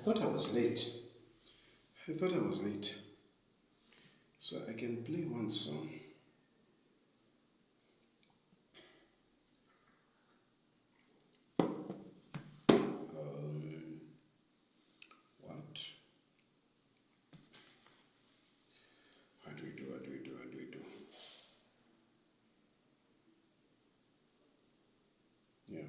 thought I was late. So I can play one song. What? What do we do? Yeah.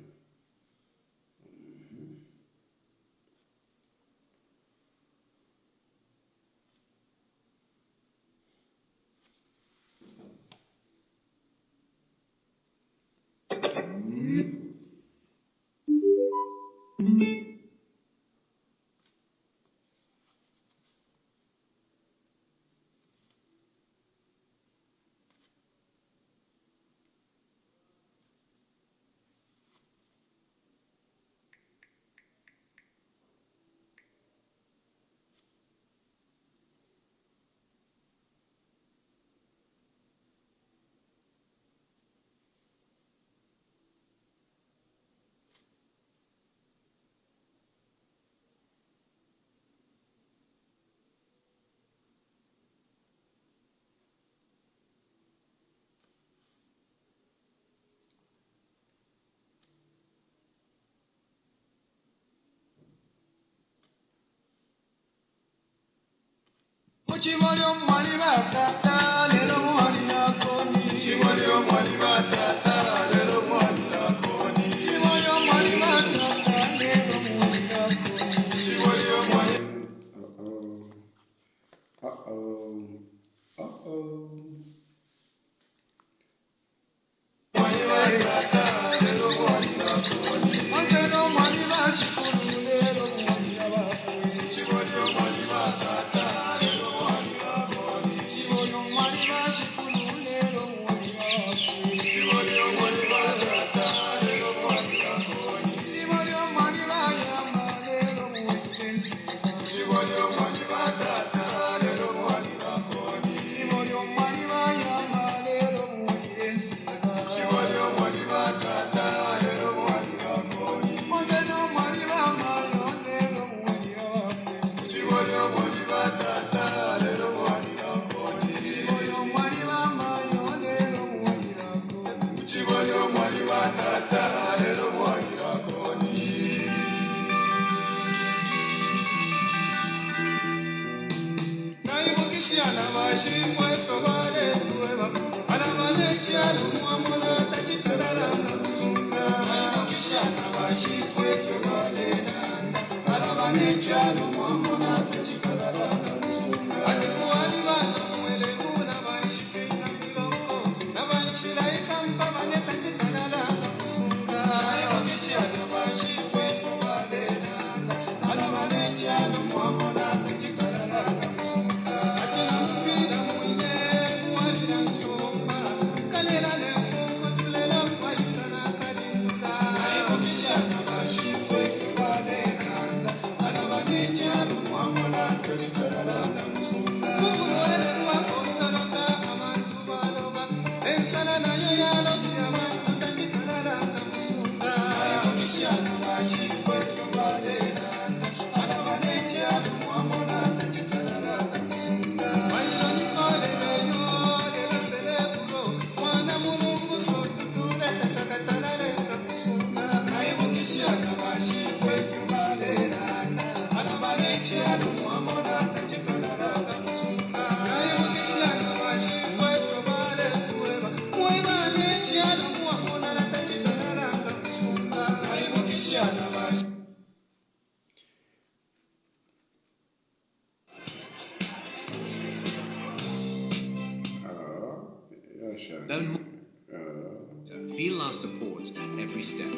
Feel our support at every step.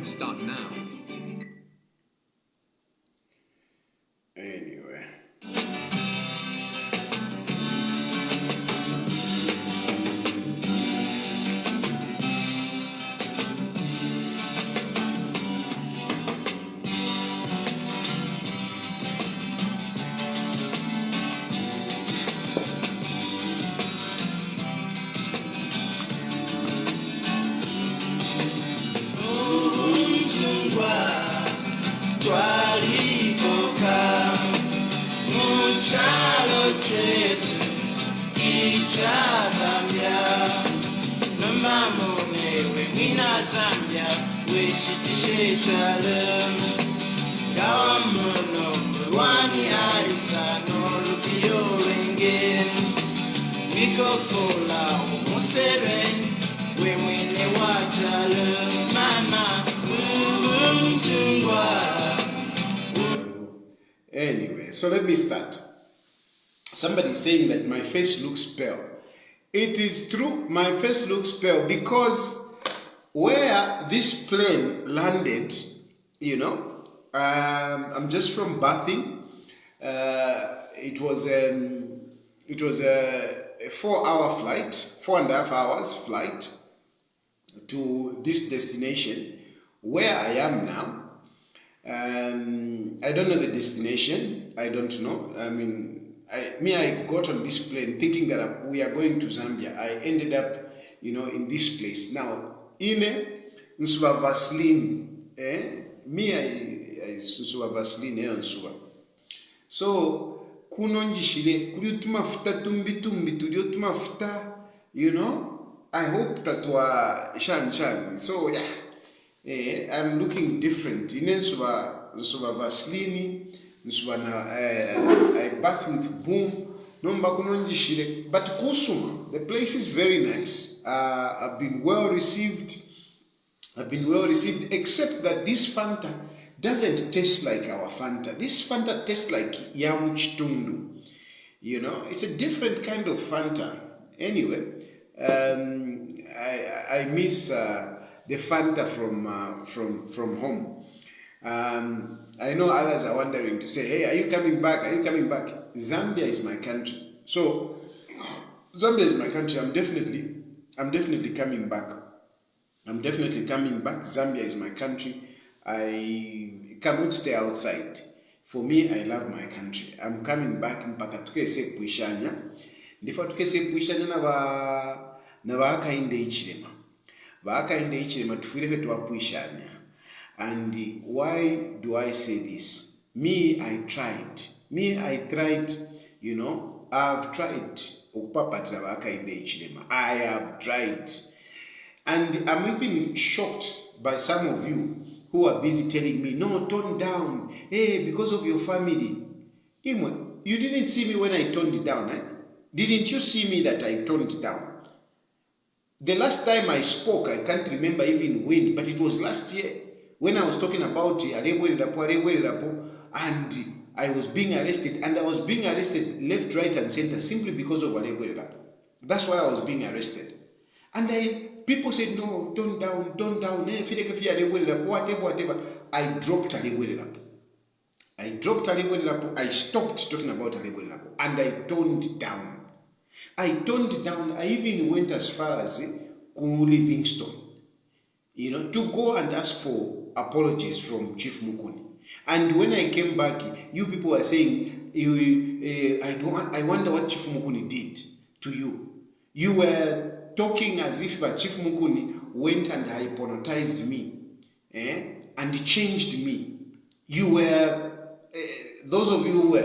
Start now. Anyway. Oh, cha Zambia. No mamone we mina Zambia. We shitishe chalem. Gawamono wani aisa no rupio wengen. Miko kola umuseben. We wine wa chalem mama. Anyway, so let me start. Somebody is saying that my face looks pale. It is true, my face looks pale because where this plane landed, I'm just from Bathing. It was a 4-hour flight, 4.5 hours flight to this destination where I am now. I don't know the destination. I don't know. I got on this plane thinking that we are going to Zambia. I ended up, in this place. Now, Nsuba Vaseline, I Nsuba Vaseline, Nsuba. So, kunonjishile, kuriutuma futa tumbi, tuliotuma futa, I hope that wa shan. So, yeah, I'm looking different. Nsuba Vaseline, I bath with boom. But Kusuma, the place is very nice. I've been well received. Except that this Fanta doesn't taste like our Fanta. This Fanta tastes like Yam Chitundu. It's a different kind of Fanta. Anyway, I miss the Fanta from home. I know others are wondering to say, hey, are you coming back? Zambia is my country. So, Zambia is my country. I'm definitely coming back. Zambia is my country. I cannot stay outside. For me, I love my country. I'm coming back mpaka tukese puishanya. Ndifa tukese puishanya na bakainde ichilema. Bakainde ichilema tufirefe tuwapuishanya. And why do I say this? I tried. I've tried. I have tried. And I'm even shocked by some of you who are busy telling me, no, tone down. Hey, because of your family. You didn't see me when I toned it down, eh? Didn't you see me that I toned it down? The last time I spoke, I can't remember even when, but it was last year. When I was talking about Arebo, and I was being arrested, and I was being arrested left, right, and center simply because of Arebo. That's why I was being arrested. And people said, no, tone down, whatever. I dropped Arebo. I stopped talking about Arebo, and I toned down. I even went as far as Livingstone, to go and ask for apologies from Chief Mukuni. And when I came back, you people were saying, I wonder what Chief Mukuni did to you. You were talking as if Chief Mukuni went and hypnotized me, and changed me. You were, those of you who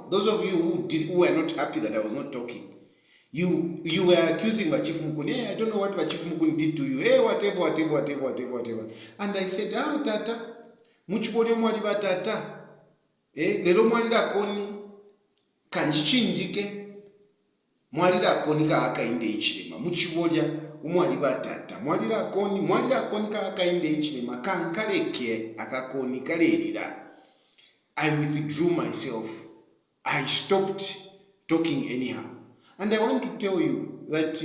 those of you who were not happy that I was not talking. You were accusing Chief Mukuni. Hey, I don't know what Chief Mukuni did to you. Hey, whatever. And I said, tata, muchibole mwali batata. Lero mwali da koni kanjichinjike. Mwali da koni ka akainde ichilema. Muchibolya umwali batata. Mwali da koni ka akainde ichilema. Kankaleke akakoni kalelira. I withdrew myself. I stopped talking anyhow. And I want to tell you that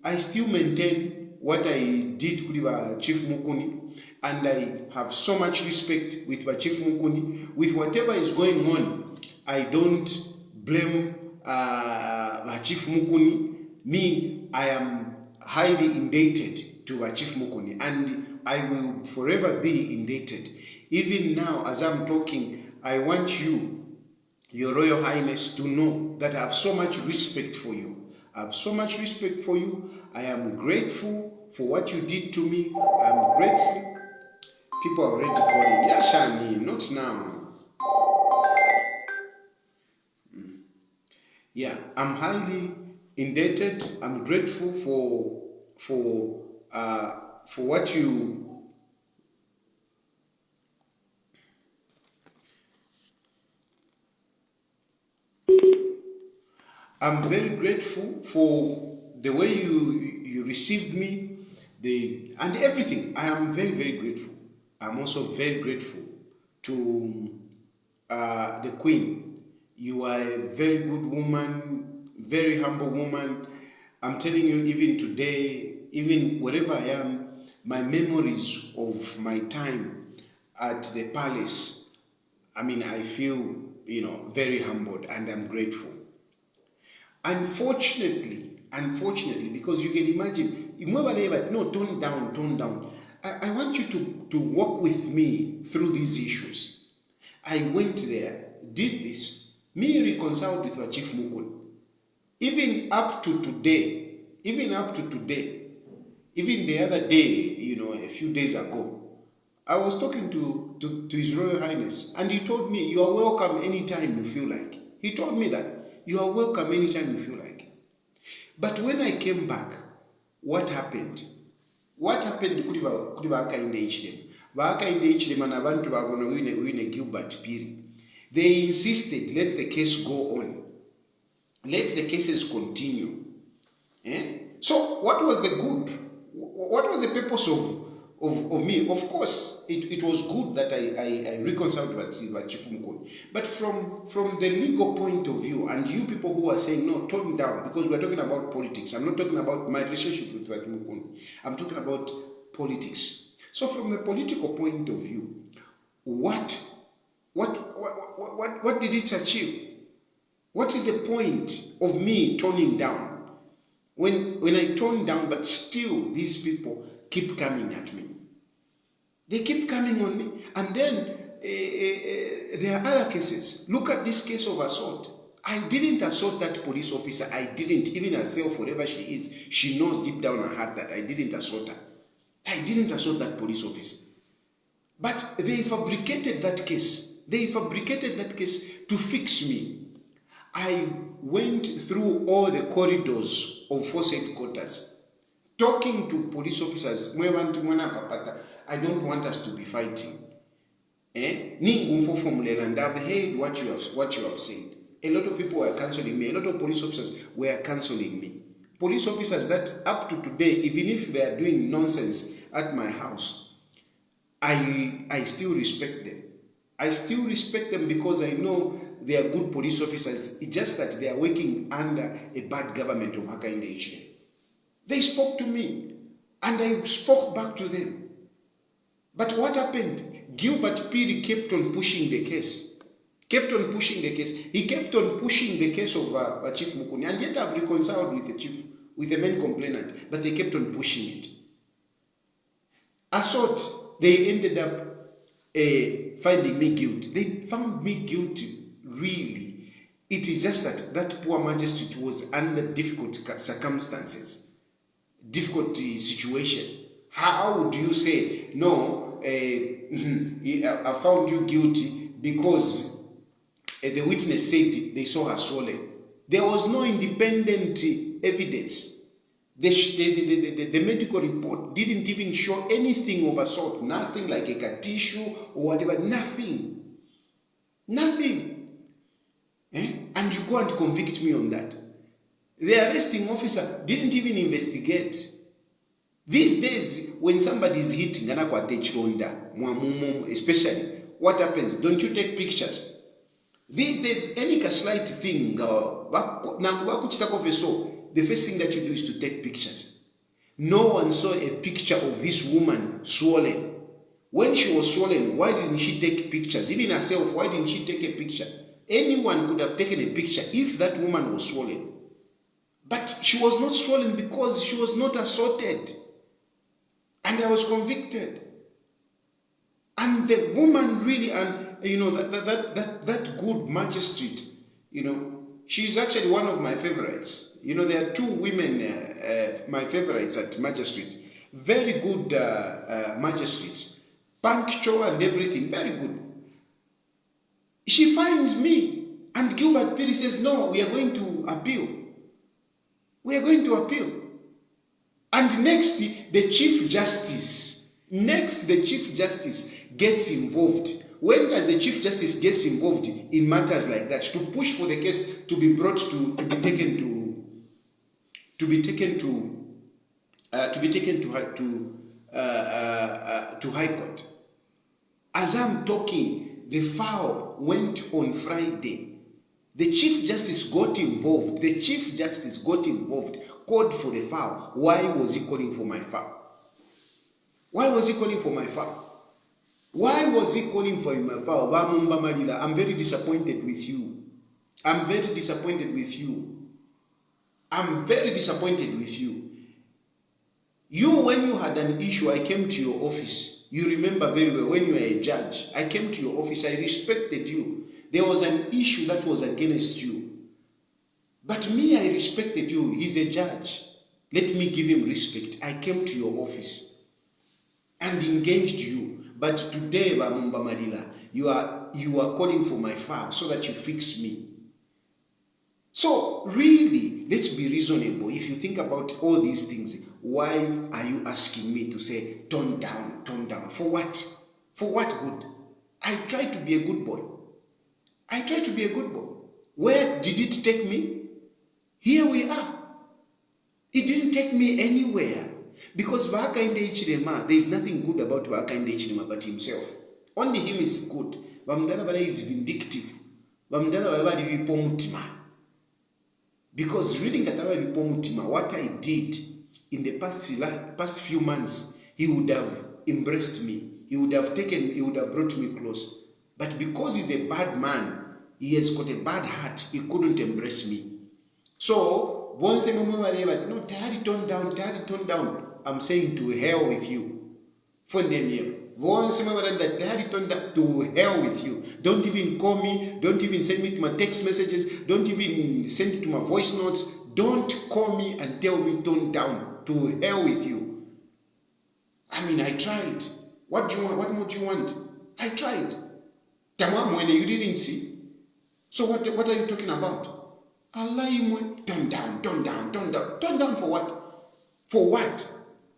I still maintain what I did with Chief Mukuni, and I have so much respect with Chief Mukuni. With whatever is going on, I don't blame Chief Mukuni. I am highly indebted to Chief Mukuni, and I will forever be indebted. Even now, as I'm talking, I want you, Your Royal Highness, to know that I have so much respect for you. I am grateful for what you did to me. I'm grateful. People are already calling. Yeah, Shani, not now. Yeah, I'm highly indebted. I'm grateful for what you. I'm very grateful for the way you received me, and everything. I am very very grateful. I'm also very grateful to the Queen. You are a very good woman, very humble woman. I'm telling you, even today, even wherever I am, my memories of my time at the palace, I mean, I feel, very humbled and I'm grateful. Unfortunately, because you can imagine, no, tone down, tone down. I want you to walk with me through these issues. I went there, did this, me reconciled with our Chief Mukun. Even up to today, even the other day, a few days ago, I was talking to His Royal Highness, and he told me, you are welcome anytime you feel like. He told me that you are welcome anytime you feel like. But when I came back, what happened? What happened kuri bakainde ichilema? Bakainde ichilema na bantu babona wine Gilbert Piri. They insisted, let the case go on. Let the cases continue. So what was the good? What was the purpose of me? Of course, it was good that I reconciled with Chief Mukon. But from the legal point of view, and you people who are saying, no, tone down, because we're talking about politics. I'm not talking about my relationship with Chief Mukon. I'm talking about politics. So from a political point of view, what did it achieve? What is the point of me toning down? When I tone down, but still these people keep coming at me. They keep coming on me. And then there are other cases. Look at this case of assault. I didn't assault that police officer. I didn't. Even herself, whatever she is, she knows deep down her heart that I didn't assault her. I didn't assault that police officer. But they fabricated that case. They fabricated that case to fix me. I went through all the corridors of force headquarters, talking to police officers. I don't want us to be fighting. And I've heard what you have said. A lot of people were cancelling me. A lot of police officers were cancelling me. Police officers that up to today, even if they are doing nonsense at my house, I still respect them. I still respect them because I know they are good police officers. It's just that they are working under a bad government of Hakainde Ichilema. They spoke to me, and I spoke back to them. But what happened? Gilbert Piri kept on pushing the case. Kept on pushing the case. He kept on pushing the case of Chief Mukuni, and yet I've reconciled with the chief, with the main complainant, but they kept on pushing it. Assault, they ended up finding me guilty. They found me guilty, really. It is just that poor magistrate was under difficult circumstances, difficult situation. How would you say, no, I found you guilty because the witness said they saw her swollen? There was no independent evidence. The medical report didn't even show anything of assault, nothing like a cut tissue or whatever, nothing. And you go and convict me on that. The arresting officer didn't even investigate. These days, when somebody is hitting, especially, what happens? Don't you take pictures? These days, any slight thing, the first thing that you do is to take pictures. No one saw a picture of this woman swollen. When she was swollen, why didn't she take pictures? Even herself, why didn't she take a picture? Anyone could have taken a picture if that woman was swollen. But she was not swollen because she was not assaulted. And I was convicted. And the woman really, and that good magistrate, she's actually one of my favorites. There are two women, my favorites at magistrate. Very good magistrates. Punctual and everything, very good. She finds me. And Gilbert Perry says, no, we are going to appeal. We are going to appeal. And next, the Chief Justice gets involved. When does the Chief Justice gets involved in matters like that, to push for the case to be brought to be taken to High Court? As I'm talking, the file went on Friday. The Chief Justice got involved. Called for the file. Why was he calling for my file? I'm very disappointed with you. You, when you had an issue, I came to your office. You remember very well, when you were a judge, I came to your office. I respected you. There was an issue that was against you. But me, I respected you. He's a judge. Let me give him respect. I came to your office and engaged you. But today, Bamumba Malila, you are calling for my file so that you fix me. So really, let's be reasonable. If you think about all these things, why are you asking me to say, tone down? For what? For what good? I try to be a good boy. Where did it take me? Here we are. It didn't take me anywhere. Because Bahakainde Ichilema, there is nothing good about Bahakainde Ichilema but himself. Only him is good. Bamdana is vindictive. Bamdana Vipomutima. Because reading Katara Vipomutima, what I did in the past few months, he would have embraced me. He would have brought me close. But because he's a bad man, he has got a bad heart, he couldn't embrace me. So, once a moment, no, Tayali, tone down. I'm saying to hell with you. For them here. Once a moment, Tayali, tone down, to hell with you. Don't even call me. Don't even send me to my text messages. Don't even send it to my voice notes. Don't call me and tell me tone down. To hell with you. I mean, I tried. What do you want? What more do you want? I tried. Tamam, when you didn't see. So what are you talking about? Allah, tone down. Tone down for what? For what?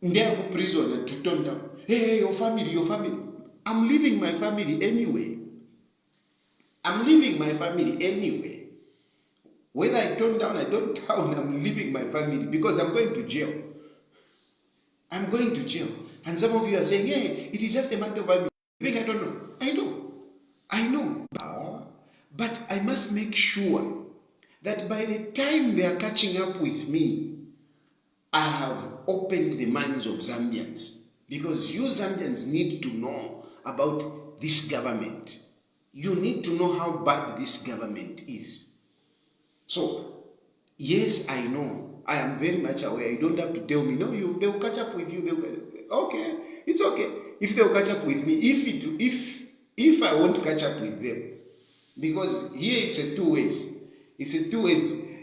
Never prison to tone down. Hey, your family. I'm leaving my family anyway. Whether I tone down, I don't down, I'm leaving my family because I'm going to jail. And some of you are saying, hey, it is just a matter of family. You think I don't know? I know. But I must make sure that by the time they are catching up with me, I have opened the minds of Zambians. Because you Zambians need to know about this government. You need to know how bad this government is. So, yes, I know. I am very much aware. You don't have to tell me, no, they'll catch up with you. Okay, it's okay. If they'll catch up with me, if I want to catch up with them, because here it's a two ways.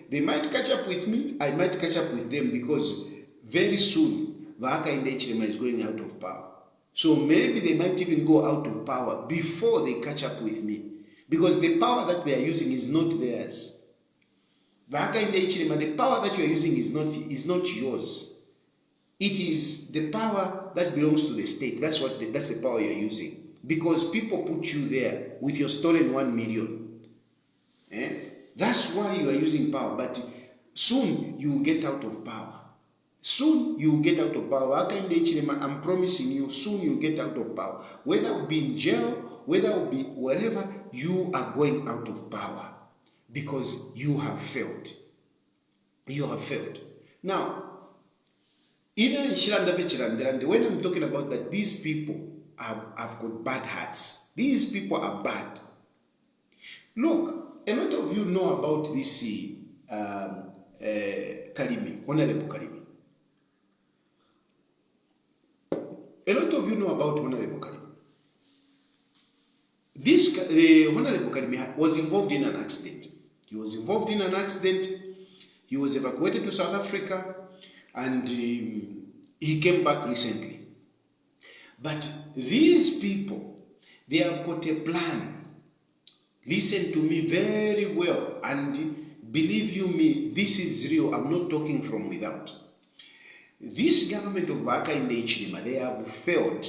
They might catch up with me, I might catch up with them, because very soon Bahakainde Ichilema is going out of power. So maybe they might even go out of power before they catch up with me, because the power that they are using is not theirs. Bahakainde Ichilema, the power that you are using is not yours. It is the power that belongs to the state. That's the power you're using. Because people put you there with your stolen 1 million. That's why you are using power. But soon you will get out of power. Bahakainde Ichilema, I'm promising you, soon you will get out of power. Whether it will be in jail, whether it will be wherever, you are going out of power. Because you have failed. Now, when I'm talking about that, these people have got bad hearts. These people are bad. Look, a lot of you know about this Karimi, Honorable Karimi. A lot of you know about Honorable Karimi. This Honorable Karimi was involved in an accident. He was evacuated to South Africa, and he came back recently. But these people, they have got a plan Listen to me very well, and believe you me, this is real. I'm not talking from without. This government of Hakainde Hichilema, they have failed,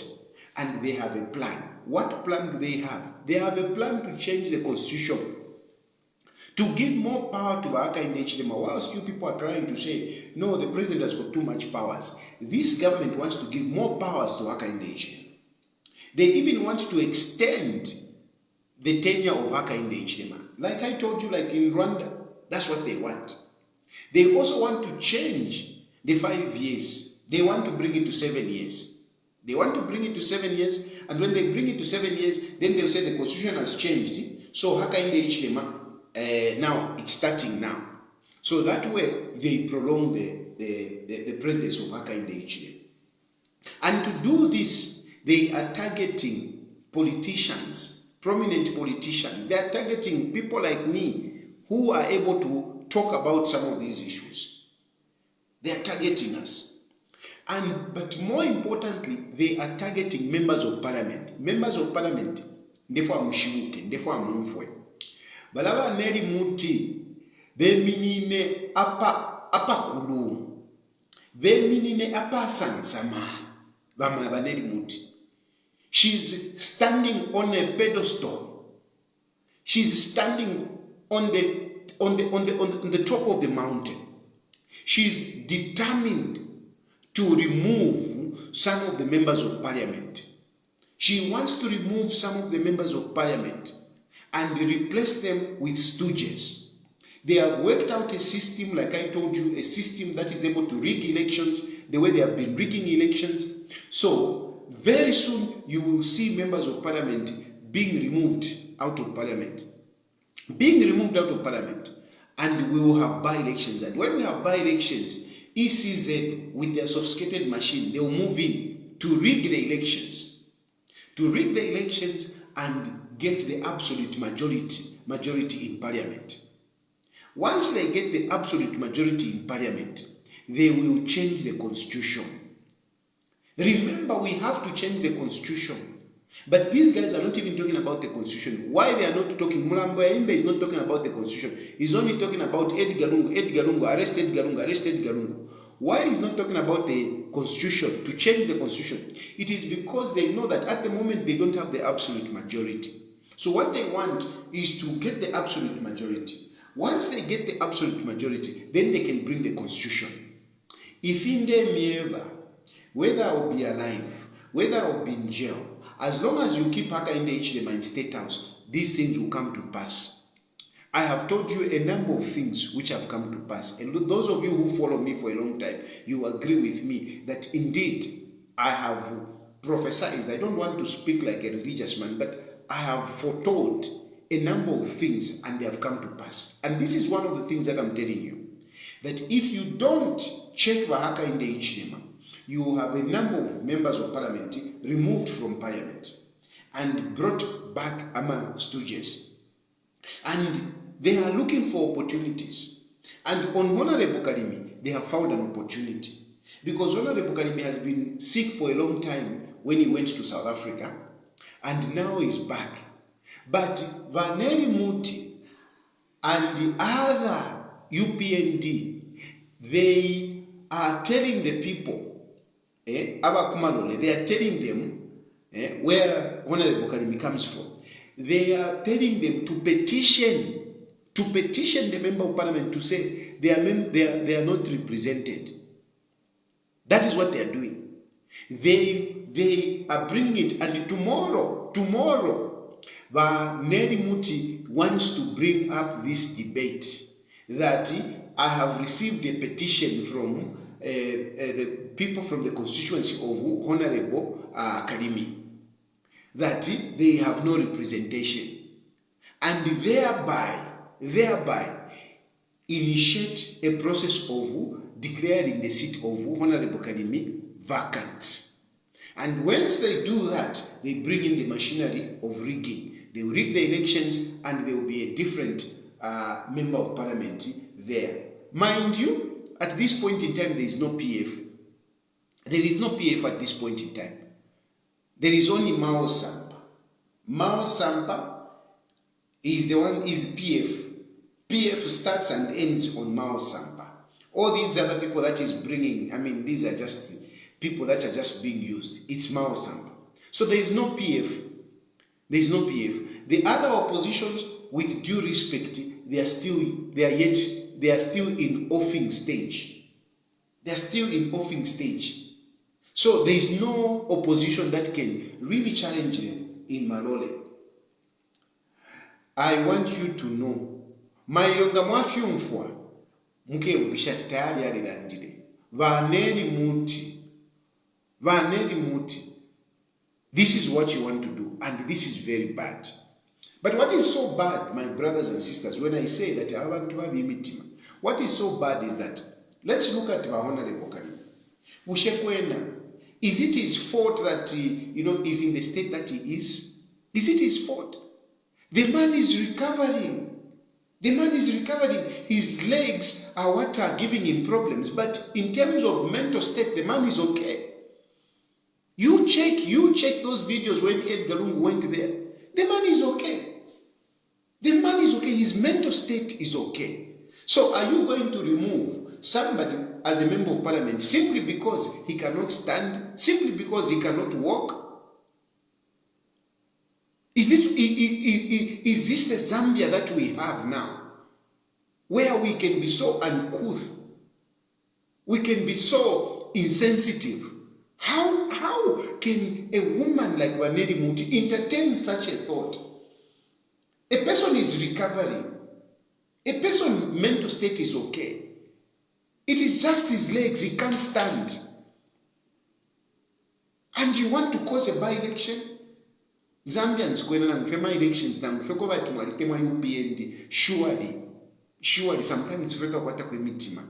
and they have a plan. What plan do they have? They have a plan to change the constitution, to give more power to Hakainde Hichilema. Whilst you people are trying to say, no, the president has got too much powers. This government wants to give more powers to Hakainde Hichilema. They even want to extend the tenure of Hakainde Hichilema. Like I told you, like in Rwanda, that's what they want. They also want to change the 5 years. They want to bring it to 7 years. They want to bring it to 7 years, and when they bring it to 7 years, then they'll say the constitution has changed. So Hakainde Hichilema, now it's starting now. So that way they prolong the presidency of Hakainde Hichilema. And to do this, they are targeting politicians, prominent politicians. They are targeting people like me who are able to talk about some of these issues. They are targeting us. But more importantly, they are targeting members of parliament. Members of parliament, ndefo mushimuke, ndefo mumfwe. Balaba neri muti, beminine apa kulu. Beminine apa sansama. Bama baneri muti. She's standing on a pedestal. She's standing on the top of the mountain. She's determined to remove some of the members of parliament. She wants to remove some of the members of parliament and replace them with stooges. They have worked out a system, like I told you, a system that is able to rig elections the way they have been rigging elections. So very soon you will see members of parliament being removed out of parliament. And we will have by-elections. And when we have by-elections, ECZ, with their sophisticated machine, they will move in to rig the elections. And get the absolute majority in parliament. Once they get the absolute majority in parliament, they will change the constitution. Remember, we have to change the constitution. But these guys are not even talking about the constitution. Why they are not talking? Mulambo Imbe is not talking about the constitution. He's only talking about Edgar Lungu, arrest Edgar Lungu. Why he's not talking about the constitution, to change the constitution? It is because they know that at the moment they don't have the absolute majority. So what they want is to get the absolute majority. Once they get the absolute majority, then they can bring the constitution. If in the mieva, whether I will be alive, whether I will be in jail, as long as you keep Hakainde Hichilema in State House, these things will come to pass. I have told you a number of things which have come to pass. And those of you who follow me for a long time, you agree with me that indeed I have prophesied. I don't want to speak like a religious man, but I have foretold a number of things and they have come to pass. And this is one of the things that I'm telling you. That if you don't check Hakainde Hichilema, you will have a number of members of parliament removed from parliament and brought back among stooges. And they are looking for opportunities. And on Honorable Karimi, they have found an opportunity. Because Honorable Karimi has been sick for a long time when he went to South Africa, and now he's back. But Vaneli Muti and the other UPND, they are telling the people, they are telling them where Honorable Karimi comes from. They are telling them to petition the member of parliament to say they are not represented. That is what they are doing. They are bringing it, and tomorrow, Vaneli Muti wants to bring up this debate that I have received a petition from the people from the constituency of Honorable Karimi that they have no representation, and thereby initiate a process of declaring the seat of Honorable Karimi vacant. And once they do that, they bring in the machinery of rigging. They will rig the elections, and there will be a different member of parliament there. Mind you, at this point in time, there is no PF. There is no PF at this point in time. There is only Mao Sampa. Mao Sampa Is the one is PF. PF starts and ends on Mao Sampa. All these other people that is bringing, I mean, these are just people that are just being used. It's Mao Sampa. So there is no PF. There is no PF. The other oppositions, with due respect, they are still in offing stage. They are still in offing stage. So there is no opposition that can really challenge them in Malole. I want you to know, mailonga mwafyumfwa mke ubishati tayari alilandile vaneli muti. This is what you want to do, and this is very bad. But what is so bad, my brothers and sisters, when I say that I want to have imitima, what is so bad is that, let's look at Honorable Karim. Ushekwena, is it his fault that he, is in the state that he is? Is it his fault? The man is recovering. His legs are what are giving him problems. But in terms of mental state, the man is okay. You check those videos when Edgar Lungu went there. The man is okay. His mental state is okay. So are you going to remove somebody as a member of parliament simply because he cannot stand, simply because he cannot walk? Is this the Zambia that we have now, where we can be so uncouth, we can be so insensitive? How can a woman like Waneri Muti entertain such a thought? A person is recovering. A person's mental state is okay. It is just his legs, he can't stand. And you want to cause a by-election? Zambians going on elections now. Surely sometimes it's better kwata kwemitima.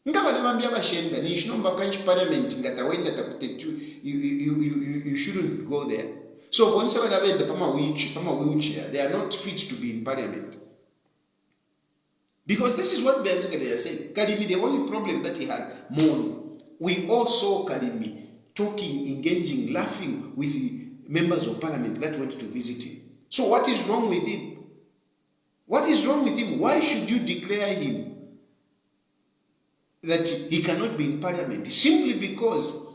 Ngabadamambia bashenda ni shinomba kanchi parliament ngata wenda takutetu you shouldn't go there. So once abadabenda pama wheelchair, they are not fit to be in parliament. Because this is what basically they are saying. Kalimi, the only problem that he has, mourning. We all saw Kalimi talking, engaging, laughing with the members of parliament that went to visit him. So what is wrong with him? What is wrong with him? Why should you declare him that he cannot be in parliament simply because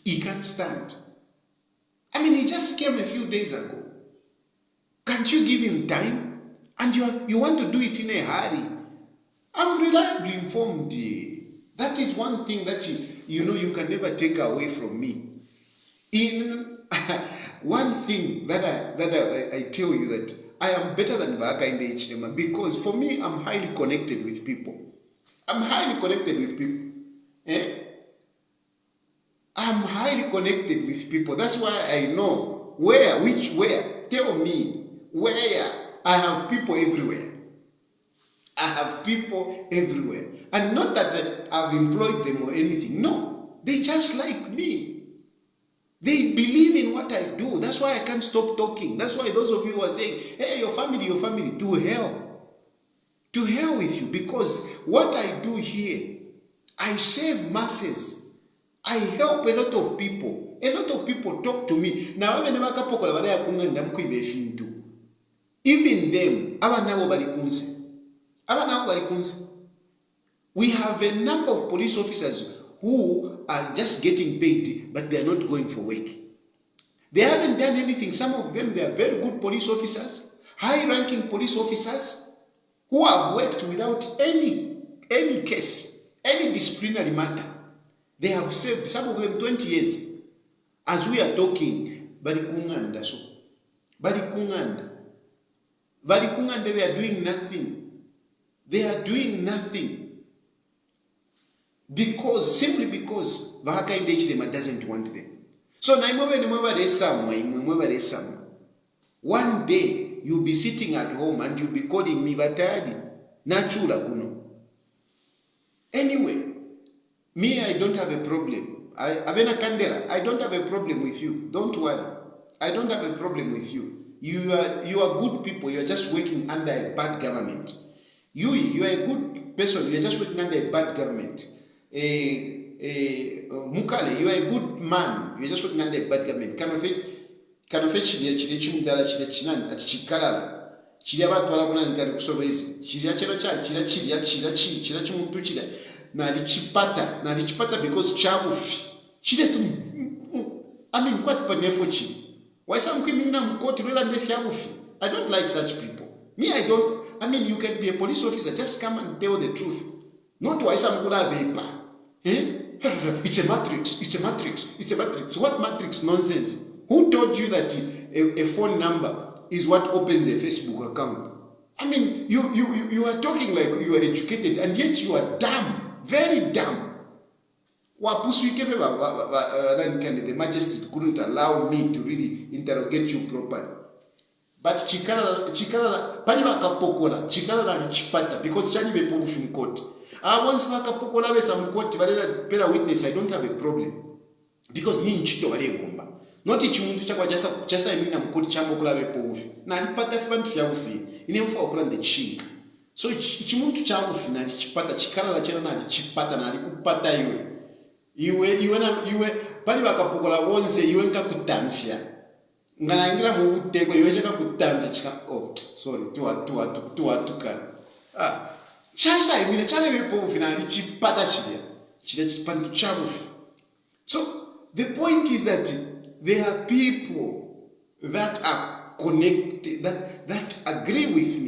he can't stand? I mean, he just came a few days ago. Can't you give him time? And you want to do it in a hurry. I'm reliably informed. That is one thing that you can never take away from me. In one thing that I tell you, that I am better than Baka in the HDM, because for me, I'm highly connected with people. I'm highly connected with people. I'm highly connected with people. That's why I know where. Tell me where. I have people everywhere. And not that I've employed them or anything. No, they just like me. They believe in what I do. That's why I can't stop talking. That's why those of you who are saying, hey, your family, to hell. To hell with you. Because what I do here, I save masses. I help a lot of people. A lot of people talk to me. Now, even them, we have a number of police officers who are just getting paid, but they are not going for work. They haven't done anything. Some of them, they are very good police officers, high-ranking police officers, who have worked without any case, any disciplinary matter. They have served, some of them 20 years. As we are talking, Barikunganda, they are doing nothing. They are doing nothing. Simply because Vahaka Indechilema doesn't want them. So one day you'll be sitting at home and you'll be calling me Batadi. Nachula kuno. Anyway, me, I don't have a problem. Abena Kandela, I don't have a problem with you. Don't worry. I don't have a problem with you. You are good people. You are just working under a bad government. You are a good person. You are just working under a bad government. Mukale, you are a good man. You are just working under a bad government. kana fe chiri chimudala chiri chinani ati chikarala chiri abatwala kunani kali kusobezi chiri chera chira chimuntu chira nali chipata because chabufi chiri tu quite panefo chiri why some criminal mukoti rela ndefi abufi. I don't like such people. Me, I don't. You can be a police officer, just come and tell the truth. Not why some kula vapor. It's a matrix. What matrix nonsense? Who told you that a phone number is what opens a Facebook account? You are talking like you are educated, and yet you are dumb, very dumb. The magistrate couldn't allow me to really interrogate you properly. But chikala pani vakapokola chikala nalichipata because chani bepofu mkoti. Once vakapokola vesa mkoti valela pera witness, I don't have a problem because ni nchito wale bomba. Not chimuntu chakwa chasa emina mkoti chambo kula bepofu. Na alipata fanti fya ufi. Inemfa okula ndechinga. So chimuntu changu fi nalichipata chikala la chela nalichipata na alikupata iwe pani vakapokola wonse iwe nka kutamfya. Nganaingira mu uteko yoshaka kutamba chika sorry tuwatukana chaisa imine chale bepo finali chipata chile chipantu chabufi. So the point is that there are people that are connected that agree with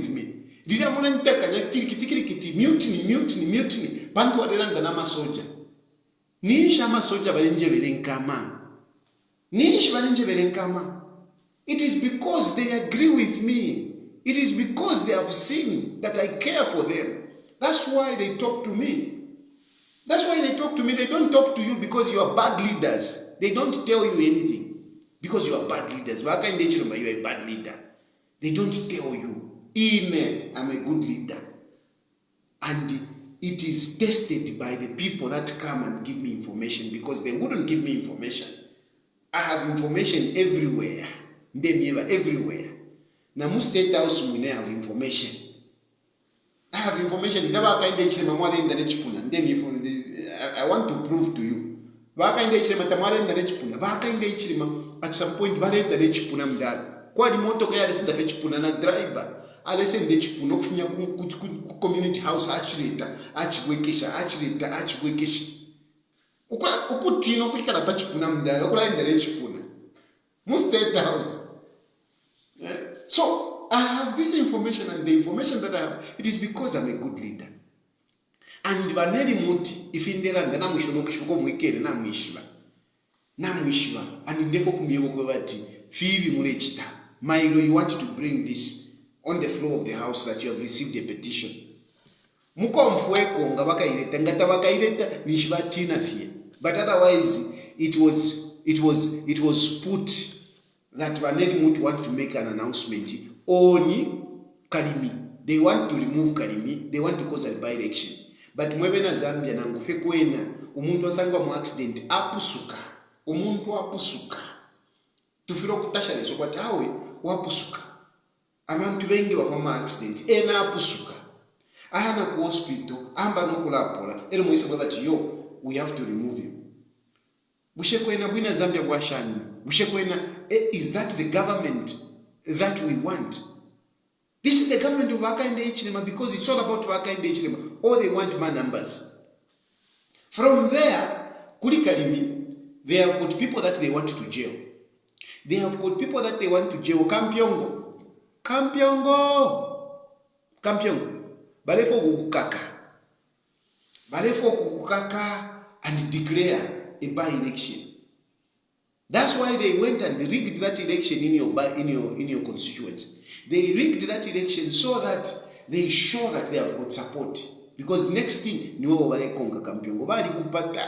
me dida mona nitaka nyakirikiti mutiny bantu wadelanda na masoja nisha masoja balenje belenkama. It is because they agree with me. It is because they have seen that I care for them. That's why they talk to me. They don't talk to you because you are bad leaders. They don't tell you anything because you are bad leaders. You are a bad leader. They don't tell you. I'm a good leader. And it is tested by the people that come and give me information because they wouldn't give me information. I have information everywhere. Everywhere. Na mu state house we have information. I have information. I want to prove to you. At some point, na driver. Community house ukutino kulikala pachipuna mdala okulaendele chipuna mu state house. So I have this information, and the information that I have, it is because I'm a good leader. And vaneli muti ifindera ndana mwisho nokishuko mwikere namwishiba and ndefo kumiyebo kwebati fivi mulechita mailo you want to bring this on the floor of the house that you have received a petition. Mukomfweko ngabakaireta ngata bakaireta nishibatina fie. But otherwise it was put that Vaneli Muti want to make an announcement on Kalimi. They want to remove Kalimi. They want to cause a by-election. But mwebena Zambia na ngufe kwena umuntu wasangwa mu accident apusuka. Umuntu apusuka. Tufiro kutasha leso kwa tawe wapusuka. Amantu bengi wafama accident ena apusuka. Ahana ku hospital amba nokulapola ero moise bwati yo we have to remove him. Bushekwena bwina Zambia bwashani. Bushekwena is that the government that we want? This is the government of Wakanda Ichinema because it's all about Wakanda Ichinema. All they want man numbers. From there, Kulikalimi, they have got people that they want to jail. They have got people that they want to jail. Kampyongo. Balefo kukaka and declare a by-election. That's why they went and rigged that election in your constituency. They rigged that election so that they show that they have got support. Because next thing, niwo wale konga Kampyongo bali kupata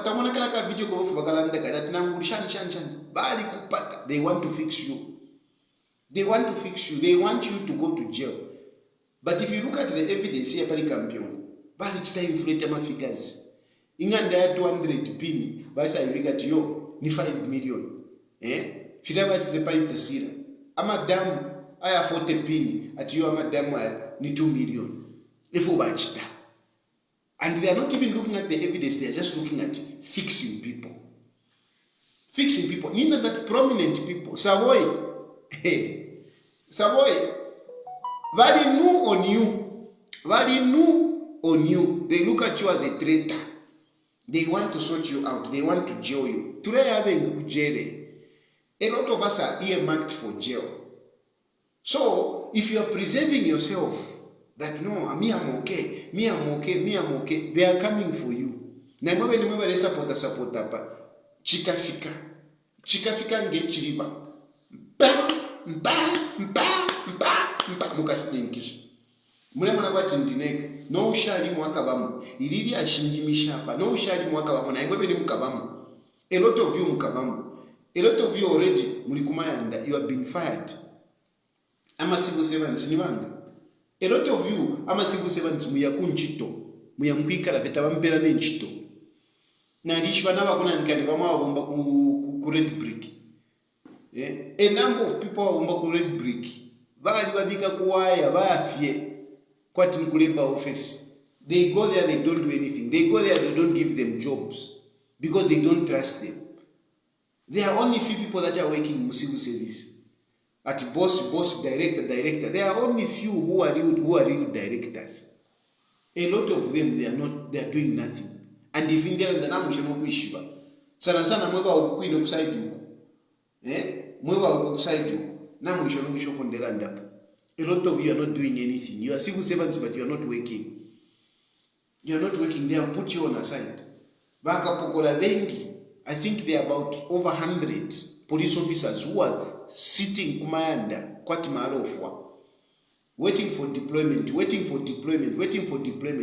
tamona kala ka video ko bakalanda kada tinangulishan bali kupata. They want to fix you. They want you to go to jail. But if you look at the evidence here bali Kampyongo bali chita inflate ma figures. Inganda ya 200 pini basa ibika yo ni 5 million. Fidaba chite pali tasira. Ama damu aya 40 pini ati yo ama damu ni 2 million. And they are not even looking at the evidence, they are just looking at fixing people. fixing people. You know that prominent people, Savoy, hey, Savoy, very new on you, very new on you. They look at you as a traitor. They want to sort you out. They want to jail you. Today, having jail, a lot of us are earmarked for jail. So, if you are preserving yourself, that no, me I'm okay, me I'm okay, me I'm okay, they are coming for you. Na mwabe ni mwabe support hapa. Chikafika nge chiriba. Mpa mukashinikishi. Mule mwana kwa tindineke. No ushali mwakabamu. Ilili ashinjimisha hapa. No ushali mwakabamu. Na mwabe ni mkabamu. A lot of you mkabamu. A lot of you already mulikumayanda. You have been fired. Ama civil servants ni wanga. A lot of you ama civil servants muyakunchito. Muyamkwikala veta bampera nenchito. Na lishwa na bakuna nkani bamawomba ku red brick. A number of people womba ku red brick. Bali babika kuwaya bafye kwati nkulemba office. They go there, they don't do anything. They go there, they don't give them jobs because they don't trust them. There are only few people that are working in civil service. At boss, director. There are only few who are real directors. A lot of them, they are doing nothing. And if in there the namu shemo kuishiba. Sana mweba ukuino kusaidu huko. Mweba ukukusaidu huko. Namu shemo kuisho fonderanda hapo. A lot of you are not doing anything. You are civil servants, but you are not working. You are not working. They have put you on aside. Baka pokola bengi. I think there are about over 100 police officers who are sitting kumayanda kwati malofwa, waiting for deployment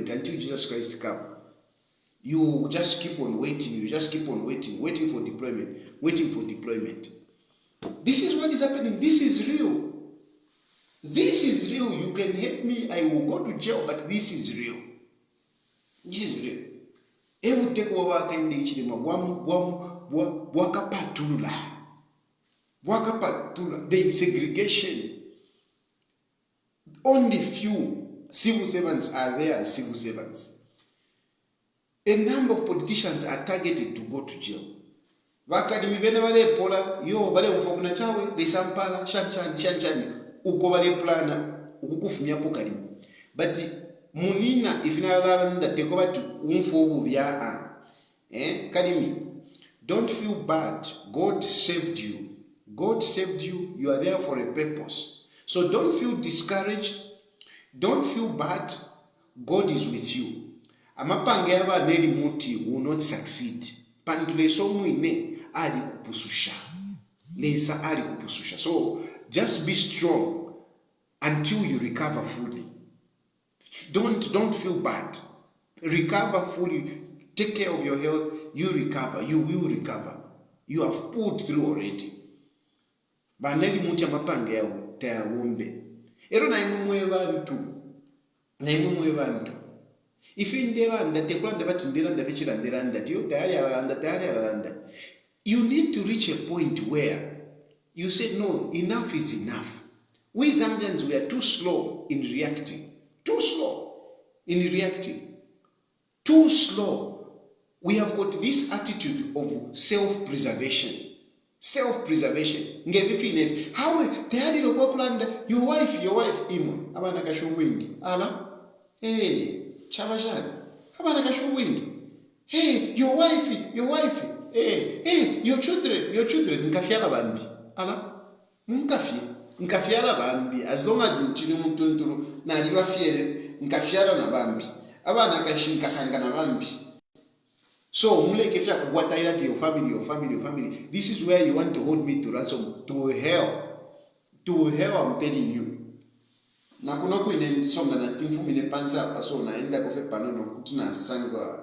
until Jesus Christ come. You just keep on waiting. Waiting for deployment. This is what is happening. This is real. You can hate me. I will go to jail, but this is real. Ewu teko wakainde ichilema wakapatula. There is segregation. Only few civil servants are there as civil servants. A number of politicians are targeted to go to jail. Vakadimi bene vale pola yo vale ufakuna tawe lesampala shanchani uko vale plana ukukufumia pokalimu. But munina ifinalanda tekoba tu umfobu bya kadimi. Don't feel bad. God saved you. You are there for a purpose. So don't feel discouraged. Don't feel bad. God is with you. Amapange yaba neli muti will not succeed. Pandule somwine ali kupususha. Lesa ali kupususha. So just be strong until you recover fully. Don't feel bad. Recover fully. Take care of your health. You recover. You will recover. You have pulled through already. Baneli muti amapange yawo tayawombe. Ero naimumwe bantu. Ifindelanda tekulanda batindelanda fechilandelanda tiyo tayari alalanda. You need to reach a point where you say no, enough is enough. We Zambians, we are too slow in reacting. Too slow. We have got this attitude of self-preservation. Ngevifine hawe tayari lokwa kulanda your wife imwe abana kasho wingi ala chabajani abana kasho wingi your wife your children nkafiala bambi ala nkafiala bambi as long as mchini mtunturu na alibafiele nkafiala na bambi abana kashinkasanga na bambi. So, muleke fya kuwataira to your family. This is where you want to hold me to ransom. To hell, I'm telling you. Na kuna kuine songa na timfu mine pansa hapa so naenda kofe panono kutina sanga.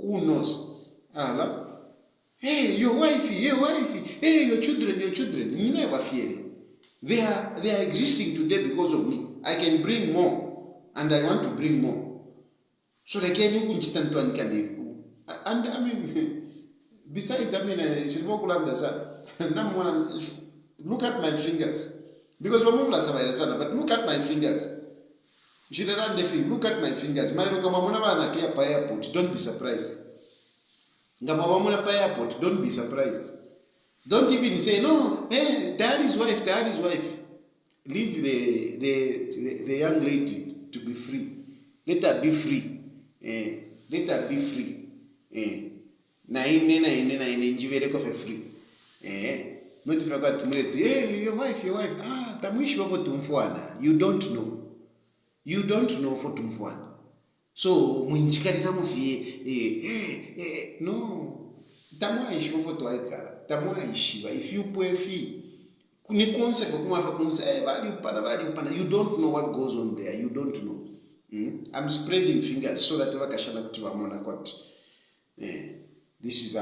Who knows? Ala. Hey, your wife. Hey, your children. Nine wafiere. They are existing today because of me. I can bring more, and I want to bring more. So they can even stand to ankani. And I mean, besides, look at my fingers. Because but look at my fingers. Look at my fingers. Don't be surprised. Don't be surprised. Don't even say, no, hey, Tayali's wife. Leave the young lady to be free. Let her be free. Let her be free. Naine, njivere kofe free. Not if I got to meet, hey, your wife. Ah, tamwishi wafo tumfuana. You don't know. You don't know for tumfuana. So, mwinjikarira mufie, no. Tamwaishi wafo tuwaikara. Tamwaishiva. If you pay fee, you don't know what goes on there. You don't know. I'm spreading fingers so that this is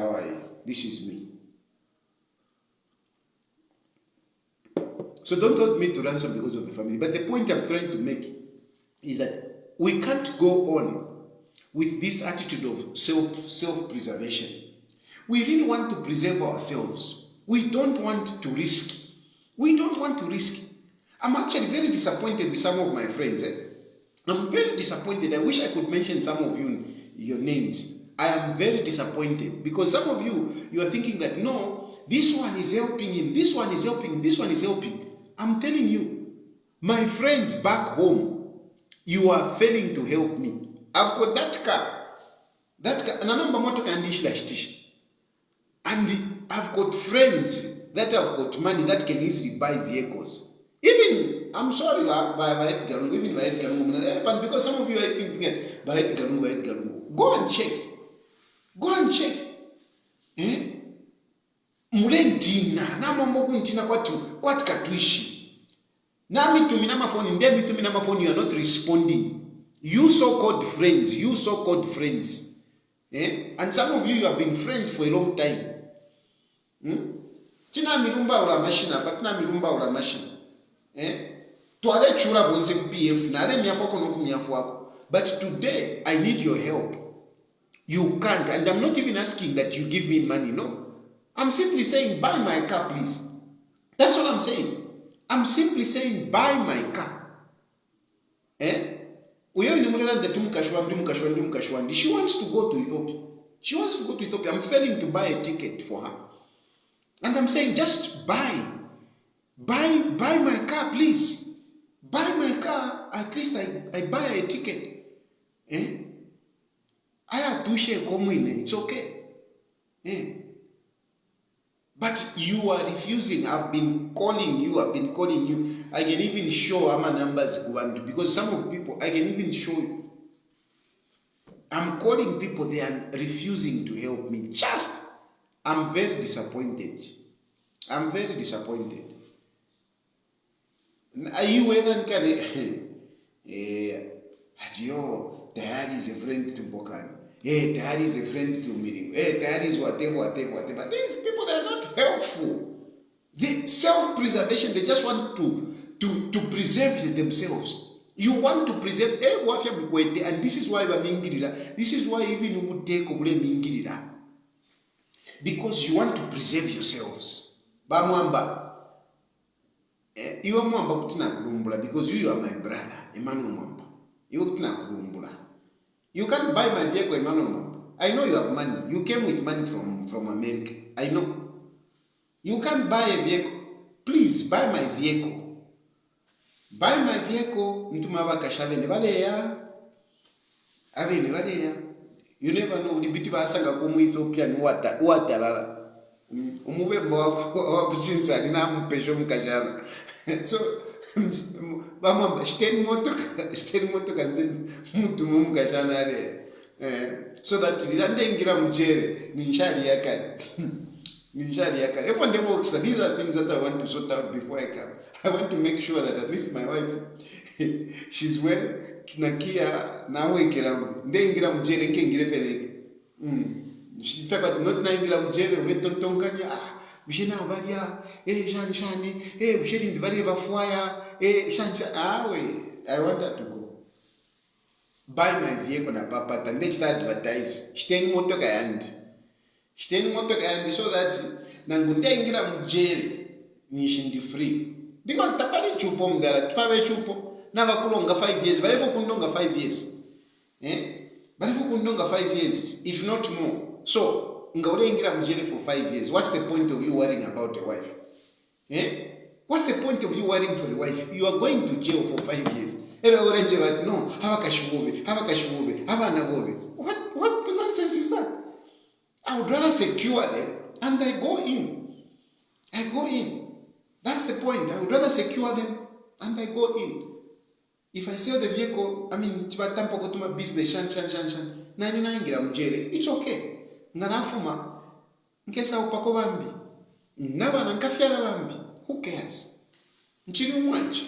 this is me. So don't hold me to ransom because of the family. But the point I'm trying to make is that we can't go on with this attitude of self-preservation. We really want to preserve ourselves. We don't want to risk. We don't want to risk. I'm actually very disappointed with some of my friends. I'm very disappointed. I wish I could mention some of your names. I am very disappointed because some of you are thinking that, no, this one is helping him, this one is helping, this one is helping. I'm telling you, my friends back home, you are failing to help me. I've got that car, and I've got friends that have got money that can easily buy vehicles. Even, I'm sorry, but because some of you are thinking, go and check. Go and check. Mulentina, namambokuntina kwati katuishi. Namitumina mafoni, you are not responding. You so-called friends. And some of you have been friends for a long time. Tina mirumba ula machina, but na mirumba ula machina. Tuale chura bonse PF, na ale miafoko no kumiafuako. But today, I need your help. You can't, and I'm not even asking that you give me money, no. I'm simply saying, buy my car, please. That's all I'm saying. I'm simply saying, buy my car. She wants to go to Ethiopia. I'm failing to buy a ticket for her. And I'm saying, just buy my car, please. Buy my car, at least I buy a ticket. I have to share commune, it's okay. But you are refusing. I've been calling you. I can even show how my numbers go on, because some of people, I can even show you. I'm calling people, they are refusing to help me. I'm very disappointed. I'm very disappointed. Are you when Tayali is a friend to Bokani. Tayali is a friend to Miri. Tayali is whatever. But these people, they're not helpful. The self-preservation, they just want to preserve themselves. You want to preserve, and this is why this is why even you would take Mingirira. Because you want to preserve yourselves. Bamwamba. You are Mwamba Kutina Kurumbula because you are my brother, Emmanuel Mwamba. You can't buy my vehicle, Emmanuel Mwamba. I know you have money. You came with money from America. I know. You can't buy a vehicle. Please buy my vehicle. Buy my vehicle. You never know. Ethiopian water. So, so that these are things that I want to sort out before I come. I want to make sure that at least my wife, she's well. Kiya nawe kiramu ndengira mjere nkengire peleke shitaka not naingira mjere uletontonganya bishina balia shani bishiri ndibali bafwaya shancha I want her to go buy my vehicle na papa and let's advertise shiteni motoka yandi so that nangundengira mjere nishindi free because tapali chupo mdala tupabe chupo Nava kulonga 5 years, but if kundonga 5 years, but if kundonga 5 years, if not more. So ngaulengera mujere for 5 years. What's the point of you worrying about a wife? What's the point of you worrying for the wife? You are going to jail for 5 years. No, what nonsense is that? I would rather secure them and I go in. That's the point. I would rather secure them and I go in. If I sell the vehicle, chibatampo kutuma business shan nani naingira mujere, it's okay. Nganafuma nkesa upako bambi nabana nkafyala bambi, who cares? Nchiri mwanje.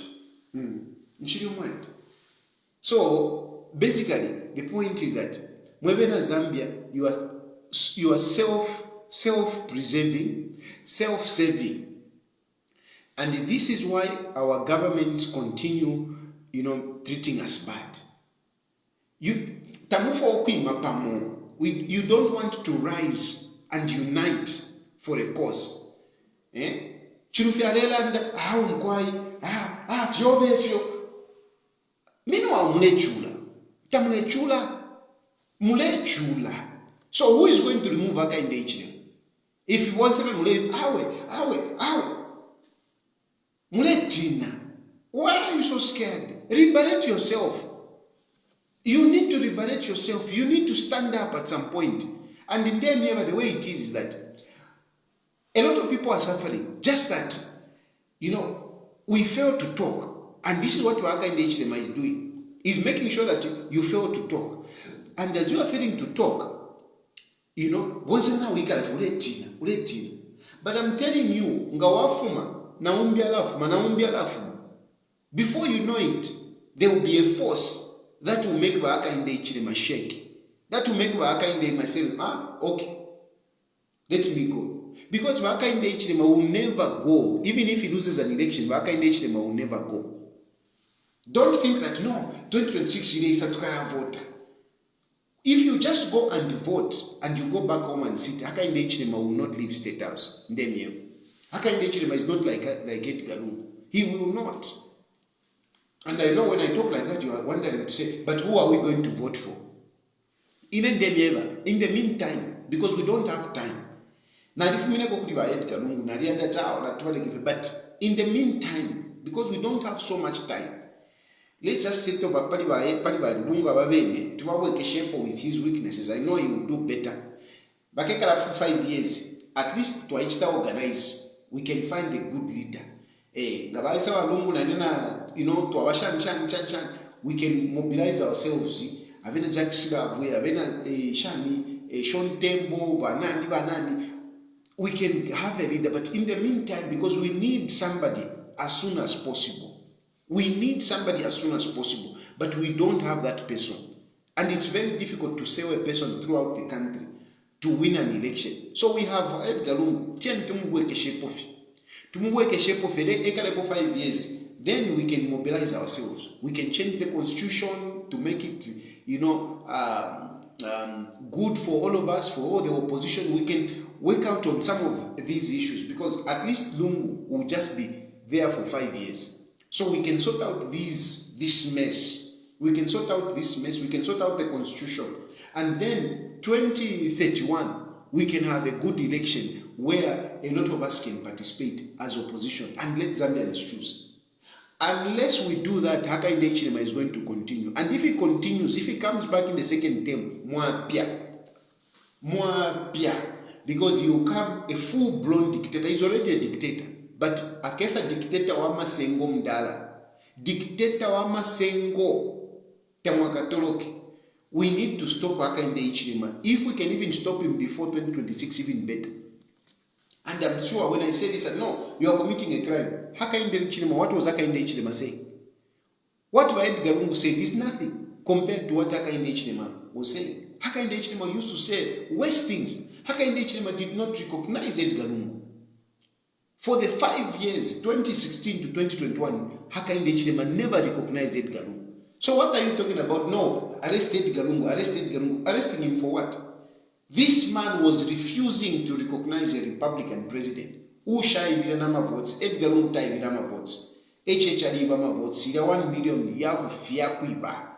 So basically the point is that mwebena Zambia, you are self-preserving, self-saving, and this is why our governments continue treating us bad. You don't want to rise and unite for a cause. Chilufya Tayali Meanwhile, mulechula. So who is going to remove Aka in the HDM? If he wants to mule, muletina. Why are you so scared? Liberate yourself. You need to liberate yourself. You need to stand up at some point. And in Denver, the way it is that a lot of people are suffering. Just that, we fail to talk. And this is what Aka in the HDM is doing. Is making sure that you fail to talk. And as you are failing to talk, once in a week, uletina. But I'm telling you, before you know it, there will be a force that will make Aka in the HDM shake. That will make Aka in the say, okay, let me go. Because Aka in the HDM will never go. Even if he loses an election, Aka in the HDM will never go. Don't think that, 2026 is a voter. If you just go and vote and you go back home and sit, Aka in the HDM will not leave State House. Aka in the HDM is not like Edgar Lungu. He will not. And I know when I talk like that, you are wondering to say, but who are we going to vote for? In the meantime, because we don't have time. But in the meantime, because we don't have so much time, let's just sit over to work shape with his weaknesses. I know he will do better. But for 5 years, at least to each organize, we can find a good leader. We can mobilize ourselves. Avena Jack Silabwe, Avena Shani, Sean Tembo, Banani. We can have a leader, but in the meantime, because we need somebody as soon as possible. But we don't have that person. And it's very difficult to sell a person throughout the country to win an election. So we have Edgar Lungu, Tumweke shape of 5 years. Then we can mobilize ourselves. We can change the constitution to make it, good for all of us, for all the opposition. We can work out on some of these issues because at least Lungu will just be there for 5 years. So we can sort out this mess. We can sort out the constitution. And then 2031, we can have a good election where a lot of us can participate as opposition and let Zambians choose. Unless we do that, Aka in the HDM is going to continue. And if he continues, if he comes back in the second term, because he will come a full-blown dictator. He's already a dictator. But akesa dictator wa masengo mdala. Dictator wa masengo tamwakatoloki. We need to stop Aka in the HDM. If we can even stop him before 2026, even better. And I'm sure when I say this, no, you are committing a crime. Aka in the HDM, what was Aka in the HDM saying? What Edgar Lungu said is nothing compared to what Aka in the HDM was saying. Aka in the HDM used to say worse things. Aka in the HDM did not recognize Edgar Lungu. For the 5 years, 2016 to 2021, Aka in the HDM never recognized Edgar Lungu. So what are you talking about? No, arrest Edgar Lungu. Arresting him for what? This man was refusing to recognize a Republican president. Usha iviranama votes, Edgar Lungu ta iviranama votes. HHR ibama votes, sila 1 million yakuiba.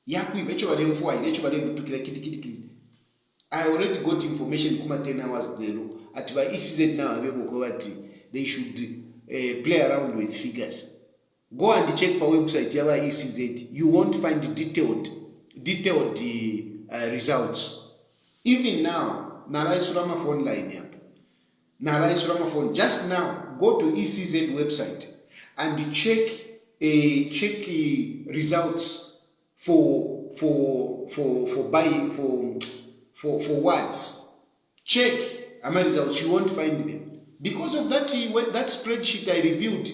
Echo bale mfuwa, echo bale butukira kiti. I already got information kuma 10 hours ago at by ECZ now they should play around with figures. Go and check our website ya ECZ. You won't find detailed results. Even now, Narai Surama phone line here. Narai Surama phone. Just now, go to ECZ website and check results for buying for words. Check results. You won't find them because of that spreadsheet I reviewed,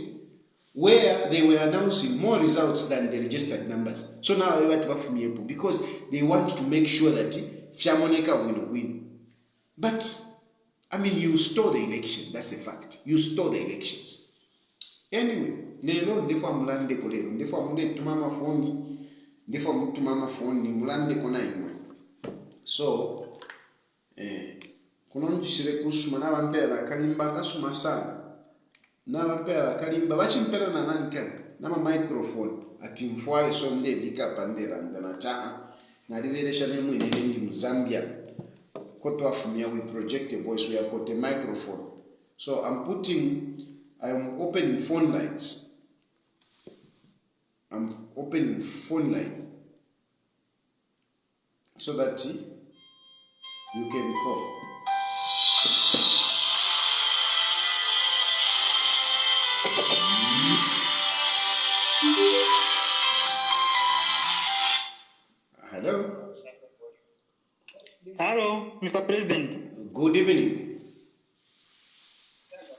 where they were announcing more results than the registered numbers. So now I want to have me because they want to make sure that Fiamoneka will win. But I mean, you stole the election. That's a fact. You stole the elections. Anyway, lero ndefo mulande kolero ndefo munde tumama phone mulande kona imwe. So kunonjisire kusuma n'abampera kalimba kasuma sana n'abampera kalimba bachimpera na nani kana nama microphone ati mfwale so nde bikapandera ndanata naliberesha nemwe ndi mu Zambia koto afumia we project a voice we have got a microphone. So I'm opening phone lines. I'm opening phone line so that you can call. Hello. Hello, Mr. President. Good evening.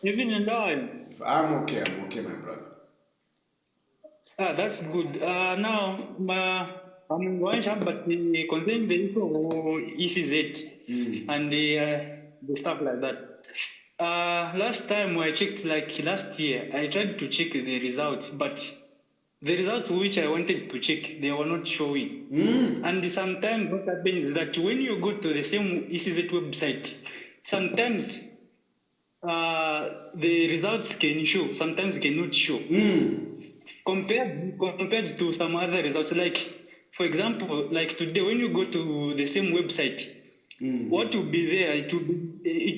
Evening, Lord. I'm okay, my brother. That's good. Now, I'm in one but concerning the issue of ECZ and the stuff like that. Last time I checked, like last year, I tried to check the results, but the results which I wanted to check, they were not showing. And sometimes what happens is that when you go to the same ECZ website, sometimes the results can show, sometimes cannot show. Compared to some other results, like for example, like today, when you go to the same website, what will be there? It will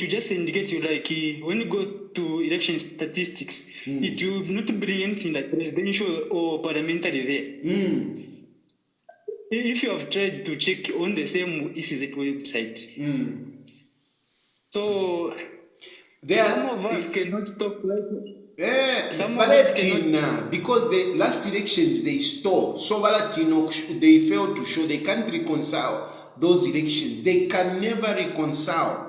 just indicate you like when you go to election statistics, it will not bring anything like presidential or parliamentary there. If you have tried to check on the same ECZ website, so some of us cannot stop like. Because the last elections they stole, so they failed to show, they can't reconcile those elections. They can never reconcile.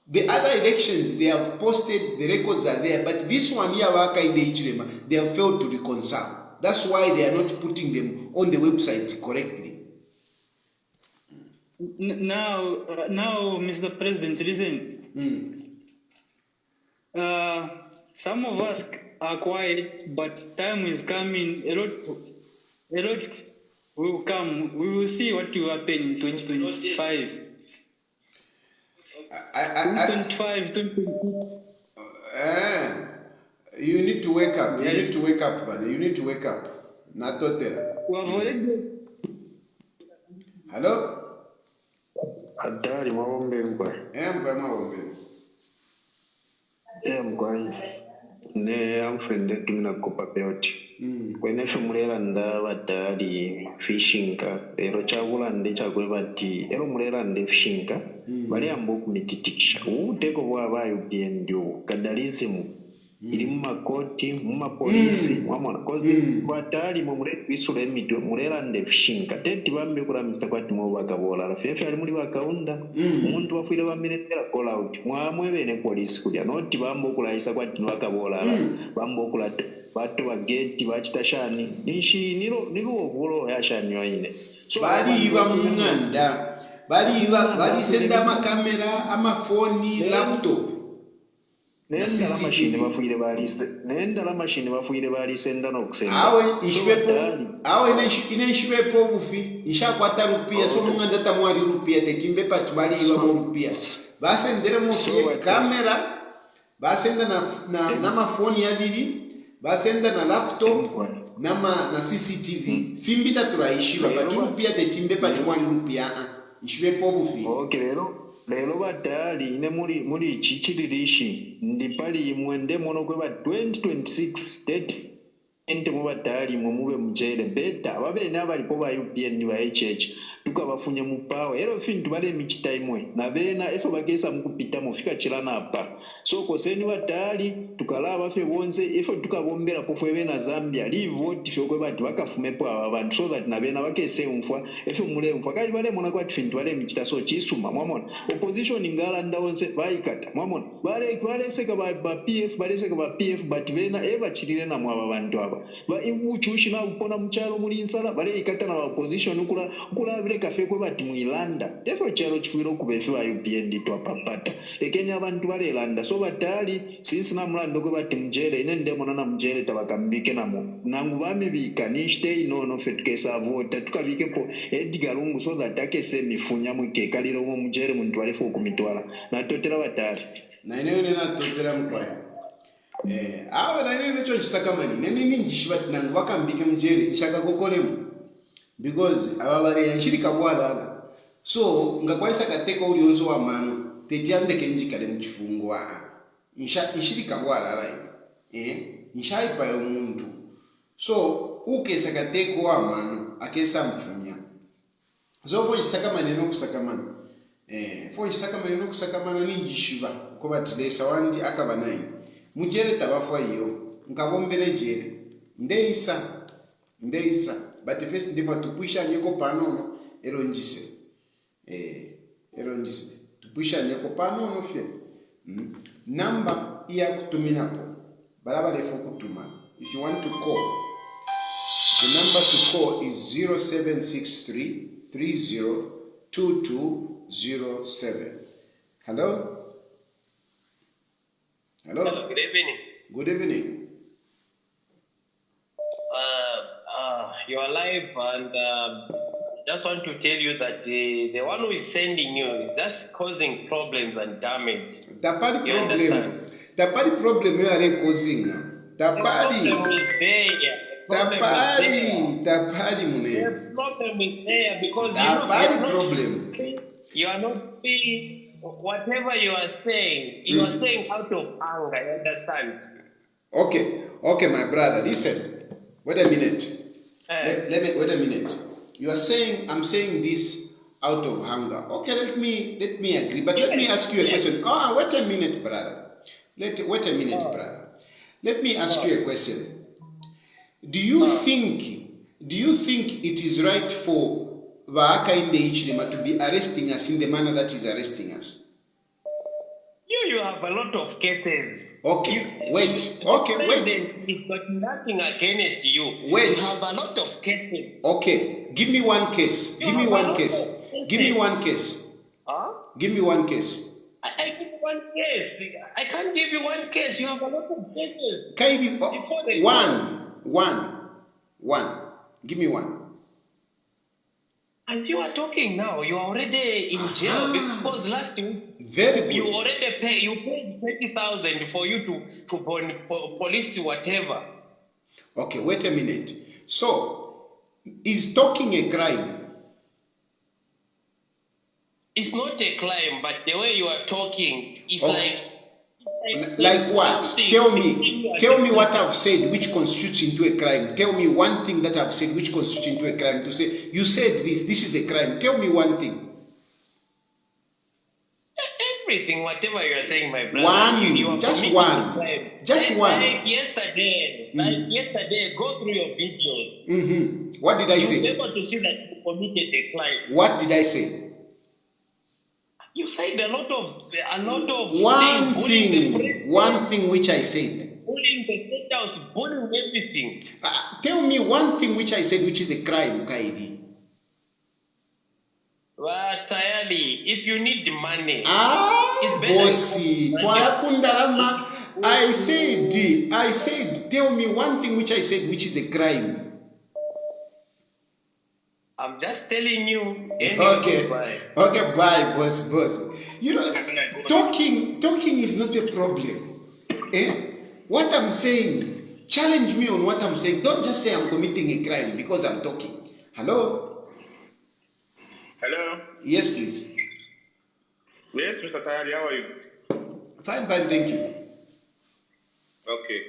The other elections, they have posted, the records are there, but this one here, they have failed to reconcile. That's why they are not putting them on the website correctly. Now, Mr. President, listen. Some of us are quiet, but time is coming. A lot will come. We will see what will happen in 2025. 2025. You need to wake up. You need to wake up, buddy. You need to wake up. Not Hello? Adari mawombe mkwa. Ne amfrende tumina kopa peoti. Kwene shumulera nda badali fishinga. Ero chabula nde chagwe bati. Ero mulera nde fishinga. Bale amboku mititikisha. Uteko bwabayo biendio. Kadalizimu. Iri mumakoti, mumapolisi, mwamona. Kozi batali mumure bisule mitwe mulera nde fishinga. Teti bambe kula mstakwati mwaka bola. Rafefe ali muri bakaunda. Umuntu wafuile bamiretera call out. Mwamwe bene polisi kudia. Noti bambo kula isa kwati mwaka bola. Bambo kula batu wa geti bachitashani. Nishi nilu ovulo ya shani yoine. Bali iba munganda. Bali senda makamera, amafoni, laptop. Nenda la machine bafuire bali senda nokusenda. Awe inenshibepo bufi inshakwata rupia so munganda tamwali rupia tetimbe pati bali iba mo rupia. Basendere mo kamera, basenda na mafoni abiri, basenda na laptop na CCTV. Fimbita turaishiba baturupia tetimbe pati mwali rupia. Inshibepo bufi. Okay, lero batali ine muli chichiririshi ndi pali imwe ndemono kwe ba 2026 30 mu batali imwe mube mjere beta babene abalipo ba UPN ni ba HH tukabafunye mu power ero fin tubale michita imwe na bena efo bagesa mukupita mufika chilana apa so koseni batali tukalaba fe bonze efo tukabombera pofu ebena Zambia leave vote fyo kwe bati bakafumepo abantu so that na bena bakese umfwa efo mule umfwa kali bale mona kwa fin tubale michita so chisuma mwamona opposition ingala ndawonse bayikata mwamona bale seka ba PF bale seka ba PF but bena eba chirire na mwaba bantu aba ba ibuchushi na upona mchalo muli insala bale ikata na opposition kula kafe kwe bati muilanda tefo chalo chifuiro kubefe wa UPN ditwa papata ekenya abantu balelanda so batali since na mulando kwe bati mjere ine ndemona na mjere tabakambike namo nangu bamibika nishte inono fetukesa vota tukabike po Edgar Lungu so that akese mifunya mwike kaliro mu mjere muntu walefo kumitwala na totera batali na ine na totera mkwaya awe na ine cho chisakamani nemi njishibati nangu bakambike mjere nchaka kokolemu because ababare yanshirika bwala so ngakwaisa kateka uli onzo wa mano tetiande kenjikale mchifungwa inshirika bwala rai inshaipa yo muntu so ukesa kateko wa mano akesa mfunya so fo isakamane no kusakamana fo isakamane no kusakamana ninjishiba ko batilesa wandi akabanayi mujere tabafwa iyo ngabombele jere ndeisa but first ndiva tupusha nyeko panono eronjise tupusha nyeko panono fye number iya kutuminapo balaba lefo kutuma if you want to call the number to call is 0763302207. Hello, good evening. Good evening. You are live, and just want to tell you that the one who is sending you is just causing problems and damage. The problem you are causing. The problem is there because you are not being whatever you are saying. You are saying out of anger. You understand? Okay, my brother. Listen. Wait a minute. Let me wait a minute. You are saying I'm saying this out of hunger. Okay, let me agree. But let me ask you a question. Wait a minute, brother. Let me ask you a question. Do you think it is right for Vaaka in the Ichilema to be arresting us in the manner that is arresting us? You have a lot of cases. Okay, wait. It's got nothing against you. Wait. You have a lot of cases. Okay, give me one case. Give me one case. Huh? Give me one case. I give you one case. I can't give you one case. You have a lot of cases. Can you one. Give me one. And you are talking now. You are already in jail because last week very good. You already paid 30,000 for you to police whatever. Okay, wait a minute. So, is talking a crime? It's not a crime, but the way you are talking is like what? Tell me what I've said which constitutes into a crime. Tell me one thing that I've said which constitutes into a crime. To say you said this is a crime. Tell me one thing. Everything, whatever you are saying, my brother. Just one. Yesterday, go through your videos. Mm-hmm. What did I say? You'll be able to see that you committed a crime. What did I say? You said a lot of one thing which I said. Bullying the state house, bullying everything. Tell me one thing which I said which is a crime, Kaidi. Tayali, if you need money, bossy, I said, tell me one thing which I said which is a crime. I'm just telling you. Okay, bye, boss. You know, talking is not a problem. What I'm saying, challenge me on what I'm saying. Don't just say I'm committing a crime because I'm talking. Hello? Hello? Yes, please. Yes, Mr. Tayali, how are you? Fine, thank you. Okay.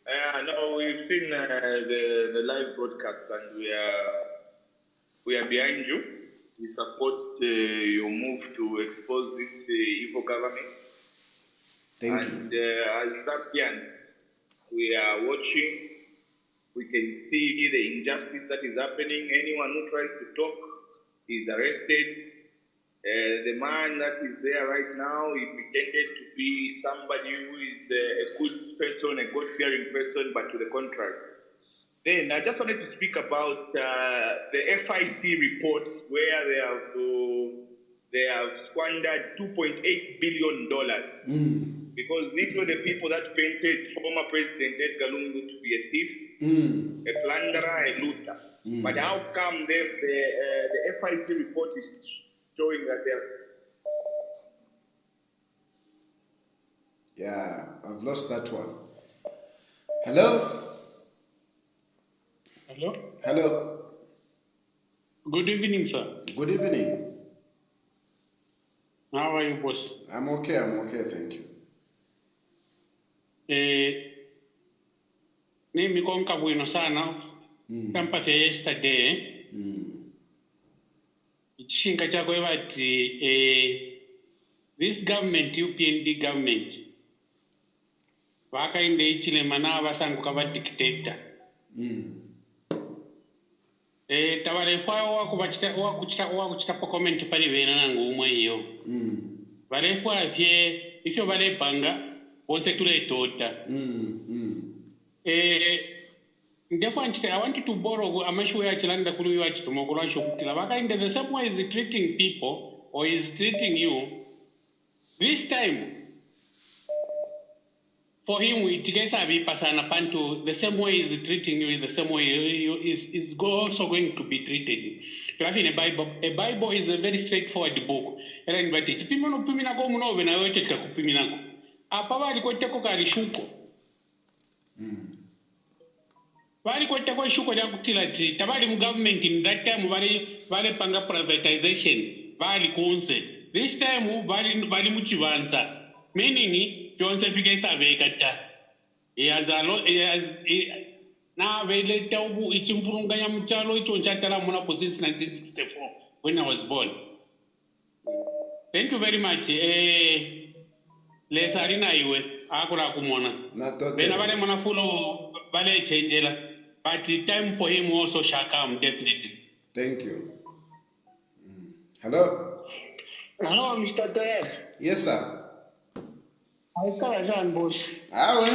Now we've seen the live broadcast, and we are behind you. We support your move to expose this evil government. Thank and you. As Zambians, we are watching. We can see the injustice that is happening. Anyone who tries to talk is arrested. The man that is there right now, he pretended to be somebody who is a good person, a God-fearing person, but to the contrary. Then I just wanted to speak about the FIC reports where they have squandered $2.8 billion. Because these were the people that painted former President Edgar Lungu to be a thief, a plunderer, a looter. But how come the FIC report is showing that they're... Yeah, I've lost that one. Hello? Hello? Hello. Good evening, sir. Good evening. How are you, boss? I'm okay, thank you. Mimi konka bueno sana. Kampate yesterday. Chishinga chako bati this government, UPND government, wakainde ichile mana basanguka ba dictator. Tawale fwa wakuchita po comment pali bena nangu umwe iyo. Vale fwa vye ifyo vale panga onse tule tota. Therefore, I wanted to borrow a much way I challenge the Kulu to Mogorasho Kilavaka in the same way is treating people or is treating you. This time, for him, we together be pasana panto, the same way is treating you, the same way is also going to be treated. You have in a Bible is a very straightforward book. And but it's Pimino Piminago Muno when I waited to Piminago. A power Kotako Karishuko. Vali kwa takwa shuko ya kutilati tabali mu government in that time vale panga privatization vali kunse this time vali muchivanza meaning jonse fike sabe kata yazalo na vele taubu ichimfurunganya mchalo icho nchatala muna since 1964 when I was born. Thank you very much. Lesarina iwe akura kumona bena vale mona fulo vale changela. But the time for him also shall come, definitely. Thank you. Hello? Hello, Mr. Tayali. Yes, sir. Aikala zan boss. Awe,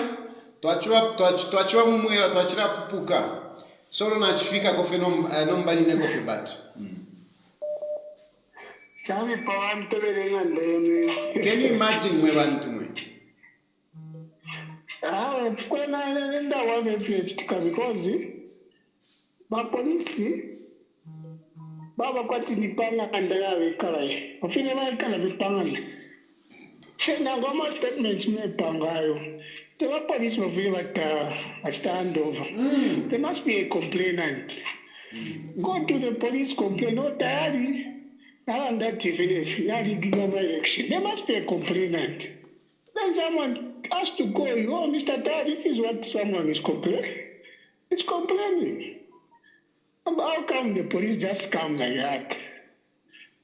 twachua mumwera, twachira pupuka. Solo nachifika kofe nombali nekofe bat. Chami pawan tebele ngandeme. Can you imagine mwe bantu mwe? Kwena nenda wavefiechtika because bapolisi baba kwati nipanga andala wekalaye ofine baikala vipanga shena ngoma statements mepangayo the police bafike bata stand over. There must be a complainant. Go to the police, complain. No, Tayali now that TV now giving my election. There must be a complainant. Then someone has to go, oh, Mr. Tayali, this is what someone is complaining. It's complaining. How come the police just come like that?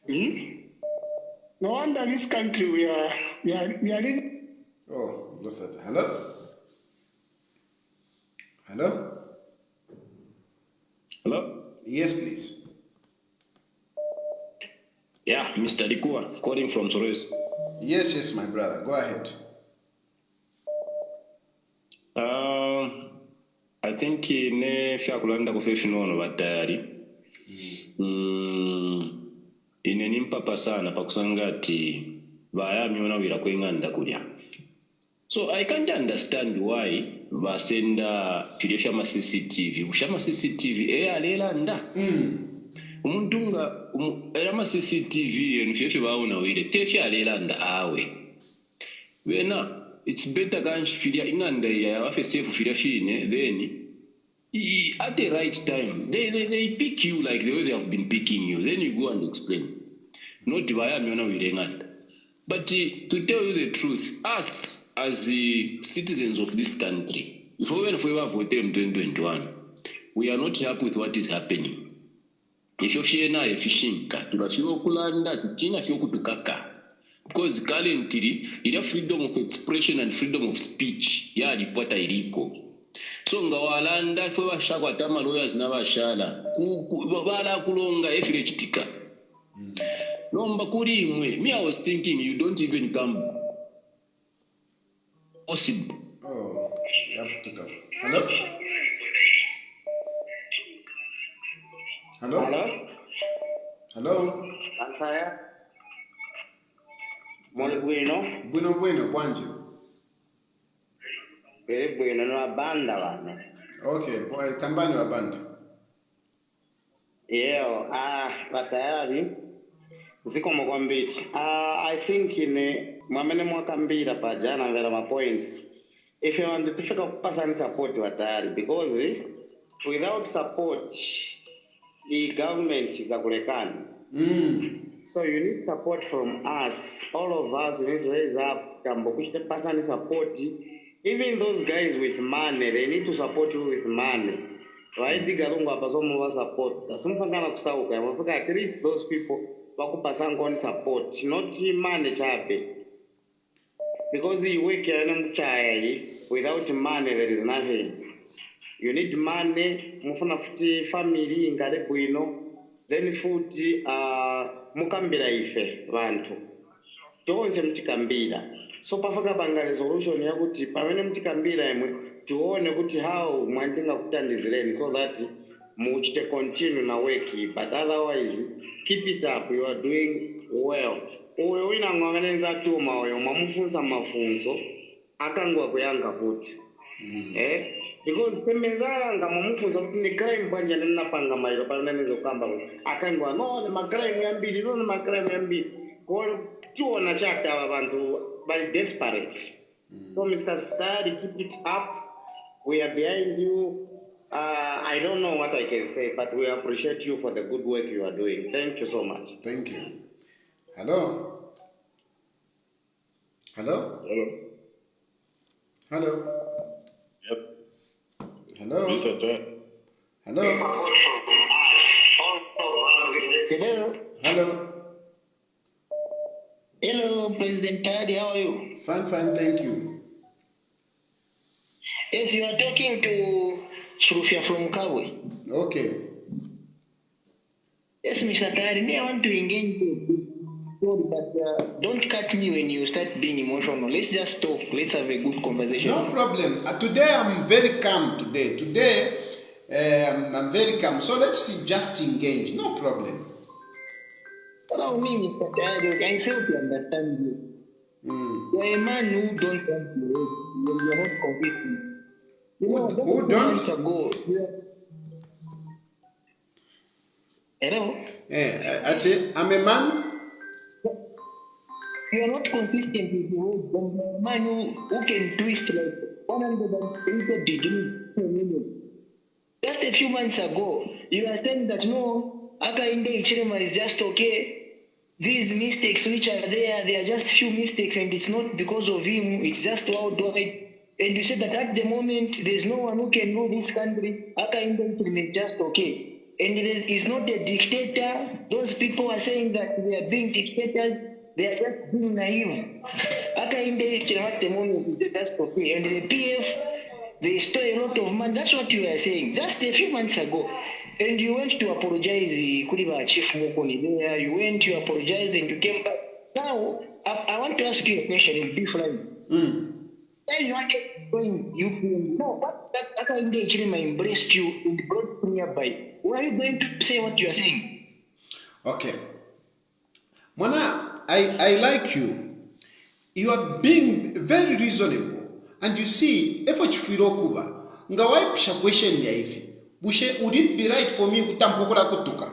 No wonder this country we are in. Oh, lost that. Hello? Hello? Hello? Yes, please. Yeah, Mr. Dikua, calling from Torres. Yes, my brother. Go ahead. I think ne fyakulanda kufefinono batayali. Inenimpapa sana pakusanga ati bayamyona wira kwenganda kulya. So I can't understand why basenda filefya ma CCTV. Ushama CCTV alelanda. Umuntu nga era ma CCTV enfyefye baawona wire tefya alelanda awe. Wena it's better than filia inganda ya wafe safe filia fine then at the right time they pick you like the way they have been picking you, then you go and explain. Not via miona wirenganda. But to tell you the truth, us as the citizens of this country, even if we were voted in 2021, we are not happy with what is happening. Ethiopia is fishing. Tunafio kulanda, tutina fio kutukaka. Because currently, it has freedom of expression and freedom of speech. Ya ripota iliko. So ngawalanda fwe bashaka tama lawyers n'abashala. Bala kulonga efire chitika. No, me, I was thinking you don't even come possible. Oh, you have to go. Hello? Hello? Hello? Hello? Ansaya? Mole bueno? Bueno, Kwanji. Very bueno, no abanda vano. Okay, boy, kambani wa banda. Batayali. Ziko mwambiti. I think mwamene mwaka mbira pa jana vera ma points. If you want to fika kupasa ni support watayari, because without support the government is akulekani. So you need support from us. All of us, we need to raise up. Kambokushite person support. Even those guys with money, they need to support you with money. Right? The galungu apasomo wa support. Simpangana kusauka. Mafika at least those people wakupasanga on support. Not money chape. Because you work without money there is nothing. You need money. Mufuna futi family ingale bwino. Then futi mukambira ife bantu. Tonse mtikambira. So pafaka banga resolution ya kuti pamene mtikambira imwe tuone kuti how mwantinga kutandizireni so that muchite continue na work, but otherwise keep it up, you are doing well. Uyo wina ngwangenza tuma uyo mamufunza mafunzo akangwa kuyanga kuti. Because semezala nga mamufunza kuti ni crime banja nina panga mailo pala nene zokamba akangwa no the macrime yambili no the macrime yambili kwa tuona chata abantu but desperate. So Mr. Stadi, keep it up. We are behind you. I don't know what I can say, but we appreciate you for the good work you are doing. Thank you so much. Thank you. Hello? Hello? Hello? Yep. Hello? Hello? Hello? Hello. Hello? Hello, President Tayali, how are you? Fine, thank you. Yes, you are talking to Chilufya from Kabwe. Okay. Yes, Mr. Tayali, me, I want to engage you. But don't cut me when you start being emotional. Let's just talk. Let's have a good conversation. No problem. Today I'm very calm today. I'm very calm. So let's just engage. No problem. Allow me, Mr. Tayali, I fail to understand you. You're a man who don't want to wait. You're not convincing. Who don't? Months ago, hello? I'm a man. You are not consistent with your words. You're a man who can twist like 180 degrees. Just a few months ago, you were saying that no, Akainde Ichirema is just okay. These mistakes which are there, they are just few mistakes and it's not because of him, it's just worldwide. And you said that at the moment, there's no one who can rule this country. Akainde Ichirema is just okay. And he's not a dictator. Those people are saying that they are being dictators. They are just being naive. Akainde Ichirema at the moment is just okay. And the PF, they stole a lot of money. That's what you were saying just a few months ago. And you went to apologize, Kuliba Chief Mokoni there. You went, you apologized, and you came back. Now, I want to ask you a question in brief line. Then you want to join UPN. No, but that Akainde Ichirema embraced you and brought you nearby. Why are you going to say what you are saying? Okay. Mwana, I like you. You are being very reasonable. And you see, if you feel kuba, ngawai pisha question ya hivi. Bushe, would it be right for me kutampokola kutuka?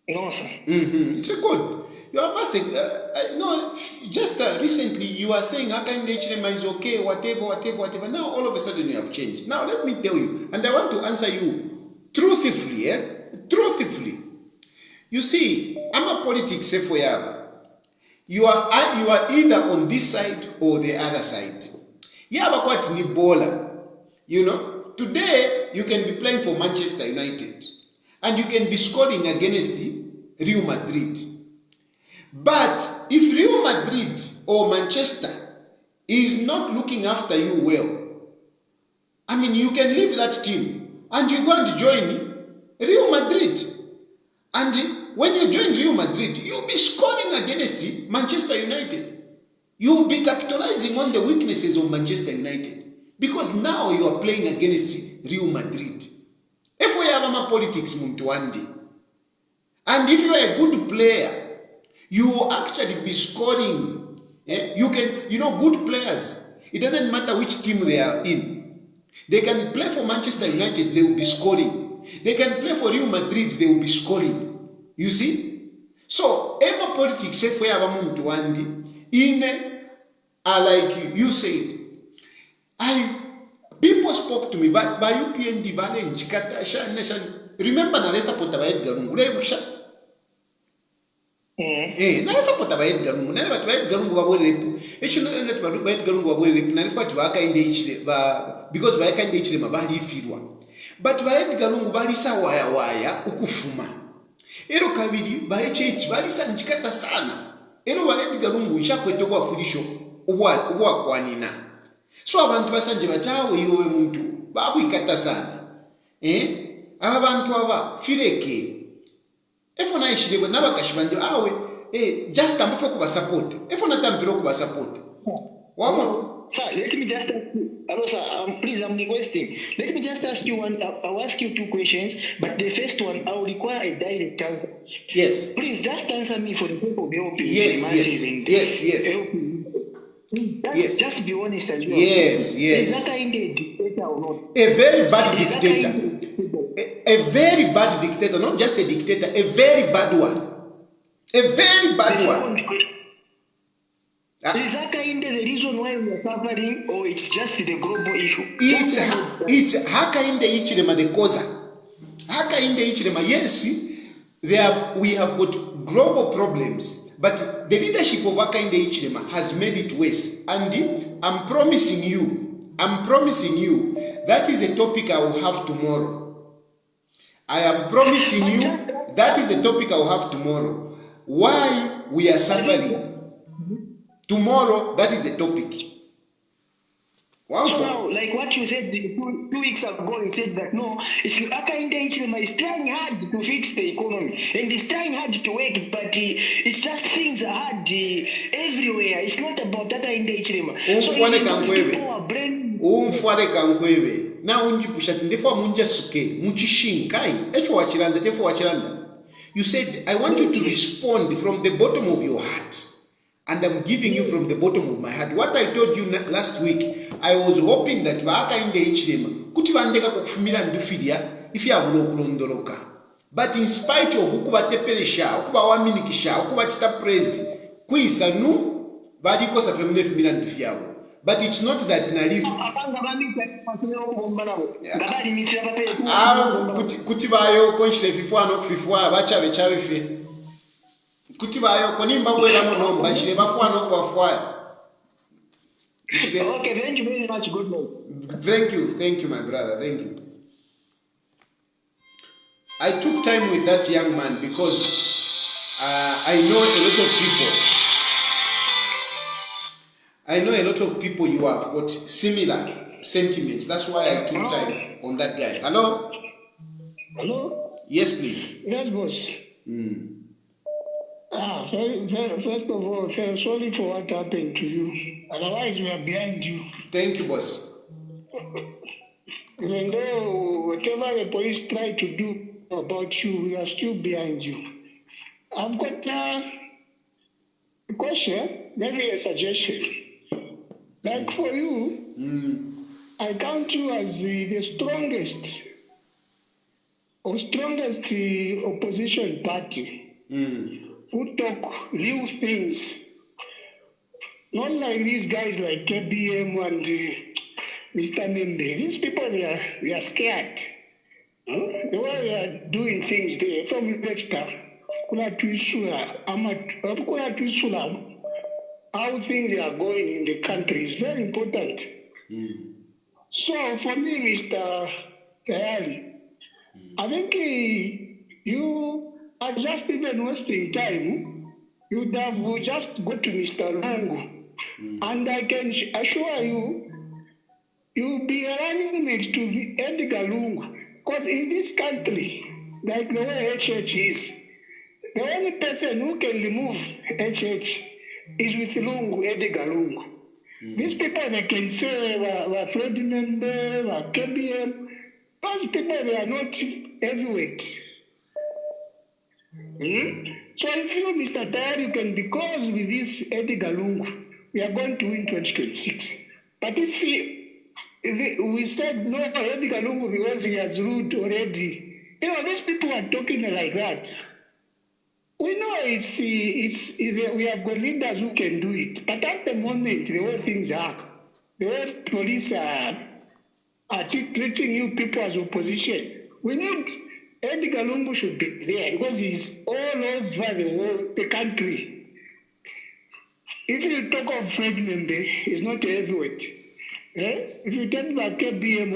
No, sir. It's a good. You are asking, no, just recently you are saying Akainde Ichirema is okay, whatever. Now all of a sudden you have changed. Now let me tell you, and I want to answer you truthfully, Truthfully. You see, I'm a politics for you are either on this side or the other side. Yaba kwati ni bola. You know, today you can be playing for Manchester United and you can be scoring against Real Madrid. But if Real Madrid or Manchester is not looking after you well, I mean, you can leave that team and you go and join Real Madrid. And when you join Real Madrid, you'll be scoring against Manchester United. You'll be capitalizing on the weaknesses of Manchester United because now you are playing against Real Madrid. If we have a politics, and if you are a good player, you will actually be scoring. You can, good players, it doesn't matter which team they are in. They can play for Manchester United, they will be scoring. They can play for Real Madrid, they will be scoring. You see? So, Emma politics, if we have a like you said, people spoke to me, but by UPND, remember Nalesa Potaba Edgar Lungu, nale support aba Edgar Lungu, nale batu ba Edgar Lungu babwelepu. Ekyo nale natu batu ba Edgar Lungu babwelepu, nale kwati bakainde ichile because bakainde ichile mabali ifirwa. But ba Edgar Lungu balisa waya ukufuma. Ero kabiri ba HH balisa njikata sana. Ero ba Edgar Lungu nshakwete kwa fulisho ubwa kwanina. So abantu basanje batawe yowe muntu bakwikata sana. Abantu aba fireke. If on ishire bwe nabakashibanje awe just ambufe kuba support. If on atambiro kuba support. Wamo. Sir, let me just ask you. Hello, sir. Please, I'm requesting. Let me just ask you one. I'll ask you two questions, but the first one, I will require a direct answer. Yes. Please, just answer me for the people of helping. Yes. Yes. Just be honest as well. Yes. Is that kind of dictator or not? A very bad dictator. A very bad dictator, not just a dictator, a very bad one. A very bad one. Is that kind of the reason why we are suffering, or it's just the global issue? It's haka inde ichilema the causa. Haka inde ichilema. Yes, we have got global problems, but the leadership of haka inde ichilema has made it worse. And I'm promising you, that is a topic I will have tomorrow. I am promising you that is a topic I will have tomorrow. Why we are suffering. Tomorrow, that is the topic. So now, like what you said 2 weeks ago, you said that no, it's is trying hard to fix the economy and it's trying hard to work, but it's just things are hard everywhere. It's not about that engagement. So people are brain. Now unjipusha tindefo munja suke muchishinkai echo wachiranda tefo wachiranda. You said I want you to respond from the bottom of your heart. And I'm giving you from the bottom of my heart. What I told you last week, I was hoping that baaka inde ichilema kuti bandeka kufumira ndufidia ifi abulo kulondoloka. But in spite of ukuba tepelesha, ukuba waminikisha, ukuba chita praise, kuisa nu badi kosa femine fumira ndufiawo. But it's not that nalive. Kuti bayo konshile fifwa no fifwa bachabe chabe fe. Kutibayo konimba bwela mono bashire bafwana kwafwa. Okay, thank you very much. Good night. Thank you, my brother. Thank you. I took time with that young man because I know a lot of people you have got similar sentiments. That's why I took time on that guy. Hello? Hello? Yes, please. Yes, boss. First of all, sorry for what happened to you. Otherwise, we are behind you. Thank you, boss. Even though whatever the police try to do about you, we are still behind you. I've got a question, maybe a suggestion. Like for you, I count you as the strongest opposition party. Who talk real things, not like these guys like KBM and Mr. Membe. These people, they are scared. The way they are doing things there from next time. how things are going in the country is very important. So for me, Mr. Tayali, I think you are just even wasting time. You'd have just go to Mr. Lungu, and I can assure you, you'll be running it to be Edgar Lungu. Because in this country, like the way HH is, the only person who can remove HH is with Lungu, Edgar Lungu. These people, they can say, we're Fred member, we're KBM. Those people, they are not heavyweights. So if you, Mr. Tayali, you can, because with this Edgar Lungu, we are going to win 2026. But if we said no, Edgar Lungu, because he has ruled already, these people are talking like that. We know we have got leaders who can do it. But at the moment, the way things are, the way police are treating you people as opposition, we need Edgar Lungu should be there because he's all over the country. If you talk of Fred Membe, he's not a heavyweight. If you talk about KBM,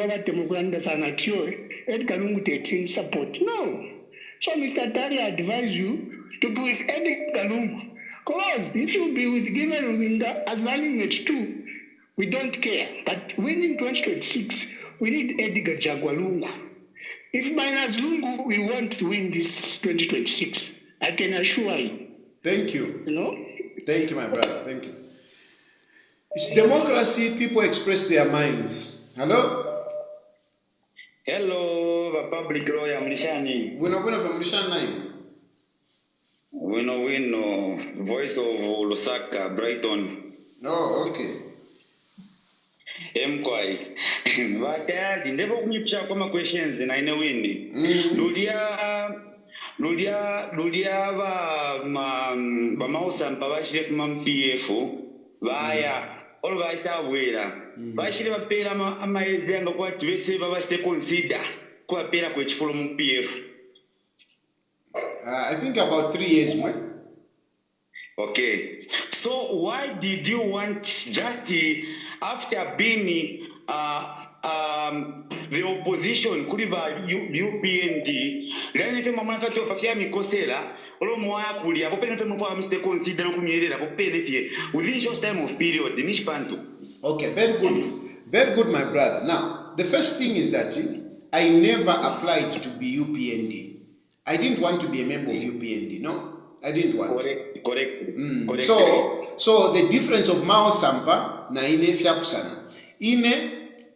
Edgar Lungu taking support. No. So Mr. Tayali, I advise you to be with Edgar Lungu. Because if you be with Given Ruminga as running at 2, we don't care. But winning 2026, we need Edgar Lungu. If minus Lungu, we want to win this 2026. I can assure you. Thank you. Thank you, my brother. Thank you. It's democracy. People express their minds. Hello? Hello, the public lawyer Mlishani. Bueno from Mlishani. Bueno, voice of Lusaka, Brighton. Oh, okay. Mkwai. Vakayadi, never kunipcha kama questions na ine wini. Ludia ba mausa mpabashire kuma MPF vaya all vaisa wera. Bashire bapera amaezi anga kwa tibese babashite consider kwa pera kwa chifolo mu MPF. I think about 3 years, man. Okay. So why did you want just after being the opposition kuliva UPND lani fe mama kati opakia mikosela olo moya kulia popene fe mpo amiste consider kumyerera popene tie within short time of period nishpantu. Okay, very good, my brother. Now the first thing is that I never applied to be UPND. I didn't want to be a member of UPND. No, I didn't want. Correct. So the difference of Mao Sampa na ine Fyakusana.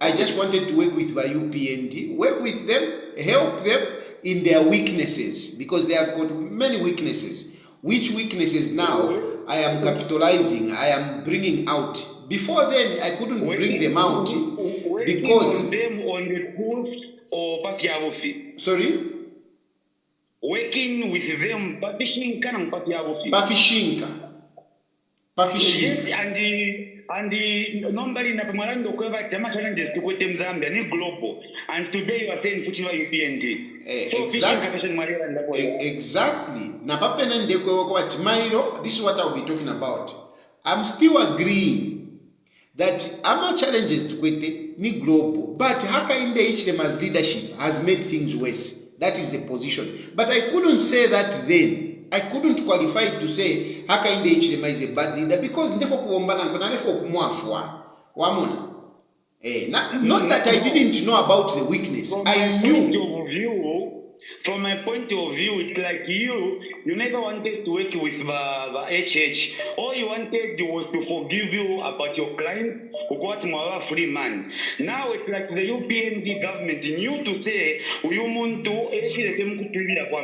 I just wanted to work with my UPND, work with them, help them in their weaknesses, because they have got many weaknesses. Which weaknesses now I am capitalizing, I am bringing out. Before then, I couldn't bring them out because on them on the course or Papiavofi. Sorry? Working with them, Papishinka and Papiavofi. Pafishinka. Yes, and the number in Apamarando covered the challenges to put them Zambia, new global. And today you are saying Fuchila UPND. Exactly. This is what I'll be talking about. I'm still agreeing that our challenges to Kwete ni global, but Hakainde Ichlema's leadership has made things worse. That is the position. But I couldn't say that then. I couldn't qualify to say Hakainde Ichlema is a bad leader because ndefo kuombana kuna ndefo kumwafwa. Wamona. Not that I didn't know about the weakness. I knew. From my point of view, it's like you never wanted to work with the HH. All you wanted was to forgive you about your client who got a free man. Now it's like the UPND government knew to say, we want to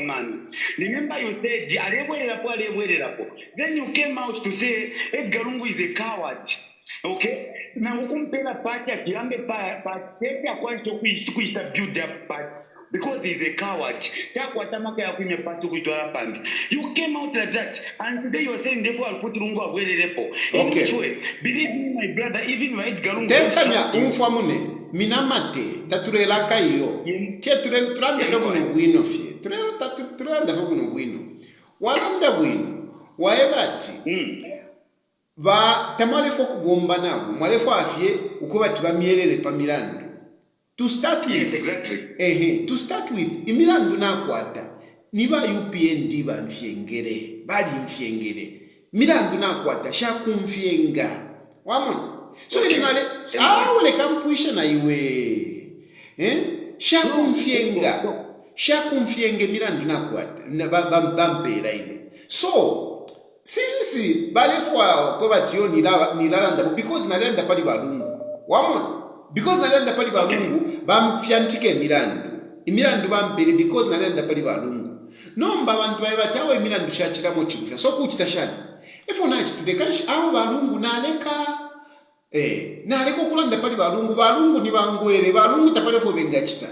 man. Remember you said, then you came out to say, Edgar Lungu is a coward. Okay? Now, kumpela party akiambe party akwanza kuista build up party because he's a coward. You came out like that, and today you are saying therefore I'll put Lungu away repo. Okay. Believe me, my brother, even my Edgar Lungu. Tentanya umfamune minamate taturela kayo. Che turanda faguno gwino fie. Turanda faguno gwino. walonda bwino waeba ati tamalefo kugomba nabo mwalefo afye uko bati bamyerere pa milandu to start with. Yes, exactly. To start with imilandu nakwata niba UPND bamfyengere bali mfyengere milandu nakwata shakumfyenga wamona so inale awole kampuisha na iwe shakumfyenge milandu nakwata bampera ile so since balefwa ko batiyo nilalanda because nalenda pali balungu wamona because nalenda pali balungu bamfyantike imilandu bampere because nalenda pali balungu nomba abantu baye batawe imilandu shachiramo Chilufya so kuchita shani ifo nachitire kanshi aho balungu naleka okulanda pali balungu ni bangwere balungu tapalefo bengachita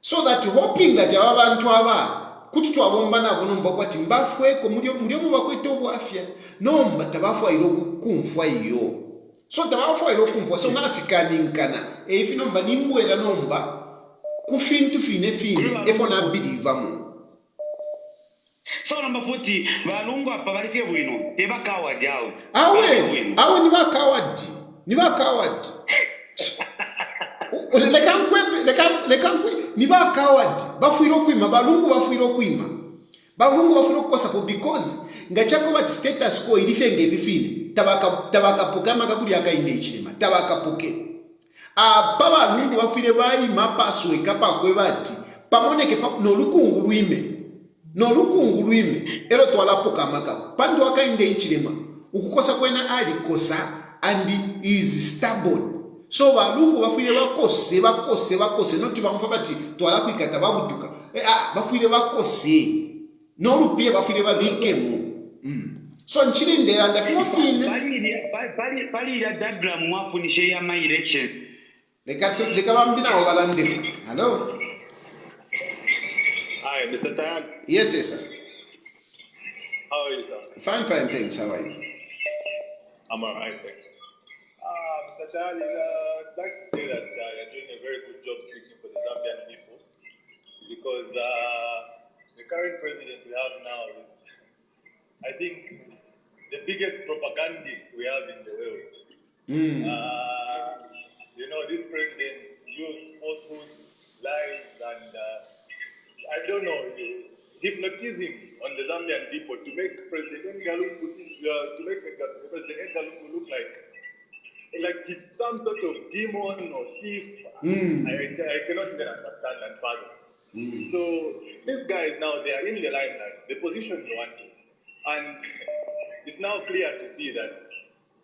so that hoping that aba bantu aba kuti twabomba nabo nomba kwati mbafweko mulyo bakwete obwafya nomba tabafwa ilo kumfwa iyo so tabafwa ilo kumfwa so nafikaninkana ifi nomba nimbwera nomba kufintu fine efo na believe mu so nomba futi balungu apa balike bwino tebakawadi awo awe ni bakawadi lekankwe ni bakawadi bafuiro kwima balungu bafuiro kukosa ko because ngachako bati status quo ilifenge vifine tabaka makakuli akainde ichilema tabakapoke apa balungu bafire bayi mapaswe kapakwe bati pamoneke nolukungu lwime ero twalapoka maka pandu akainde ichilema ukukosa kwena alikosa and is stubborn so balungu bafire bakose noti bamfa bati twala kwikata babutuka bafire bakose nolupie bafire babikemu so nchilindera ndafine pali ya diagram mwapu ni sheya my election leka bambina obalande hello hi Mr. Tayali. Yes sir. How are you sir? Fine thanks, how are you? I'm alright, thanks. Mr. Tayali, I'd like to say that you're doing a very good job speaking for the Zambian people because the current president we have now is, I think, the biggest propagandist we have in the world. This president used falsehoods, lies, and I don't know, hypnotism on the Zambian people to make President Galungu look like he's some sort of demon or thief. I cannot even understand and fathom. So these guys now, they are in the limelight, the position they want to. And it's now clear to see that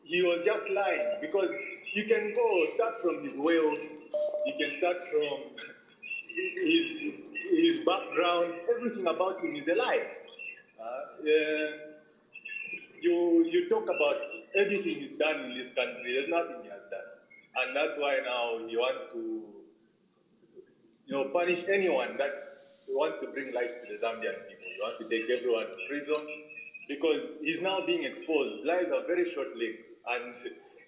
he was just lying because you can start from his wealth, you can start from his background, everything about him is a lie. You talk about everything he's done in this country, there's nothing he has done. And that's why now he wants to punish anyone that wants to bring light to the Zambian people. He wants to take everyone to prison because he's now being exposed. His lies are very short legs and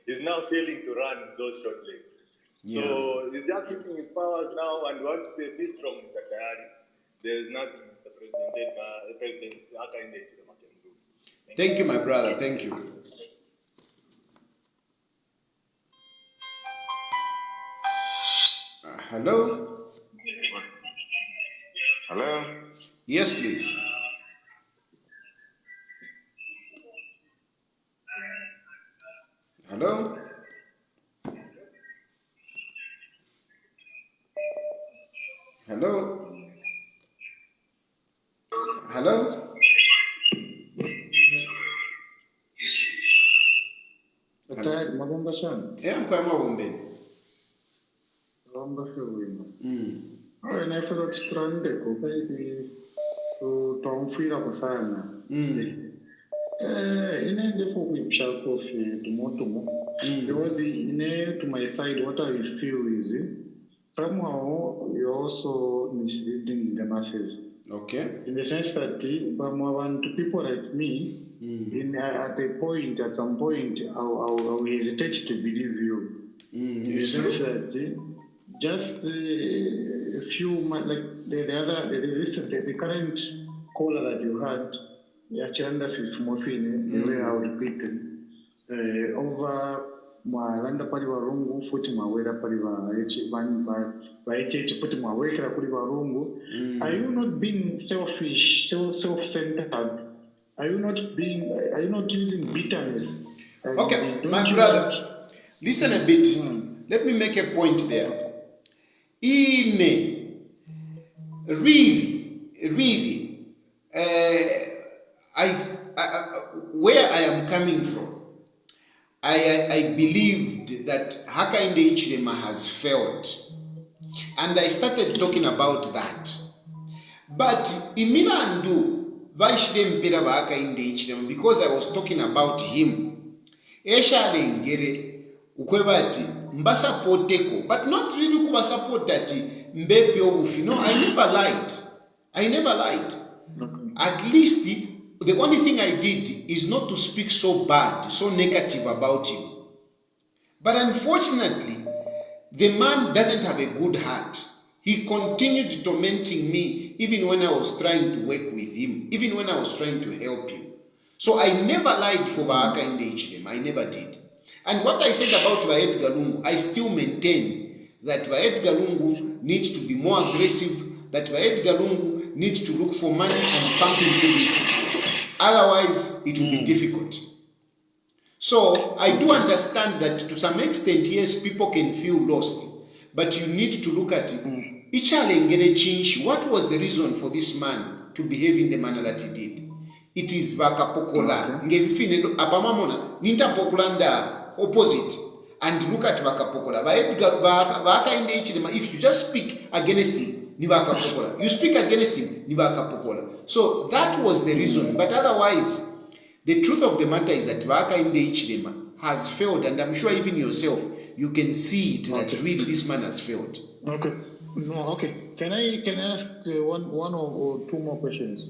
he's now failing to run those short legs. Yeah. So he's just using his powers now and we want to say be strong, Mr. Tayali. There is nothing Mr. President Akainde Chilema can do. Thank you, my brother. Thank you. Hello? Hello? Yes, please. Hello? Hello? Hello? I'm quite more naifera strande ko kai to mfira kusana inende for kuipsha coffee tumotomo because ine to my side what I feel is somehow you're also misleading the masses. Okay. In the sense that to people like me, at some point, I'll hesitate to believe you. In the sense that just a few months, like the current caller that you had, yachanda fifumofine the way I was written over mwalanda pali varungu futi mwawera pali vaecheche futi mwawekera kuli varungu. Are you not being selfish, self-centered? Are you not using bitterness? Okay, my brother, listen a bit. Let me make a point there. Really, where I am coming from, I believed that Hakainde Hichilema has failed, and I started talking about that. But Imilandu Vaishilempera Hakainde Hichilema, because I was talking about him, Esha Lengere Ukwebati Mbasapoteko, but not really Kubasapotati Mbepi Obufi. No, I never lied. At least the only thing I did is not to speak so bad, so negative about him. But unfortunately, the man doesn't have a good heart. He continued tormenting me even when I was trying to work with him, even when I was trying to help him. So I never lied for Hakainde Hichilema. I never did. And what I said about Vaed Galungu, I still maintain that Vaed Galungu needs to be more aggressive, that Vaed Galungu needs to look for money and pump into this. Otherwise, it will be difficult. So I do understand that to some extent, yes, people can feel lost, but you need to look at it. What was the reason for this man to behave in the manner that he did? It is Vakapokola. Ngefine apamamona nintapokulanda opposite and look at Vakapokola. Hakainde Hichilema, if you just speak against him, ni Vakapokola. You speak against him, ni Vakapokola. So that was the reason. But otherwise, the truth of the matter is that Hakainde Hichilema has failed, and I'm sure even yourself you can see it that really this man has failed. Okay. No, okay. Can I ask one or two more questions?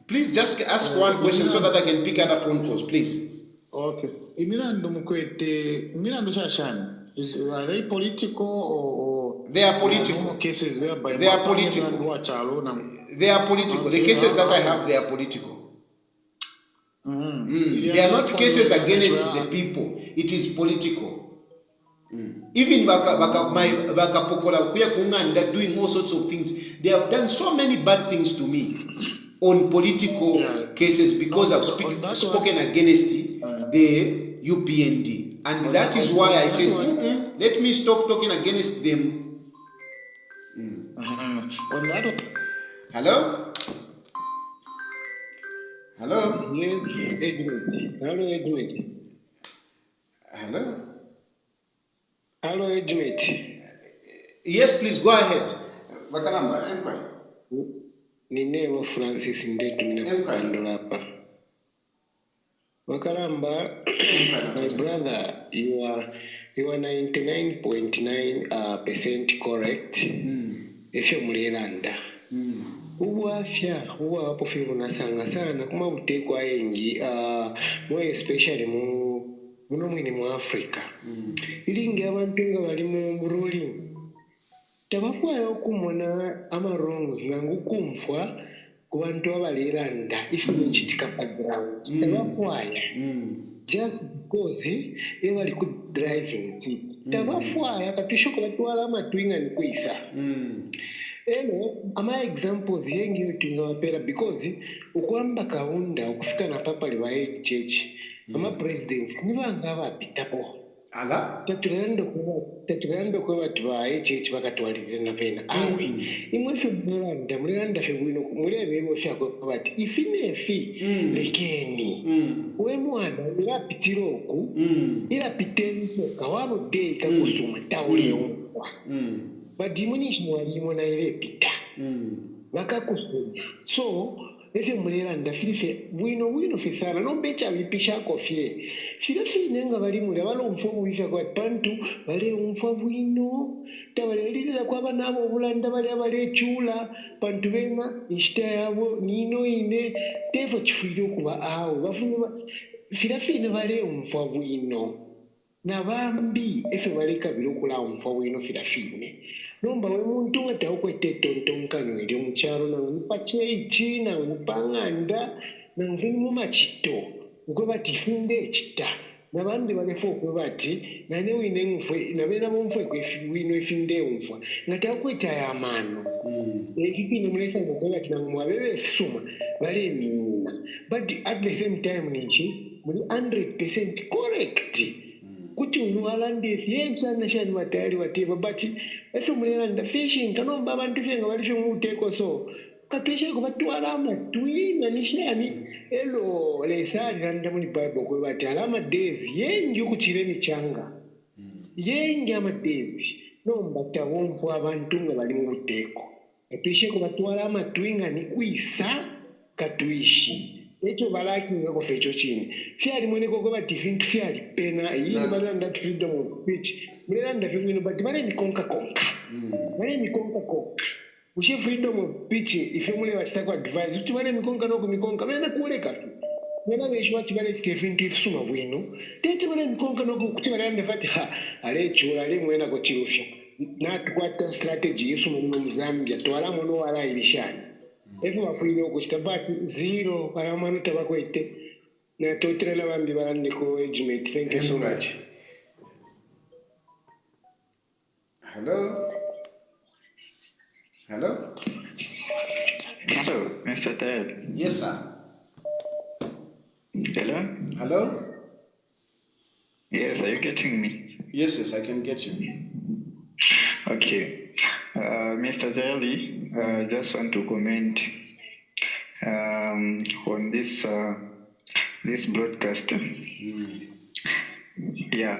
Please just ask one question so that I can pick other phone calls, please. Okay. Imilandu Mukwete, Imilandu Shashan, are they political or they are political? Normal cases whereby they are political. They are political. The cases that I have, they are political. They are not cases against the people. It is political. Even Vakapokola Kuya Kunganda doing all sorts of things. They have done so many bad things to me on political cases because I've spoken against the UPND. And that is why I said, let me stop talking against them. Hello? Hello? Yes, Edward. Hello, Edward. Hello? Hello, Edward. Yes, please go ahead. Bakalamba, Empire. Ninemo Francis Ndetu Napandolapa. Wakalamba, my brother, you are 99.9% correct. If you're Muliranda. Uwafya huwa hapo fivu nasanga sana kuma butekwa yengi more especially muno mwini mu Africa. Ilingi abantu nga bali mu Buruli. Tabafwayo okumona ama wrongs nangu kumfwa ku bantu abaliranda if nichitika background. Tabafwayo. Just because bali ku driving seat. Tabafwayo katushoka batwala amatwinga nikwisa. Ama examples yengi tunawapera because ukwamba kaunda ukufika na papa liwa church ama presidents nibanga bapitapo ala tatugando kwa watu ba church bakatwalize na pena awe imwefe mulanda fe bwino mulebe bo shako bati ifinefi lekeni we mwana irapitiroku irapitenzo kawano day kakusuma tawule omwa badimonish mwalimu na ile pita bakakusuma so efe mulanda filife bwino fisana no becha bipisha kofie filife nenga bali mule balo mfomu bisha kwa pantu bale umfa bwino tabalelira kwa bana abo bulanda bale chula pantu bema ishita yabo nino ine tefo chifiro kuba aho bafunye filife ne bale umfa bwino na bambi efe bale kabiro kula umfa bwino filife nomba we muntu ngata okwete tontonkano eri omukyalo nawe nipachechi nawe nipanganda nanveni machito ukuba tifunde chita nabandi balefo ukuba ti nane wine mfwe nabena mfwe kwino ifinde umfwa ngati akwita ya mano ekipindi mulesa ngokuba tinamwe abebe suma bale minina but at the same time ninchi muli 100% correct kuti unwalande yensana shani watayali wateva but efe mulelanda fishing kanomba abantu fenga bali fenga uteko so katweshe kuba twalama twina nishani elo lesali randa muli bible kwa bati alama days yengi ukuchire michanga yengi ama days nomba tawomfu abantu nga bali mu uteko katwishe kuba twalama twinga ni kuisa katwishi ekyo balakinga ko fecho chini fyali mwene koko bati vintu fyali pena yini balanda freedom of speech mulanda fimino bati bale ni konka bale ni konka ushe freedom of speech ife mule wachitako advise kuti bale mikonka noko mikonka bena kuoleka tu bena besho bati bale tike vintu ifsuma bwino tete bale mikonka noko kuti balanda fati ale chula ale mwena ko Chilufya na tukwata strategy yesu mu Zambia twala mono wala ilishani efu bafuine okuchita but zero paramano tabakwete na totirela bambi balande ko ejimate. Thank you so much. Hello, Mr. Ted. Yes, sir. Hello. Yes, are you getting me? Yes, I can get you. Okay. Mr. Tayali, I just want to comment on this broadcast. Yeah.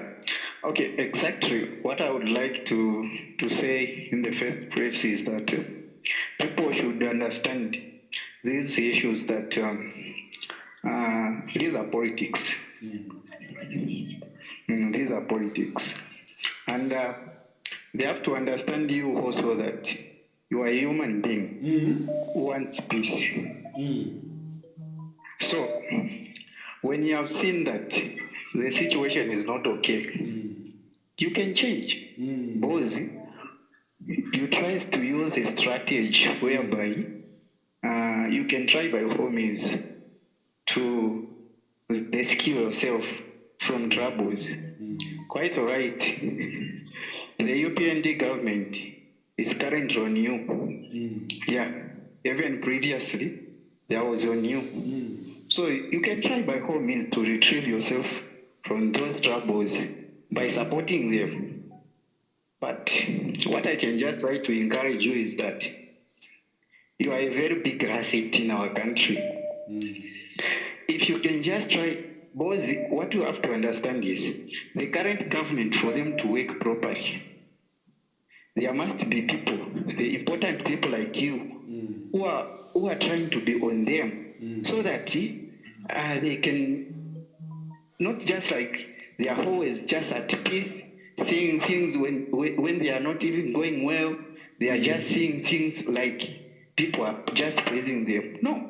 Okay, exactly what I would like to say in the first place is that people should understand these issues that these are politics. These are politics. And they have to understand you also that you are a human being who wants peace. So, when you have seen that the situation is not okay, you can change. Because you try to use a strategy whereby you can try by all means to rescue yourself from troubles. Quite alright. The Ethiopian government is currently on you. Yeah. Even previously, there was on you. So you can try by all means to retrieve yourself from those troubles by supporting them. But what I can just try to encourage you is that you are a very big asset in our country. If you can just try, because what you have to understand is the current government, for them to work properly, there must be people, the important people like you, who are trying to be on them, so that they can not just like they are always just at peace, seeing things when they are not even going well. They are just seeing things like people are just praising them. No,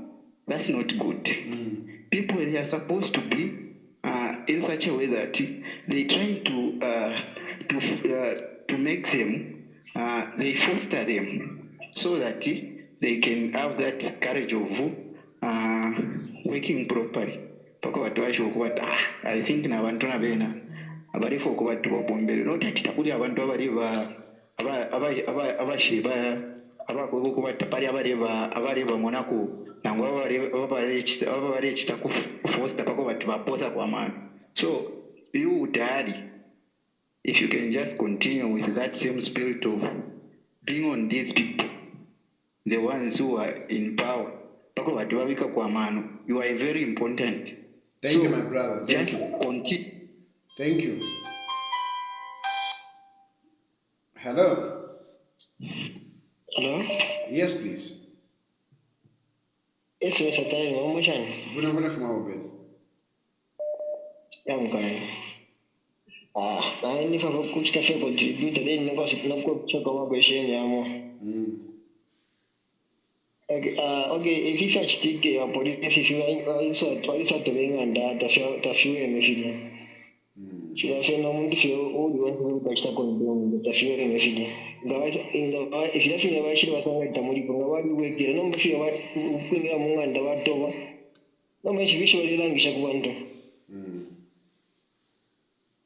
that's not good. People, they are supposed to be in such a way that they try to make them, they foster them so that they can have that courage of working properly. I think na abantu nabena abarifu okuba tubabombere notakitapuli abantu abasheba abakoze okuba tapali abareba monaku nango abareba chitaku foster pako batu baposa kwa mano. So you Tayali, if you can just continue with that same spirit of being on these people, the ones who are in power, pako batu babika kwa mano, you are very important. Thank you, my brother. Thank you. Continue. Thank you. Hello. Yes, please. Yes, Mr. Tayali, mambo chani? Buna fuma ubeni. Yamkani. Ni fa kuchita fe contribute then niko sikunakuwa kuchoka mambo yesheni yamo. Okay, if you fetch your police, if you are police at the wing and that, the few MFD. She has no one to feel all the ones who touched a condom, the few MFD. Guys, in the if you have seen a she was not the money from the one we get a number of you among and the what over. noma ichivisho lilangisha kubantu.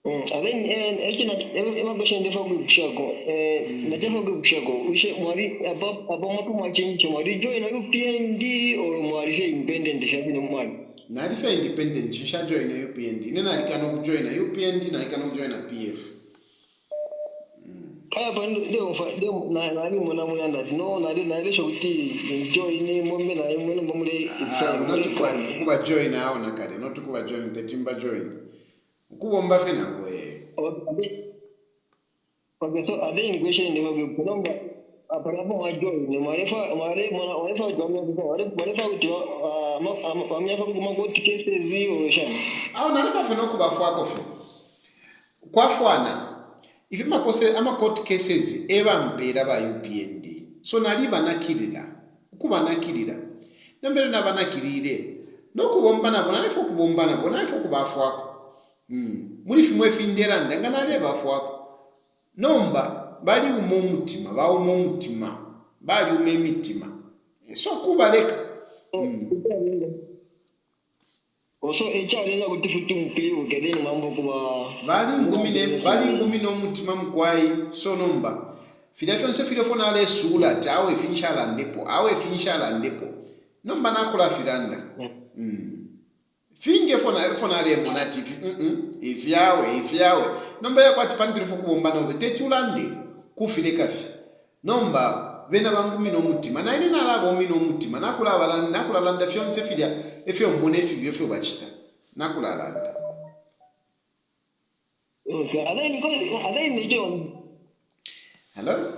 And then immigration defa kushako na defa kushako ushe mwari aba matu machincho mwari join UPND or mwari she independent shabi no mwari. Na lifa independent shisha join UPND. Nena alikana join UPND na alikana join PF. Kaya pando leo na ali mwana mwana no na ile shokuti join mombe na mwana momule kuba join hao na kale not kuba join the timber join. Kubomba fena kwe. Okay, so are they in question in the Colomba? Aparapo majoy, ne marefa cases zio shana. Au nalifa fena kubafwako fe. Kwa fwana if makose ama court cases eba mpera ba UPND. So naliba nakirira. Kuba nakirira. Nambere nabanakirire. No kubomba na bona ifo kubomba na bona ifo kubafwako. Muri fimwe findera ndanga naleba fwako. Nomba bali umutima ba umutima bali umemitima. So kubaleka. Also echalela kutifuti mpiwo kedeni mambo kuba bali ngumi no mutima mkwai so nomba filafionse filafona ale sula tawe finishala ndipo nomba nakula filanda finge fona ale monati ifyawe nomba yakwati pandiri fukubomba no betulande kufile kafi nomba bena bangumi no mutima na ine nalabo mi no mutima nakula landa fionse filia efyo mbone efyo bachita nakula landa. Okay, are they in John? Hello?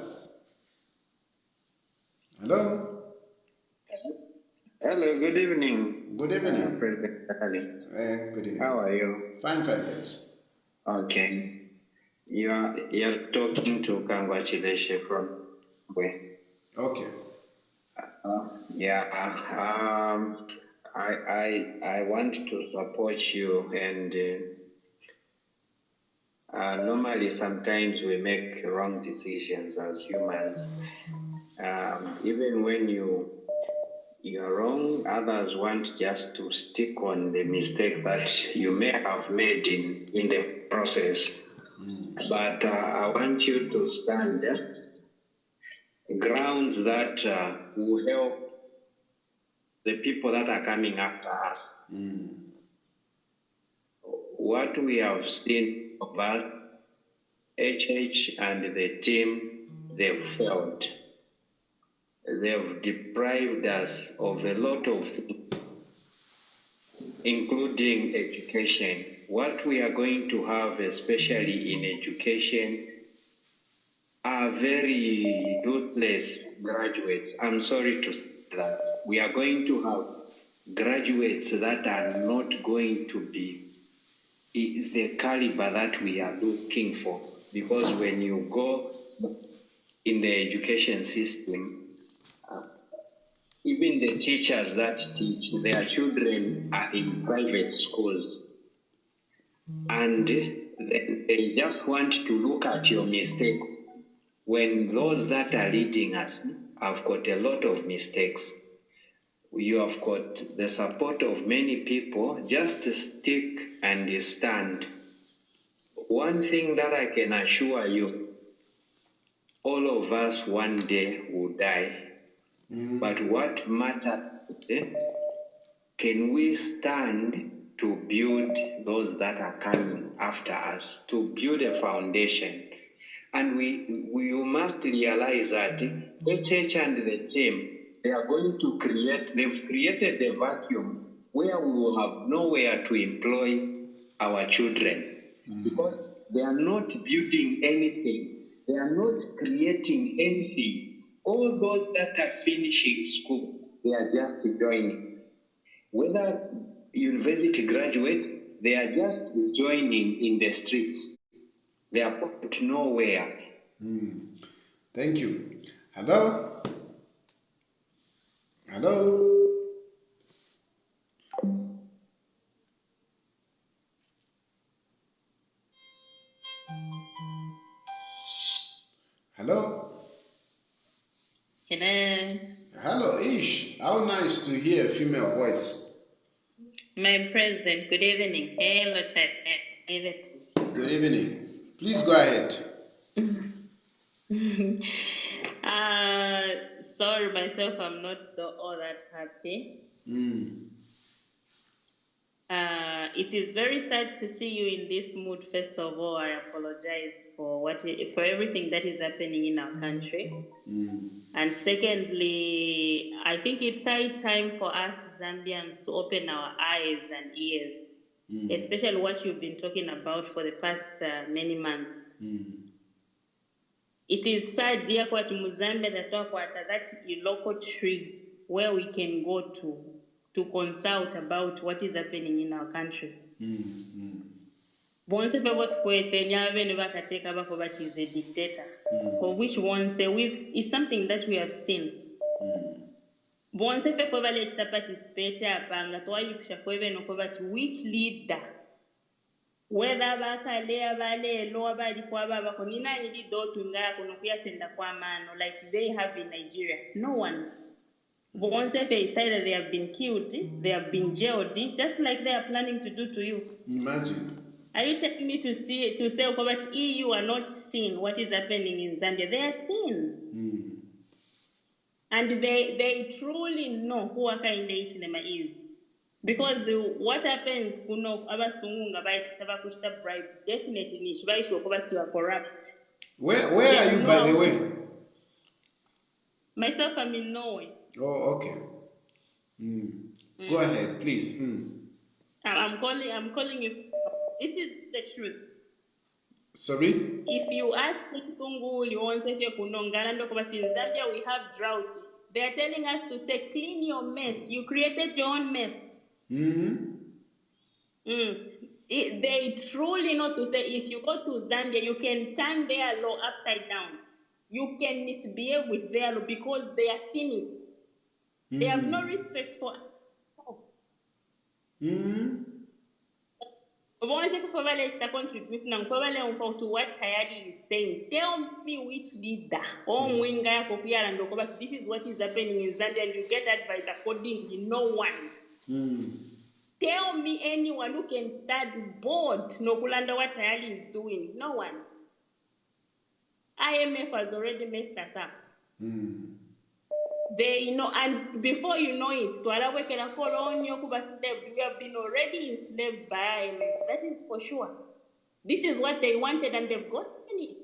Hello, good evening. Good evening. President Tayali. Good evening. How are you? Fine, thanks. Okay. You're talking to Congratulations from where? Okay. I want to support you, and normally sometimes we make wrong decisions as humans. Even when you're wrong, others want just to stick on the mistake that you may have made in the process. But I want you to stand grounds that will help the people that are coming after us. What we have seen of us, HH and the team, they've failed. They've deprived us of a lot of things, including education. What we are going to have, especially in education, are very ruthless graduates. I'm sorry to say that. We are going to have graduates that are not going to be the caliber that we are looking for. Because when you go in the education system, even the teachers that teach, their children are in private schools. And they just want to look at your mistake when those that are leading us have got a lot of mistakes. You have got the support of many people. Just stick and stand. One thing that I can assure you, all of us one day will die. But what matters is, can we stand to build those that are coming after us, to build a foundation? And we must realize that HH and the team, they are going to they've created a vacuum where we will have nowhere to employ our children. Because they are not building anything. They are not creating anything. All those that are finishing school, they are just joining. Whether university graduate, they are just joining in the streets. They are put nowhere. Thank you. Hello? Hello, Ish. How nice to hear a female voice. My president, good evening. Hello, Good evening. Please go ahead. Sorry, myself, I'm not all that happy. It is very sad to see you in this mood. First of all, I apologize for everything that is happening in our country. And secondly, I think it's high time for us Zambians to open our eyes and ears, especially what you've been talking about for the past many months. It is sad, dear Kwati Muzambe, that a local tree where we can go to consult about what is happening in our country. Bonse people kwete nyabe ne bakateka bafo that is a dictator. For which one say it's something that we have seen. Bonse people vale to participate apanga to ayipsha kwebe no kwaba which leader, whether bakalea bale lo abali kwa baba ko nina ndi do tunga kuno kuyasenda kwa mano like they have in Nigeria. No one. Once they say that they have been killed, they have been jailed, just like they are planning to do to you. Imagine. Are you telling me to say that EU are not seeing what is happening in Zambia? They are seeing. And they truly know who Akainde Ichilema is. Because what happens, kuno abasungunga baishita bribe, definitely nishibaisho kuba you are corrupt. Where are you, by the way? Myself, I'm in Norway. Oh, okay. Go ahead, please. I'm calling you. This is the truth. Sorry? If you ask Sungu, you want to say Kunongana, in Zambia we have drought. They are telling us to say, clean your mess. You created your own mess. They truly know to say, if you go to Zambia, you can turn their law upside down. You can misbehave with their law because they are seeing it. They have no respect for. To what Tayali is saying. Tell me which leader this is what is happening in Zambia and you get advice accordingly. No one. Tell me anyone who can study board no kulanda what Tayali is doing. No one. IMF has already messed us up. They and before you know it, we have been already enslaved by IMF. That is for sure. This is what they wanted and they've gotten it.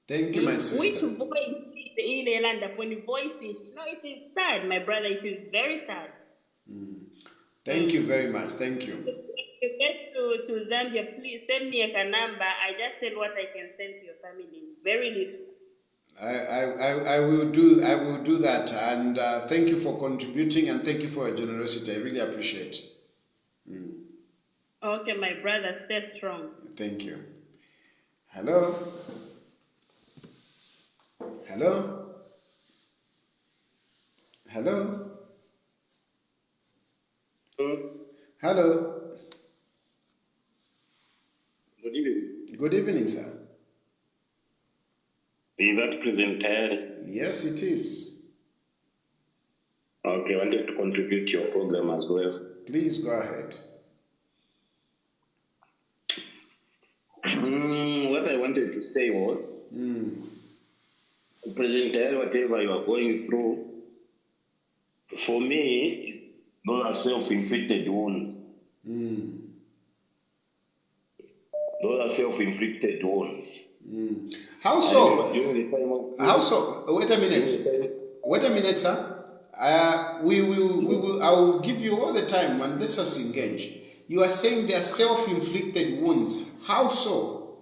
Thank you, my sister. Which voice is the land upon the voices? It is sad, my brother. It is very sad. Thank you very much. Thank you. If you get to Zambia, please send me a number. I just said what I can send to your family. Very little. I will do that, and thank you for contributing and thank you for your generosity. I really appreciate it. Okay, my brother, stay strong. Thank you. Hello? Hello? Hello? Hello? Good evening. Good evening, sir. Is that President Tayali? Yes, it is. Okay, I wanted to contribute to your program as well. Please go ahead. What I wanted to say was, President Tayali, whatever you are going through, for me, those are self-inflicted wounds. Those are self-inflicted wounds. How so? How so? Wait a minute, sir. I will give you all the time and let us engage. You are saying they are self-inflicted wounds. How so?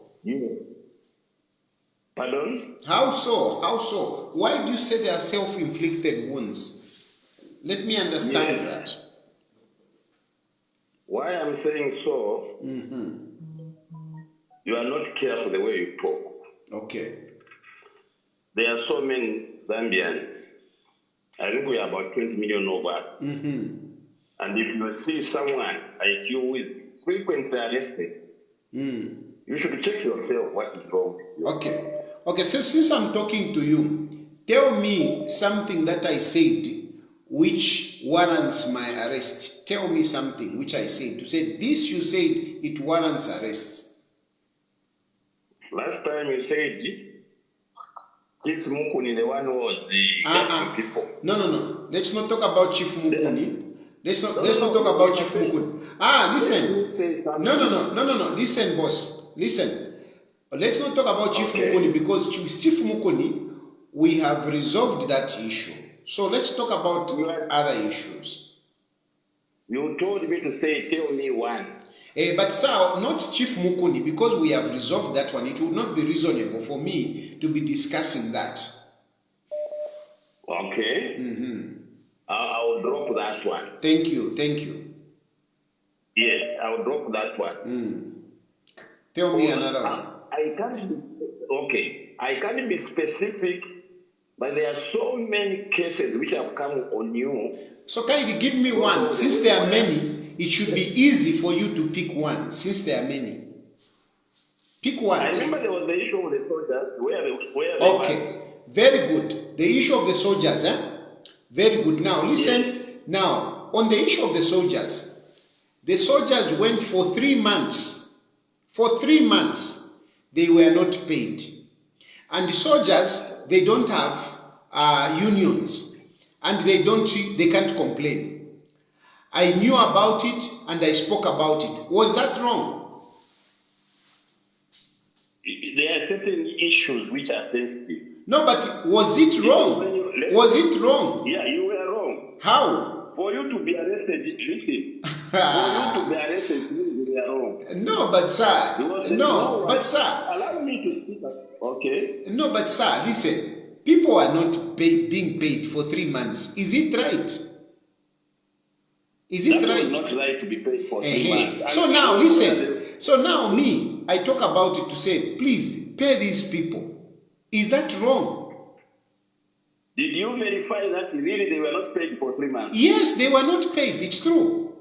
Pardon? How so? How so? Why do you say they are self-inflicted wounds? Let me understand that. Why I'm saying so, you are not careful the way you talk. Okay. There are so many Zambians. I think we are about 20 million of us. And if you see someone like you who is frequently arrested, you should check yourself what is wrong with you. Okay. Okay, so since I'm talking to you, tell me something that I said which warrants my arrest. Tell me something which I said. To say this, you said it warrants arrest. Last time you said Chief Mukuni, the one who was the people. No. Let's not talk about Chief Mukuni. Let's not talk about Chief Mukuni. Listen. No. Listen, boss. Listen. Let's not talk about Chief Mukuni, because with Chief Mukuni, we have resolved that issue. So let's talk about other issues. You told me to say, tell me one. But sir, not Chief Mukuni, because we have resolved that one. It would not be reasonable for me to be discussing that. Okay. I will drop that one. Thank you. Yes, I will drop that one. Tell me another one. I can't be specific, but there are so many cases which have come on you. So can you give me one? Since there are many, it should be easy for you to pick one, since there are many. Pick one. I remember there was the issue of the soldiers, where okay, very good. The issue of the soldiers, very good. Now listen, now on the issue of the soldiers went for 3 months. For 3 months, they were not paid. And the soldiers, they don't have unions, and they can't complain. I knew about it and I spoke about it. Was that wrong? There are certain issues which are sensitive. No, but was it wrong? Was it wrong? Yeah, you were wrong. How? For you to be arrested, listen. For you to be arrested, you were wrong. No, but sir. Allow me to speak. Okay. No, but sir, listen. People are not being paid for 3 months. Is it right? Is it right? It's not right to be paid for 3 months. So now, listen. So now I talk about it to say, please pay these people. Is that wrong? Did you verify that really they were not paid for 3 months? Yes, they were not paid. It's true.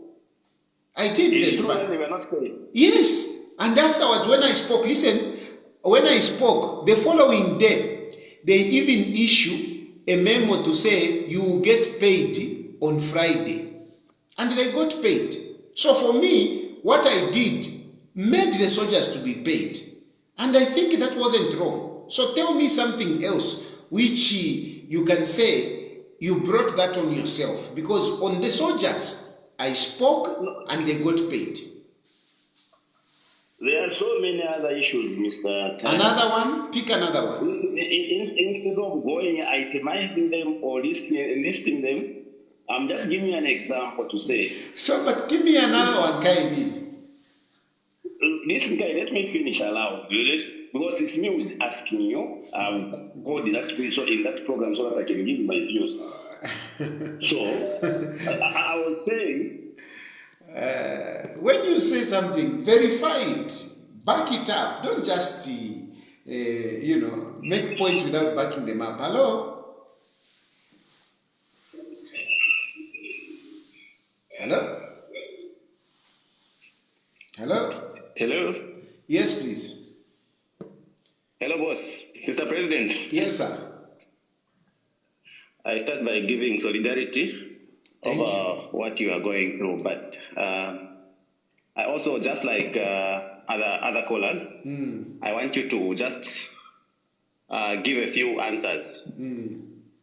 I did It's verify. true that they were not paid. Yes. And afterwards, when I spoke, listen, when I spoke, the following day, they even issue a memo to say you will get paid on Friday. And they got paid. So for me, what I did made the soldiers to be paid. And I think that wasn't wrong. So tell me something else which you can say you brought that on yourself. Because on the soldiers, I spoke and they got paid. There are so many other issues, Mr. Tayali. Another one? Pick another one. Instead of going itemizing them or listing them, I'm just giving you an example to say. So, but give me another one, Kaidi. Listen, guy, let me finish aloud. Because it's me who's asking you. I'll go in that program so that I can give my views. So, I was saying. When you say something, verify it. Back it up. Don't just, make points without backing them up. Hello? Hello? Hello? Hello? Yes, please. Hello, boss. Mr. President. Yes, sir. I start by giving solidarity over what you are going through, but I also, just like other callers, I want you to just give a few answers.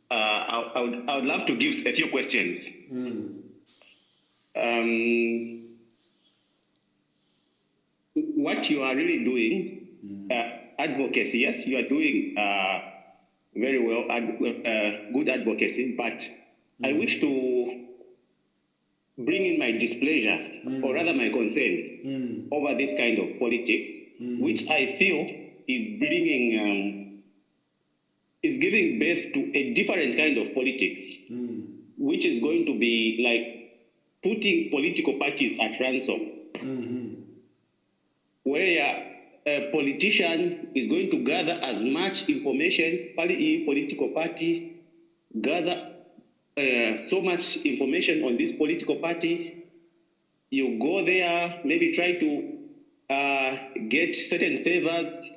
I would love to give a few questions. What you are really doing, advocacy, yes, you are doing very well, good advocacy, but I wish to bring in my displeasure, or rather my concern, over this kind of politics, which I feel is is giving birth to a different kind of politics, which is going to be like putting political parties at ransom, where a politician is going to gather as much information, political party, gather so much information on this political party. You go there, maybe try to get certain favors.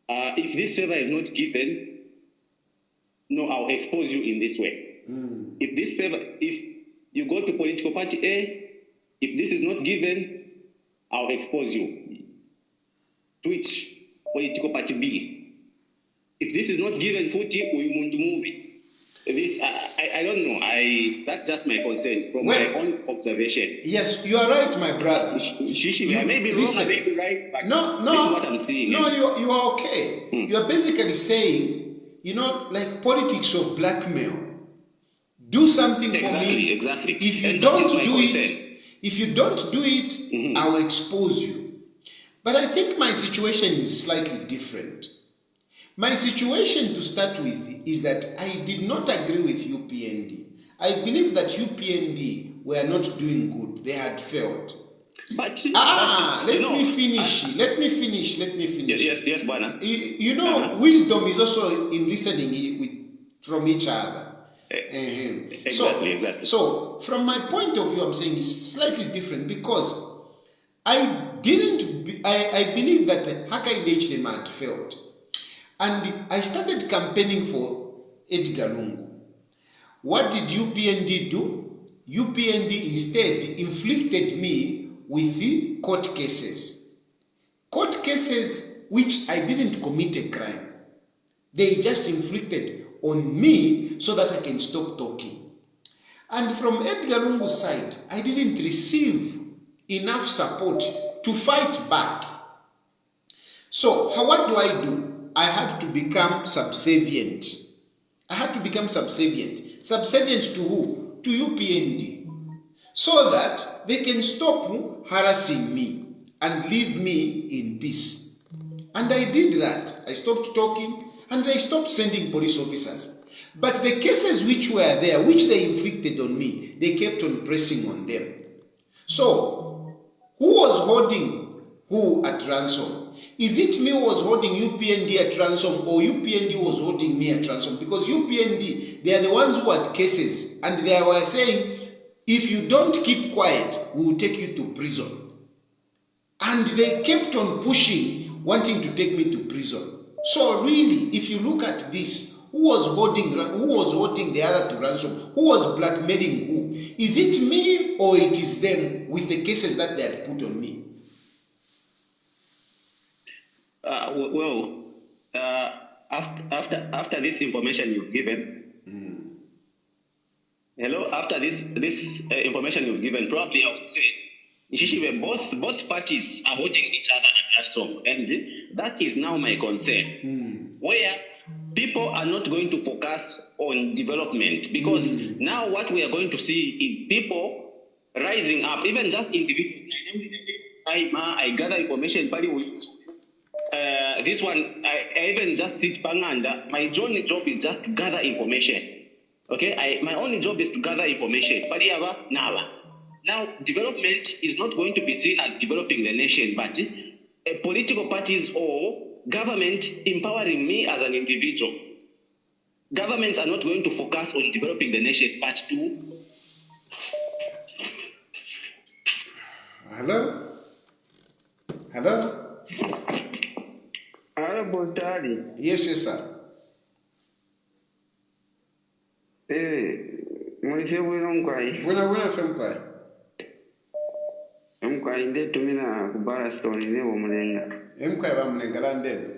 If this favor is not given, no, I'll expose you in this way. If you go to political party A, if this is not given, I'll expose you. Twitch, political party B. If this is not given, footy, we want to move it. This, I don't know. That's just my concern from my own observation. Yes, you are right, my brother. I may be wrong, I may be right, but this is what I'm seeing. No, you are okay. You are basically saying, like politics of blackmail. Do something for me. Exactly. If you don't do it, I will expose you. But I think my situation is slightly different. My situation, to start with, is that I did not agree with UPND. I believe that UPND were not doing good. They had failed. Let me finish. Yes, bana. Wisdom is also in listening from each other. Exactly. So, from my point of view, I'm saying it's slightly different because I believe that Hakainde Hichilema had failed. And I started campaigning for Edgar Lungu. What did UPND do? UPND instead inflicted me with the court cases. Court cases which I didn't commit a crime. They just inflicted on me so that I can stop talking. And from Edgar Lungu's side, I didn't receive enough support to fight back. So, what do? I had to become subservient. Subservient to who? To UPND. So that they can stop harassing me and leave me in peace. And I did that. I stopped talking and I stopped sending police officers. But the cases which were there, which they inflicted on me, they kept on pressing on them. So, who was holding who at ransom? Is it me who was holding UPND at ransom or UPND was holding me at ransom? Because UPND, they are the ones who had cases and they were saying, if you don't keep quiet, we will take you to prison. And they kept on pushing, wanting to take me to prison. So really, if you look at this, who was holding the other to ransom? Who was blackmailing who? Is it me or it is them with the cases that they had put on me? After this information you've given, after this information you've given, probably I would say, both parties are holding each other at ransom, and that is now my concern, where people are not going to focus on development, because now what we are going to see is people rising up, even just individuals. I gather information, this one, I even just sit panganda. My only job is just to gather information. Okay, my only job is to gather information. Now, development is not going to be seen as developing the nation, but political parties or government empowering me as an individual. Governments are not going to focus on developing the nation, but to... Hello? Hello, Boss Daddy. Yes, sir. Mwishe bwino mkwai. Bwina femkwai. Mkwai nde tumina kubara stone ne bomulenga. Mkwai bamulenga landeni.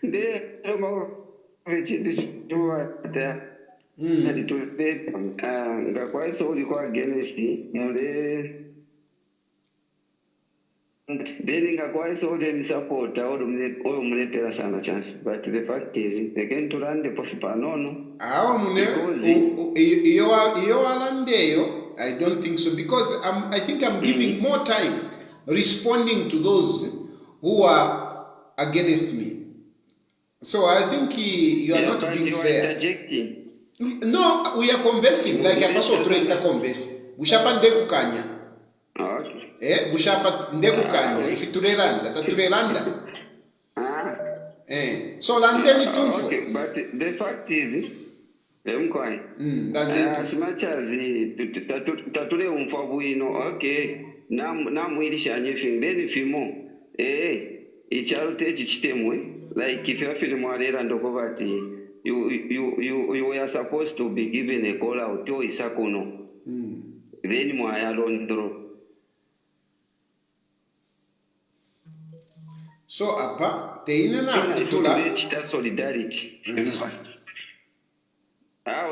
Nde romo vechidi tuwata. Nadi tuwe ngakwai so ulikuwa against mule. Then ngakwai so dem support oyo mulepera sana chance, but the fact is they can to run the profit panono. Iyo alandeyo, I don't think so, because I think I'm giving more time responding to those who are against me. So I think you are not being fair. Interjecting. No, we are conversing like a person who is conversing. Bushapa ndekukanya. Bushapa ndekukanya. If turelanda, taturelanda. So landeni tumfo. Okay, but the fact is, as much as tatule umfa bwino, okay, namwilisha anything, then if you more, ekyalo tekikitemwe like if yaffe nemwaleera ndokova ati you are supposed to be given a call out oyisa kuno then mwayalondro. So apa teina nakutula kita solidarity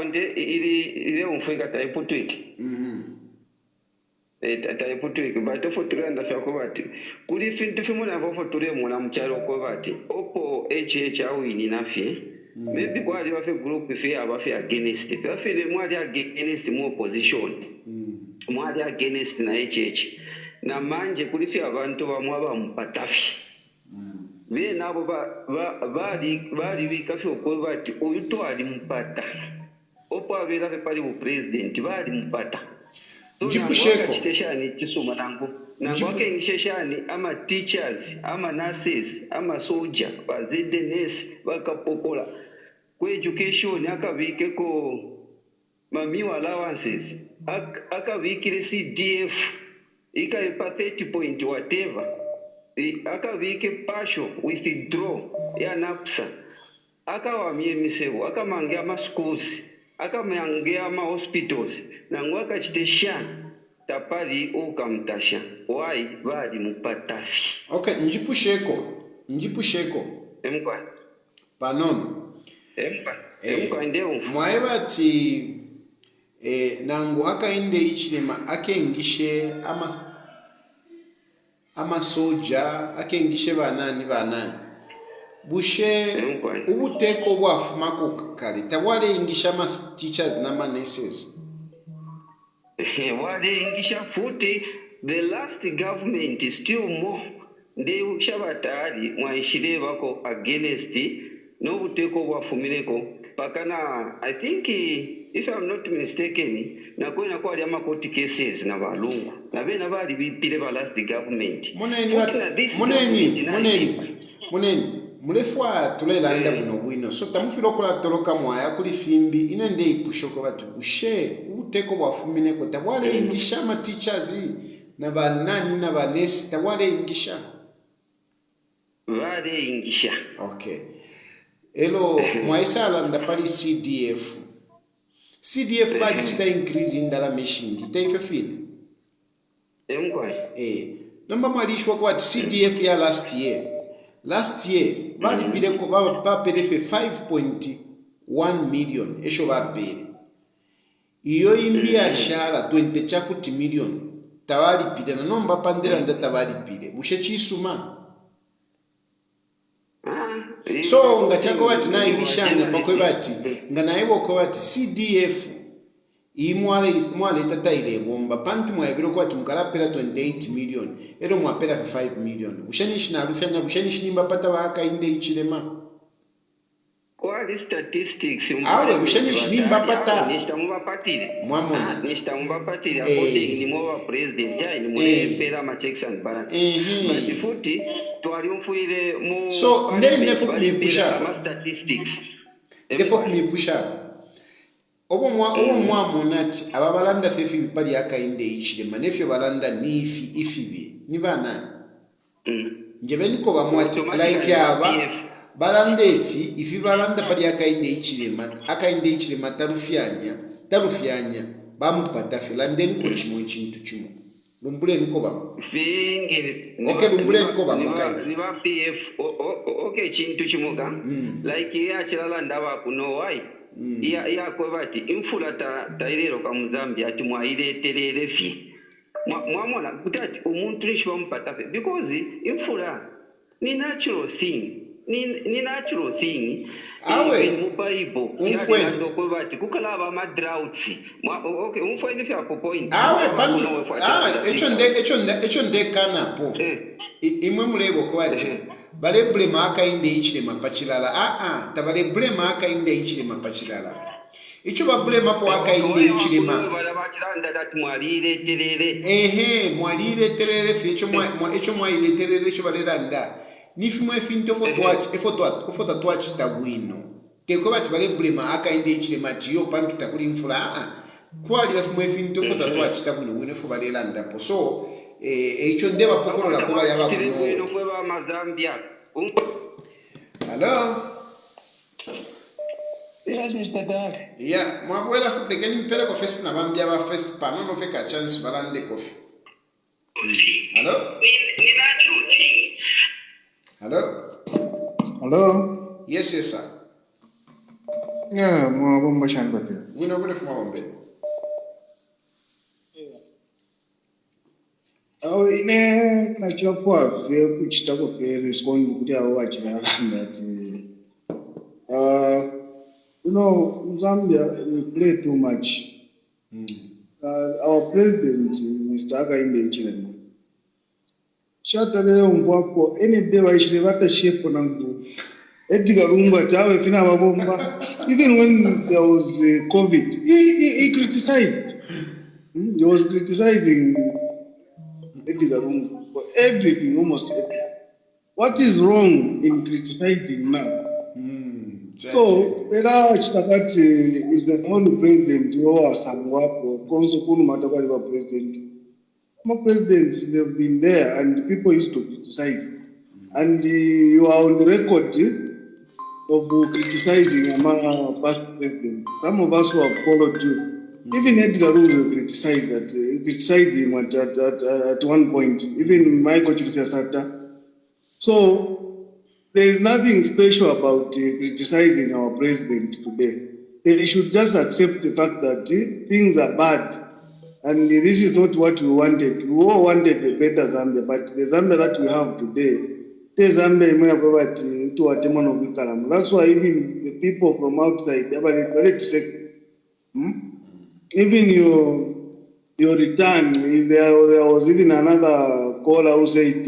nde ili umfika taiputwiki taiputwiki but ofotulira ndafyako bati kuli fintu fimwe navo ofotulire muna mukyalo ko bati opo awini nafye maybe kwali bafe group ife abafe against bafe mwali against mu opposition mwali against na na manje kuli fye abantu bamwe bamupatafi bena abo bali bikafye okuba ati oyu twali mupata opo abeera be pali bu president bali mupata Njipusheko kiteshani kisuma nango akengisheshani ama teachers ama nurses ama soldier bazide nurse bakapopola ku education akabikeko mamiwa allowances akabikire CDF ikaipa 30 point whatever akabike partial withdraw ya NAPSA akawamye emisebo akamange ama schools akamange ama hospitals nango akachiteshani tapali okamtasha why bali mupatafi. Okay, njipusheko emkwa panono emkwa ndeo mwaye bati nango akainde ichilema akengishe ama soja akengishe banani bushe ubuteko bwafumako kale tawale ingisha ama teachers na ma nurses wale ingisha futi the last government is still more they ushabatali mwaishire bako against no buteko bwafumileko pakana I think if I'm not mistaken nakwena kwa ali court cases na balungu na bena bali bipile ba last government muneni mulefwa tulelanda buno bwino so tamufiro kola toloka mwaya kuli fimbi inende ipushoko batu bushe ubuteko bwafumineko tabwale ingisha ma teachers na banani na banesi tabwale ingisha wale ingisha. Okay, elo mwaisala ndapali CDF bali sta increase indala machine itaife fine emkwa namba mwalishwa kwa CDF ya last year bali pile ko ba perefe 5.1 million esho ba pere iyo imbia shala 20 chakuti million tawali pile na nomba pandira nda tawali pile bushe chisuma so ngachako bati na ilishanga pakwe bati nganaebo ko bati CDF imwale tataile bomba pantu mwabiro ko bati mukalapera 28 million ero mwapera 5 million ushanishina alufanya ushanishimba pata waka inde ichilema kwa statistics awe ushanishimba pata nishtamubapatire mwamona nishtamubapatire according ni mwa president ya ni mwepera ma checks and balances but futi twali umfuire mu so ndefo kumipusha ma statistics ndefo kumipusha obo mwamonati ababalanda fefi bipali akainde ichilema nefyo balanda nifi ifibi ni banani njebeni ko bamwati like aba balandefi ifi balanda pali akainde ichilema tarufyanya bamupata filandeni ko chimwe chintu chimwe lumbule niko ba fingire okay lumbule niko ba mukai ni ba PF okay chintu chimuka like ya chilala ndaba kuno why ya ko bati infula tairero ka Muzambia ati mwaireterere fi mwamona kutati umuntu nishwa mpata because infula ni natural thing ni natural thing awe mu Bible ya ndoko bati kukalaba ma droughts okay umfweni fya ko point awe bantu echo nde kana po imwe mulebo ko bati bale blema akainde ichilema pachilala tabale blema akainde ichilema pachilala icho bablema po akainde ichilema bala bachilanda dati mwalire terere mwalire terere fi echo mwalire terere cho balelanda nifimwe finto efo twatch tabwino keko bati bale blema akainde ichilema tiyo pantu takuli infula kwali bafimwe finto efo twatch tabwino wino efo balelanda po so ekyo nde bapokololako bali abakuno. Hello? Yes, Mr. Dad. Yeah, mwabwela fuple keni mpele ko first na bambia ba first pa no feka chance balande kofi. Hello? Hello? Hello? Yes, yes, sir. Yeah, mwabomba shanbate. Wino kule fuma bombe. Ine nachafwa fe kuchitako fe respond kuti awo wachiraranda ati Zambia we play too much. Our president Mr. Hakainde Hichilema shatalele umvwapo any day waishile vata shepo nangu Edgar Lungu atawe fina mabomba. Even when there was COVID, he criticized. He was criticizing Edgar Lungu for everything, almost everything. What is wrong in criticizing now? So, Pera Chitakati is the only president who was Sangwapo, Konsokunu Matakari president. More presidents, they've been there and people used to criticize. And you are on the record of criticizing among past presidents. Some of us who have followed you, even Edgar Lungu criticized him at one point, even Michael Chilufya. So there is nothing special about criticizing our president today. They should just accept the fact that things are bad. And this is not what we wanted. We all wanted a better Zambia, but the Zambia that we have today, that's why even the people from outside, they are ready to say, even your return, there was even another caller who said,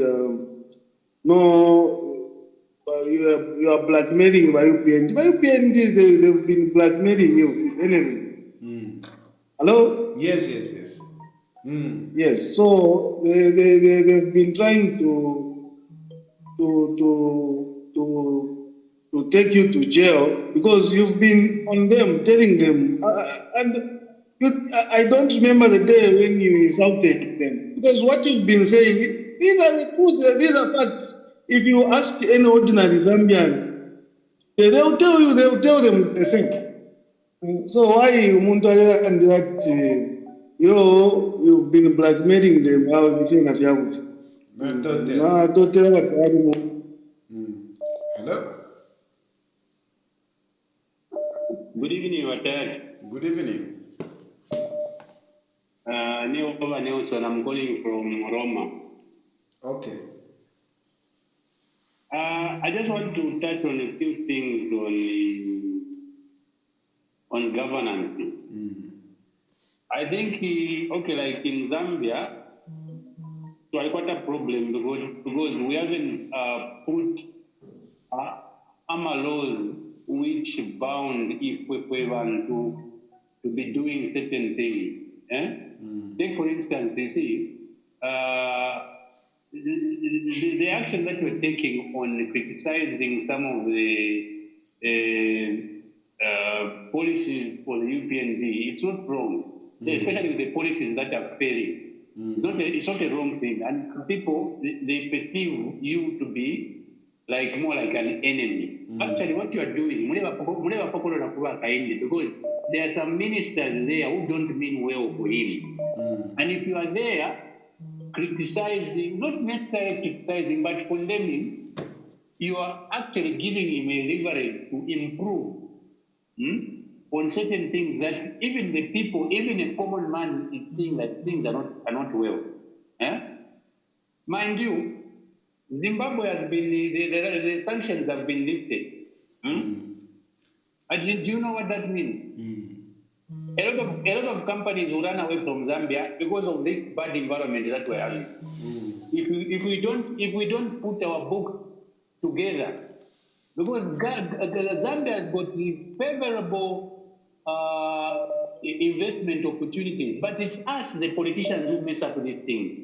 no, you are blackmailing by UPND. By UPND, they've been blackmailing you. Anything. Hello? Yes. Yes, so they've been trying to take you to jail because you've been on them, telling them, I don't remember the day when you insulted them because what you've been saying, these are the truth, these are facts. If you ask any ordinary Zambian, they'll tell them the same. So why Muntale and that you've been blackmailing them? Hello? Good evening, Water. Good evening. Nelson, I'm calling from Roma. Okay. I just want to touch on a few things on governance. I think, like in Zambia, so I got a problem because we haven't put AMA laws which bound Ethiopian to be doing certain things. Take for instance, you see, the action that we're taking on criticizing some of the policies for the UPND, it's not wrong, especially with the policies that are failing. It's not a wrong thing, and people they perceive you to be more like an enemy. Actually, what you are doing, because there are some ministers there who don't mean well for him, and if you are there criticizing, not necessarily criticizing, but condemning, you are actually giving him a leverage to improve on certain things that even the people, even a common man is seeing that things are not well. Mind you, Zimbabwe has been, the sanctions have been lifted. And do you know what that means? A lot of companies will run away from Zambia because of this bad environment that we're having. If we don't put our books together, because Zambia has got favorable investment opportunities, but it's us, the politicians, who mess up these things.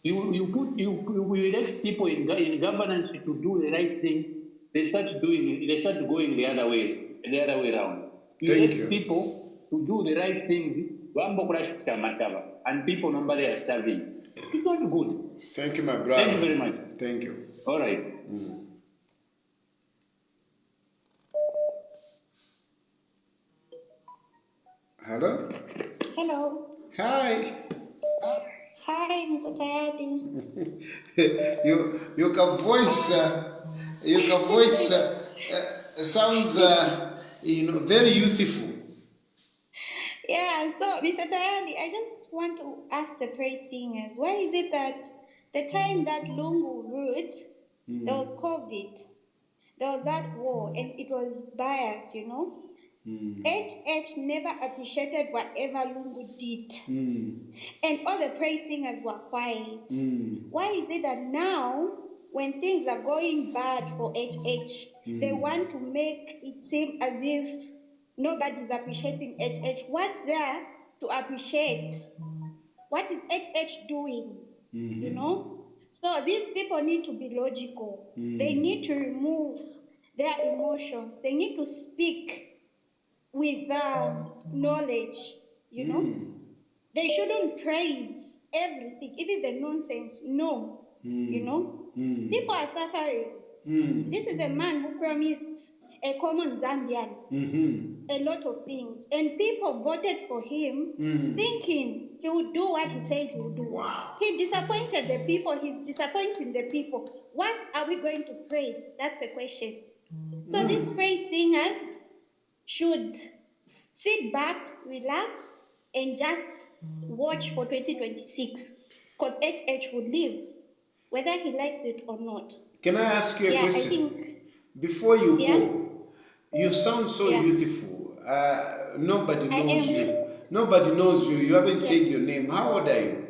You elect people in governance to do the right thing. They start going the other way around. You elect people to do the right things. Bambo crash Matava, and people nobody are starving. It's not good. Thank you, my brother. Thank you very much. Thank you. All right. Hello? Hello. Hi. Hi, Mr. Tayali. Your voice sounds very youthful. Yeah, so Mr. Tayali, I just want to ask the praise singers, why is it that the time that Lungu ruled, there was COVID, there was that war, and it was biased, you know? HH never appreciated whatever Lungu did. And all the praise singers were quiet. Why is it that now, when things are going bad for HH, they want to make it seem as if nobody's appreciating HH? What's there to appreciate? What is HH doing? You know? So these people need to be logical. They need to remove their emotions. They need to speak with knowledge, you know? They shouldn't praise everything, even the nonsense. No, you know? People are suffering. This is a man who promised a common Zambian a lot of things. And people voted for him thinking he would do what he said he would do. Wow. He disappointed the people. He's disappointing the people. What are we going to praise? That's the question. So these praise singers should sit back, relax, and just watch for 2026. Because HH would live, whether he likes it or not. Can I ask you a question? I think, before you go, you sound so youthful. Nobody knows you. Nobody knows you. You haven't said your name. How old are you?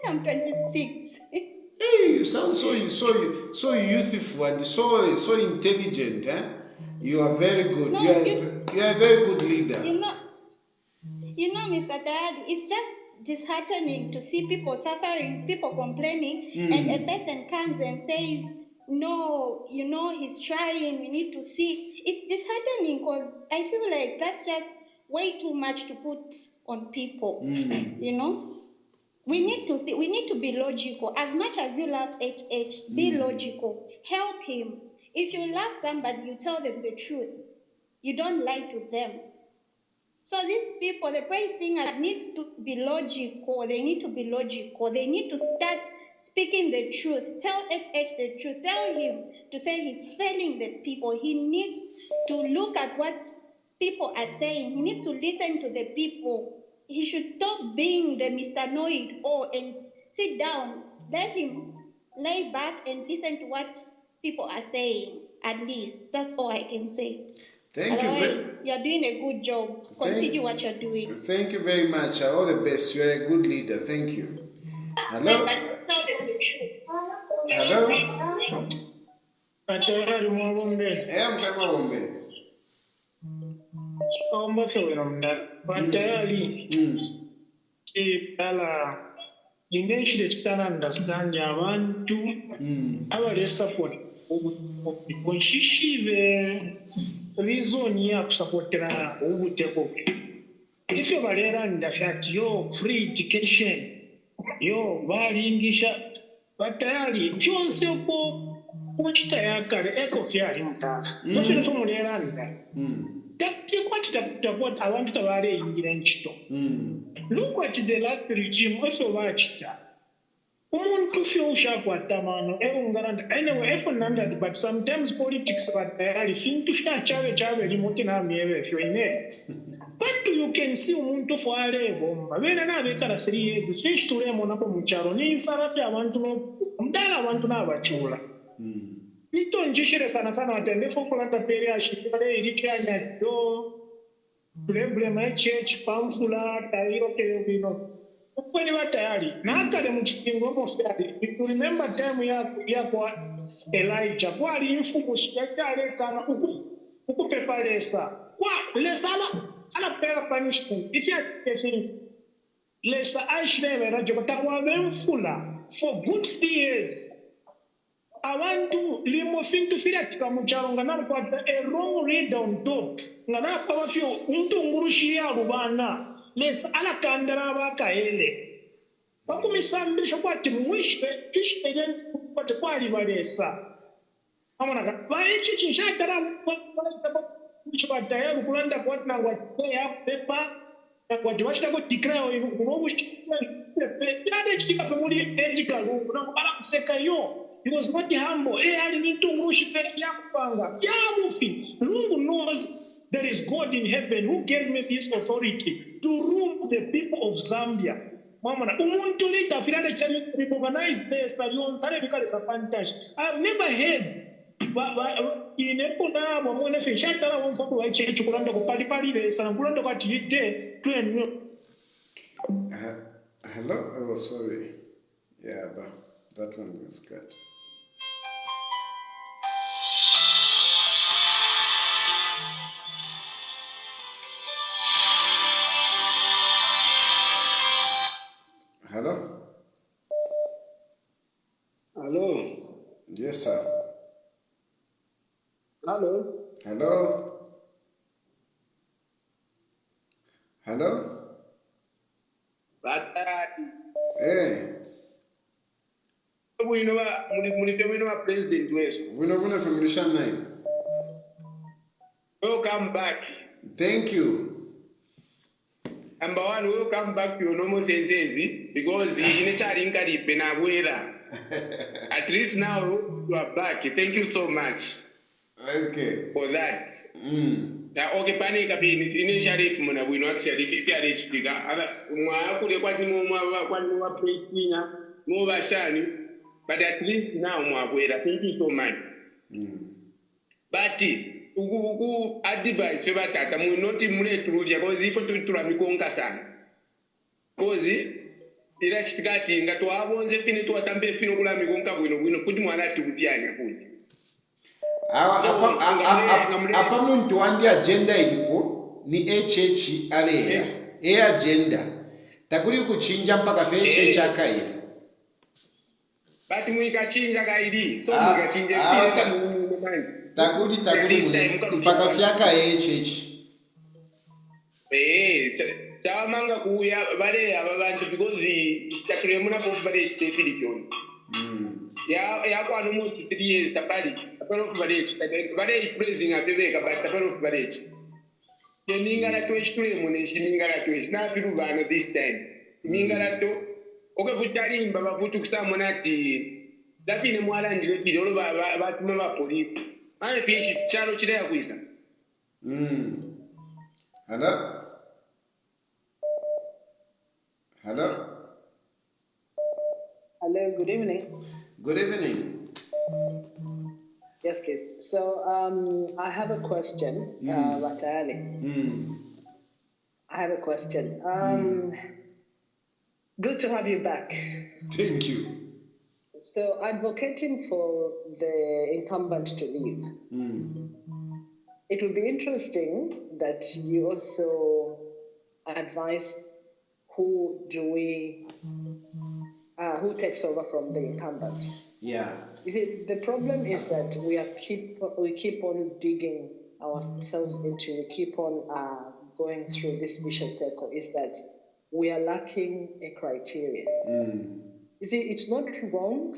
I'm 26. Hey, you sound so youthful and so intelligent. You are very good. No, you are a very good leader. You know, Mr. Tayali, it's just disheartening to see people suffering, people complaining, and a person comes and says, no, you know, he's trying, we need to see. It's disheartening because I feel like that's just way too much to put on people, you know? We need to see, we need to be logical. As much as you love HH, be logical. Help him. If you love somebody, you tell them the truth. You don't lie to them. So these people, the praise singers, need to be logical. They need to be logical. They need to start speaking the truth. Tell HH the truth. Tell him to say he's failing the people. He needs to look at what people are saying. He needs to listen to the people. He should stop being the Mr. Know-it-all and sit down. Let him lay back and listen to what people are saying. At least that's all I can say. Thank you. Otherwise, you're doing a good job. Continue what you're doing. Thank you very much. All the best. You're a good leader. Thank you. Hello? Hello? Understand abantu abali support konshishive reason ya kusupportera ubuteko ifyo balera ndafyati yo free education yo balingisha batayali byonse ko kuchita yakale ekofyali mutaka nosho so mulera nda tati kwatita what abantu tabale ingira nchito look at the last regime also watchita umuntu fyo ushakwata mano eungaranda anyway efonanda but sometimes politics batayali fintu chabe limoti na miebe fyo ine but you can see umuntu fwale bomba bena na bekala 3 years fish tulemo nako mucharo ni sarafi abantu no mdala abantu na bachula nito njishire sana atende fokolata pere ashikale ilikyanya do problema church pamfula tairo ke bino kwani batayali na akale mu kitingo mo fyali you remember time ya kwa Elijah kwali imfumo shikale kana ukupepalesa kwa lesala ana pega punishment if you are lesa aishreve rajo takwa bemfula for good 3 years abantu limofintufira tika muchalo nga nalukwata a wrong read on top nga napa wafyo mtungurushiya rubana lesa alakandara abakaele pakumisambisho kwati mwishwe ishwe kwati kwali balesa amonaka baechi chinshatara Chilufya Tayali kulanda kwati nangwa ya pepa kwati wachitako declare yade chitika pemuli edical nangobala kuseka yo. He was not humble. Lungu knows there is God in heaven who gave me this authority to rule the people of Zambia. Mamana, umuntu lita firada chani recognize the salion sare bikale sapantage. I've never heard inepona mwone fishata la wonfoku wa chechi kulanda kupali pali le sana kulanda kwa tiyite twenyo. Hello? Oh, sorry. Yeah, but that one was cut. Hello? Hello? Yes, sir. Hello? Hello? Hello? Hey. We know president West. We know from Rishanai. Welcome back. Thank you. Number one, welcome back to your normal senses because in a charing at least now you are back. Thank you so much. Okay. For that. Okay, panic initially from when we know actually if you are reached the but at least now thank you so much. But uku advice febatata munoti mule tuluvya kozi ifo tulamikonka sana kozi ila chitikati nga twabonze pini twatambe fino kulamikonka bwino futi mwana tukufyanya futi apa muntu wandi agenda ilipo ni HH aleya agenda takuli kuchinja mpaka HH akaya bati mwikachinja kaidi so mwikachinja takuli mpaka fyaka HH chamanga kuya bale aba bantu because chitakule muna for bale chitefili fyonzi ya kwa no more 3 years tapali tapalo for bale praising atebeka but tapalo for bale ningala to chitule mune ningala to na filu bana this time ningala to okay vutalimba bavutu kusamona ati dafine mwala ndile kidolo batuma ba polisi ane pishi chalo chile ya kuisa Hello? Hello? Hello, good evening. Good evening. Yes, please. So, I have a question, Tayali. I have a question. Good to have you back. Thank you. So, advocating for the incumbent to leave. It would be interesting that you also advise who takes over from the incumbent. Yeah. You see, the problem is that we keep on digging ourselves into, we keep on going through this vicious circle, is that we are lacking a criteria. You see, it's not wrong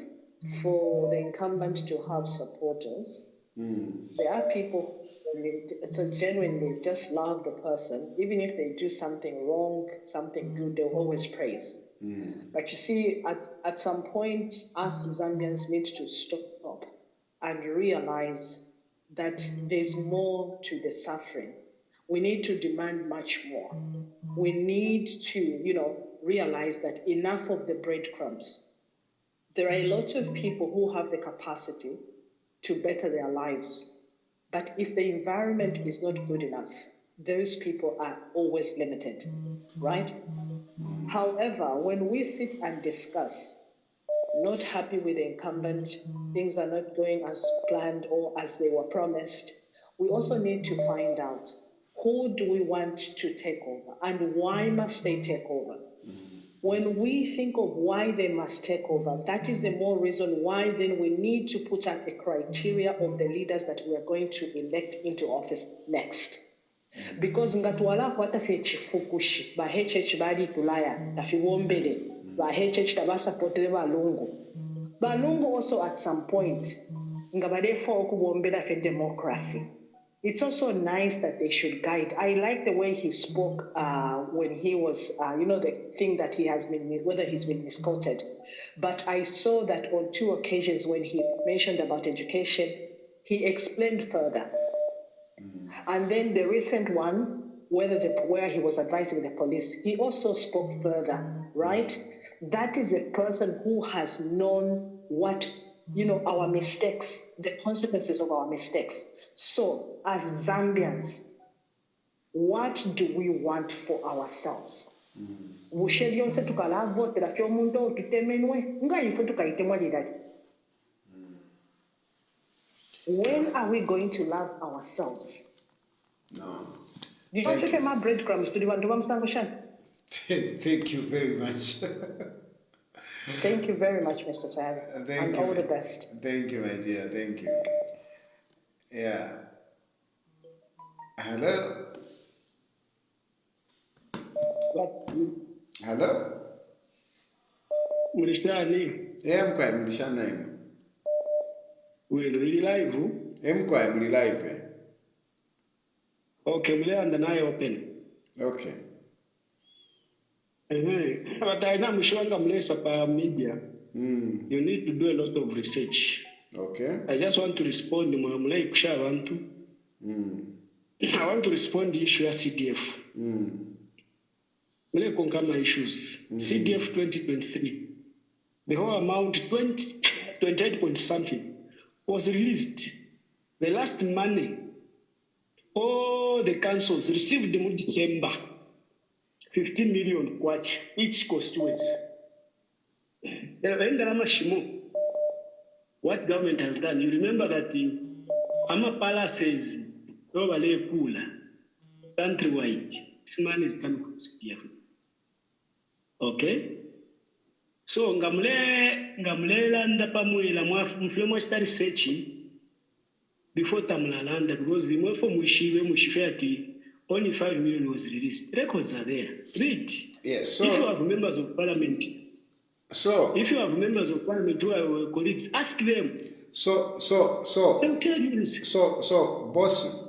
for the incumbent to have supporters. There are people who genuinely just love the person, even if they do something wrong, something good, they'll always praise. But you see, at some point, us Zambians need to stop and realize that there's more to the suffering. We need to demand much more. We need to, realize that enough of the breadcrumbs. There are a lot of people who have the capacity to better their lives. But if the environment is not good enough, those people are always limited, right? However, when we sit and discuss, not happy with the incumbent, things are not going as planned or as they were promised, we also need to find out who do we want to take over and why must they take over? When we think of why they must take over, that is the more reason why then we need to put out the criteria of the leaders that we are going to elect into office next. Because ngatwala kwata fe chifukushi ba HH bali tulaya tafiwombele ba HH tabasupportere balungu also at some point ngabade for okubombela fe democracy. It's also nice that they should guide. I like the way he spoke when he was, the thing that he has been, whether he's been misquoted. But I saw that on 2 occasions when he mentioned about education, he explained further. And then the recent one, where he was advising the police, he also spoke further, right? That is a person who has known what, our mistakes, the consequences of our mistakes. So, as Zambians, what do we want for ourselves? When are we going to love ourselves? No. Thank you. My breadcrumbs to the Thank you very much. Thank you very much, Mr. Tayali. And all the best. Thank you, my dear. Thank you. Yeah. Hello? Hello? Mulishani. Mkwai mulishana ino. Welo ili live? Mkwai muli live. Okay, mule anda naye open. Okay. But I know mshwanga mlesa pa media. You need to do a lot of research. Okay. I just want to respond to Mwamulai Kusha Bantu. I want to respond to the issue of CDF. Mule konkama issues. CDF 2023. The whole amount, 28 point something, was released. The last money, all the councils received in December, 15 million kwacha, each constituency. What government has done, you remember that the Amapala says, overlay pooler, countrywide, this money is coming from CDF. Okay? So, ngamle landa pamuela mflemo start searching before tamula landa because the more from mushife only 5 million was released. Records are there. Read. Yes. So if you have members of parliament, if you have members of parliament who are colleagues, ask them. So, they'll tell you this. So, boss,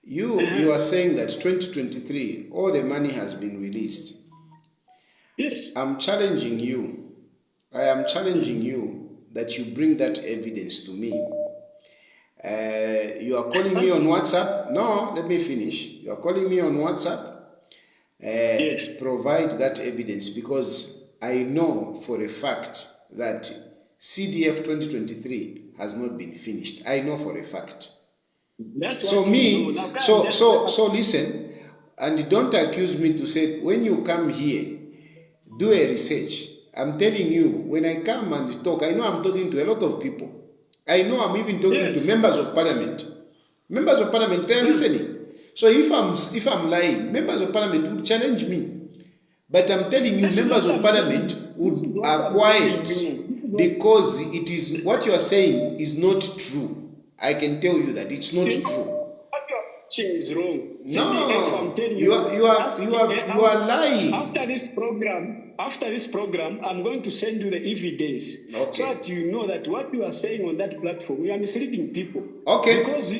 you are saying that 2023 all the money has been released. Yes. I am challenging you that you bring that evidence to me. You are calling me on WhatsApp. No, let me finish. You are calling me on WhatsApp. Yes. Provide that evidence because I know for a fact that CDF 2023 has not been finished. I know for a fact. That's so what me, now, so listen, and don't accuse me to say when you come here, do a research. I'm telling you, when I come and talk, I know I'm talking to a lot of people. I know I'm even talking to members of parliament. Members of parliament, they are listening. So if I'm lying, members of parliament would challenge me. But I'm telling you, members of parliament are quiet because it is what you are saying is not true. I can tell you that it's not true. Is wrong. No, CDF, you are lying. After this program, I'm going to send you the evidence so that you know that what you are saying on that platform, you are misleading people. Okay. Because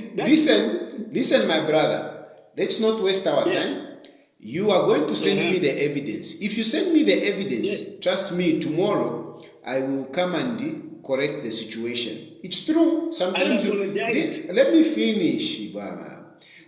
listen, my brother. Let's not waste our time. You are going to send me the evidence. If you send me the evidence, trust me, tomorrow I will come and correct the situation. It's true. Sometimes let me finish, Ibama.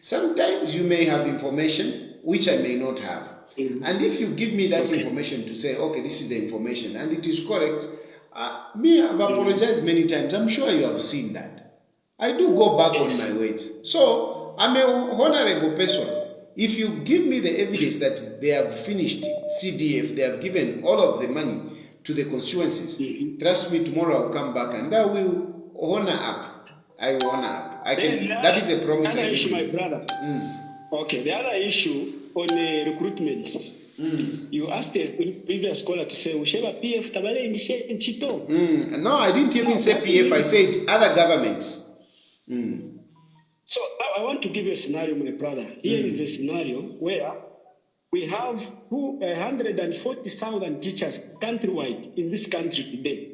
Sometimes you may have information which I may not have. And if you give me that information to say, okay, this is the information, and it is correct, I've apologized many times. I'm sure you have seen that. I do go back on my words. So, I'm an honorable person. If you give me the evidence that they have finished CDF, they have given all of the money to the constituencies, trust me, tomorrow I'll come back and I will honor up. I will honor up. That is a promise I give you. My brother. Okay, the other issue on recruitment. You asked a previous scholar to say, "Usheba PF tabale in Chito." No, I didn't even say PF. I said other governments. So I want to give you a scenario, my brother. Here is a scenario where we have 140,000 teachers countrywide in this country today.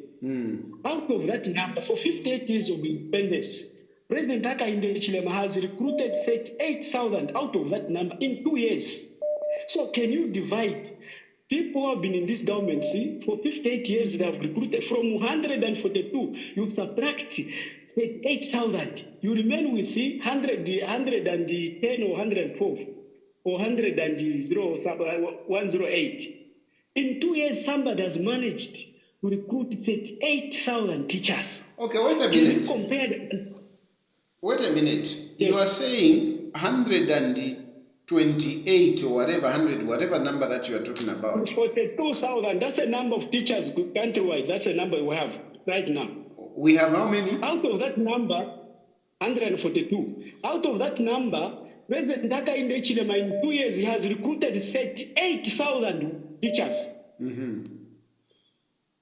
Out of that number, for 58 years of independence, President Hakainde Hichilema has recruited 38,000 out of that number in 2 years. So can you divide? People who have been in this government, see, for 58 years they have recruited from 142. You subtract 38,000. You remain with 110 or 112 or 108. In 2 years, somebody has managed to recruit 38,000 teachers. Okay, wait a minute. Wait a minute. Yes. You are saying 128 or whatever, 100, whatever number that you are talking about. 42,000, that's a number of teachers countrywide. That's a number we have right now. We have how many? Out of that number, 142. Out of that number, President Hakainde Hichilema in 2 years, he has recruited 38,000 teachers.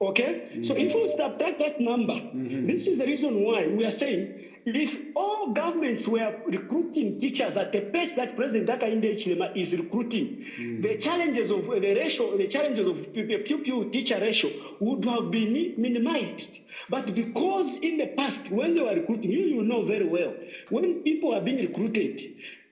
Okay? So if we subtract that number, this is the reason why we are saying if all governments were recruiting teachers at the pace that President Hakainde Hichilema is recruiting, the challenges of the ratio, the challenges of pupil-teacher ratio would have been minimized. But because in the past, when they were recruiting, you know very well, when people are being recruited,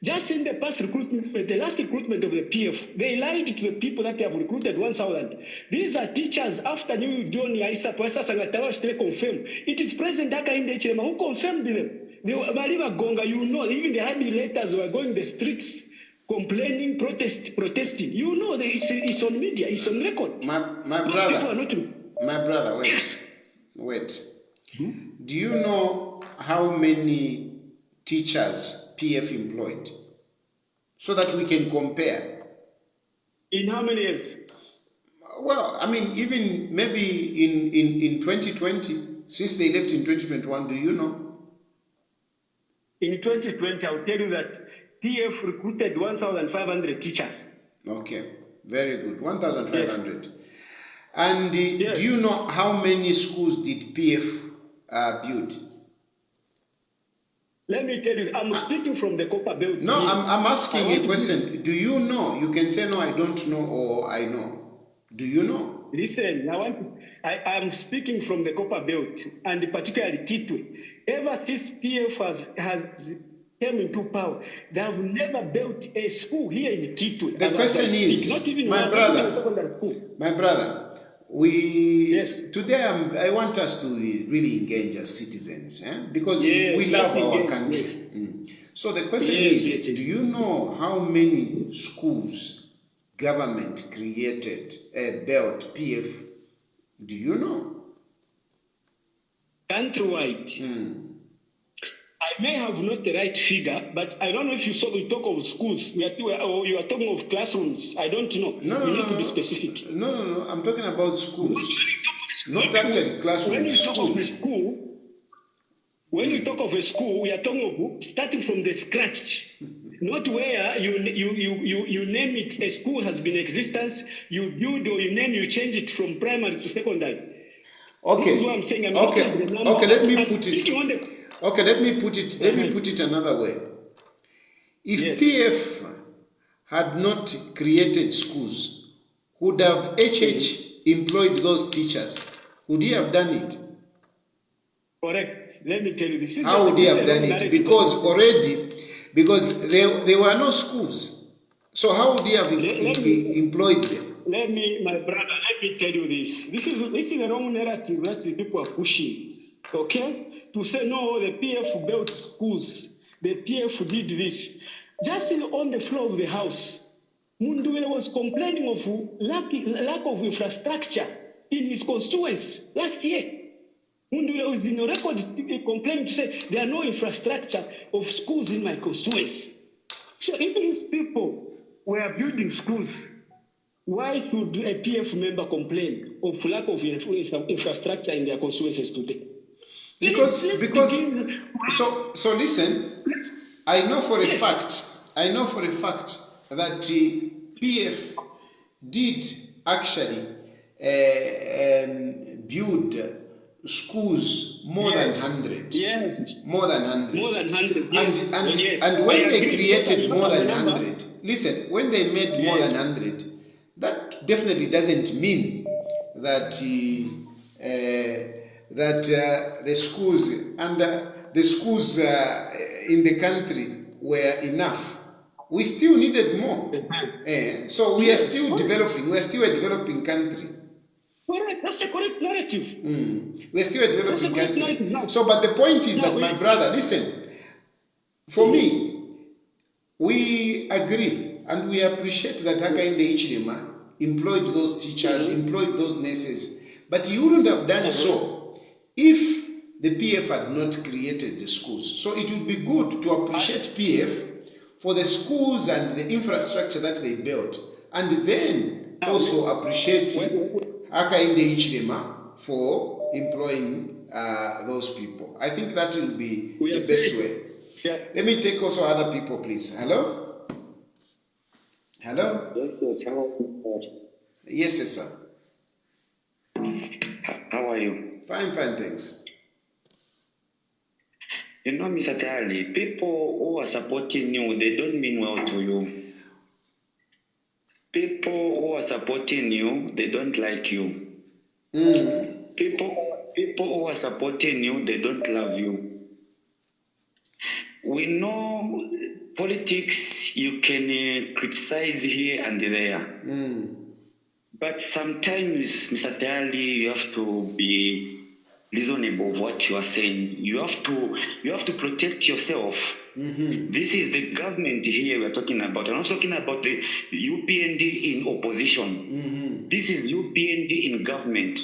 just in the past recruitment, the last recruitment of the PF, they lied to the people that they have recruited 1,000. These are teachers after New John Yaisa Pasa Sangatawa still confirmed. It is President Hakainde Hichilema who confirmed them. They were Mariva Gonga, you know, even the had letters were going the streets complaining, protesting. You know, it's on media, it's on record. My brother, wait. Do you know how many teachers PF employed? So that we can compare. In how many years? Well, I mean, even maybe in 2020, since they left in 2021, do you know? In 2020, I'll tell you that PF recruited 1,500 teachers. Okay, very good, 1,500. Yes. And do you know how many schools did PF build? Let me tell you, I'm speaking from the Copper Belt. No, I'm asking a question. Do you know? You can say, no, I don't know, or I know. Do you know? Listen, I'm speaking from the Copper Belt, and particularly Kitwe. Ever since PF has came into power, they have never built a school here in Kitwe. The question is, not even my brother, today I want us to really engage as citizens, because we love our country. Yes. So the question is, do you know how many schools government created, built, PF? Do you know? Countrywide. I may have not the right figure, but I don't know if we talk of schools. You are talking of classrooms. I don't know. You need to be specific. No. I'm talking about schools. Not actually classrooms. When you talk of a school, we are talking of starting from the scratch. Not where you name it, a school has been in existence, you build or you name, you change it from primary to secondary. Okay. This is what I'm saying. Okay, let me put it another way. If PF had not created schools, would have HH employed those teachers? Would he have done it? Correct. Let me tell you this. How would he have done it? Because there were no schools. So how would he have employed them? My brother, let me tell you this. This is the wrong narrative that the people are pushing. Okay? To say, no, the PF built schools. The PF did this. Just on the floor of the house, Munduwele was complaining of lack of infrastructure in his constituency last year. Munduwele was in a record complaining to say, there are no infrastructure of schools in my constituency. So if these people were building schools, why should a PF member complain of lack of infrastructure in their constituencies today? Because listen, I know for a fact that PF did actually build schools more than 100. Yes. More than 100. More than 100. Yes. And when they agree, created more than the number. 100, listen, when they made more than 100, that definitely doesn't mean that the schools and the schools in the country were enough. We still needed more. So we are still developing. We are still a developing country. Correct. That's a correct narrative. We are still a developing country. So, but the point is that, my brother, listen, for me, we agree and we appreciate that Hakainde Hichilema employed those teachers, employed those nurses, but he wouldn't have done so if the PF had not created the schools. So it would be good to appreciate PF for the schools and the infrastructure that they built, and then also appreciate Hakainde Hichilema for employing those people. I think that will be the best way. Let me take also other people, please. Hello? Hello? Yes, hello. Yes, sir. How are you? Fine, thanks. You know, Mr. Tayali, people who are supporting you, they don't mean well to you. People who are supporting you, they don't like you. People who are supporting you, they don't love you. We know politics, you can criticize here and there. But sometimes, Mr. Tayali, you have to be reasonable of what you are saying. You have to protect yourself. This is the government here we are talking about. I'm not talking about the UPND in opposition. This is UPND in government.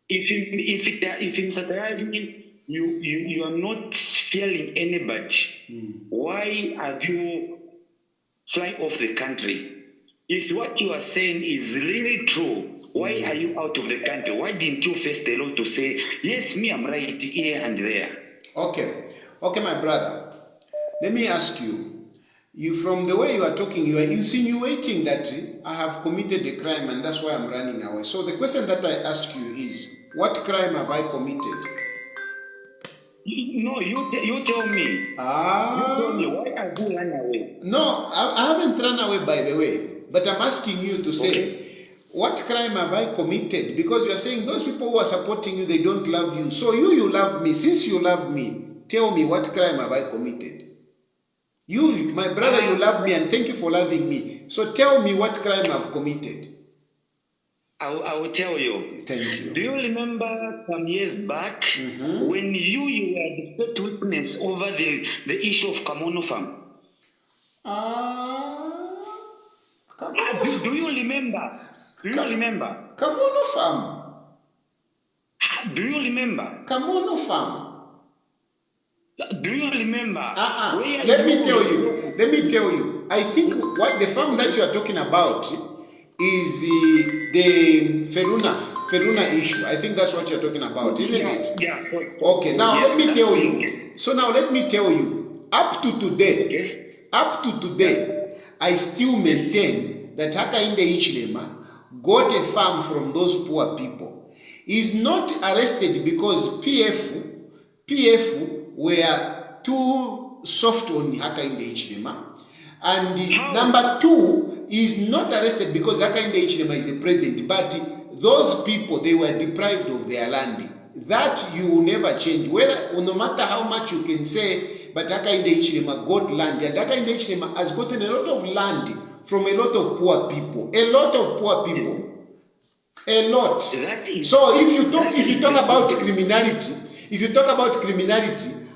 If Mr. Tayali, you are not fearing anybody, why have you fly off the country? If what you are saying is really true, why are you out of the country? Why didn't you face the law to say, yes, me, I'm right here and there? Okay, my brother. Let me ask you. You, from the way you are talking, you are insinuating that I have committed a crime and that's why I'm running away. So the question that I ask you is, what crime have I committed? No, you tell me. You tell me, why have you run away? No, I haven't run away, by the way. But I'm asking you to say, what crime have I committed? Because you are saying those people who are supporting you, they don't love you. So you love me. Since you love me, tell me, what crime have I committed? You, my brother, you love me, and thank you for loving me. So tell me what crime I've committed. I will tell you. Thank you. Do you remember some years back when you were the first witness over the issue of Kamono Farm? Do you remember? Do you remember? Kamono Farm. Do you remember? Kamono Farm. Do you remember? Let me tell you. I think what the farm that you are talking about is the Feruna issue. I think that's what you're talking about, isn't it? Yeah. Okay, now let me tell you. So now let me tell you, up to today, I still maintain that Hakainde Hichilema got a farm from those poor people. He's not arrested because PF were too soft on Hakainde Hichilema. And number two, is not arrested because Hakainde Hichilema is the president, but those people, they were deprived of their land. That you will never change. No matter how much you can say, but Hakainde Hichilema got land, and Hakainde Hichilema has gotten a lot of land from a lot of poor people. A lot of poor people. A lot. So if you talk about criminality,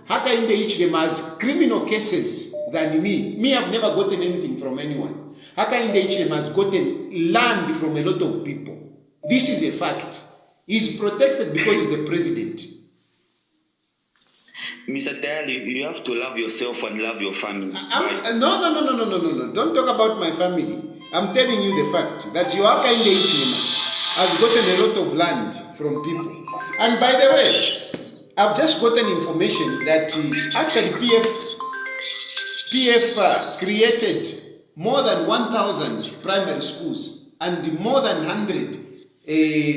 Hakainde Hichilema has criminal cases than me. Me, I've never gotten anything from anyone. Hakainde Hichilema has gotten land from a lot of people. This is a fact. He's protected because he's the president. Mr. Tayali, you have to love yourself and love your family. No. Don't talk about my family. I'm telling you the fact that your Hakainde Hichilema has gotten a lot of land from people. And by the way, I've just gotten information that actually PF created more than 1,000 primary schools and more than 100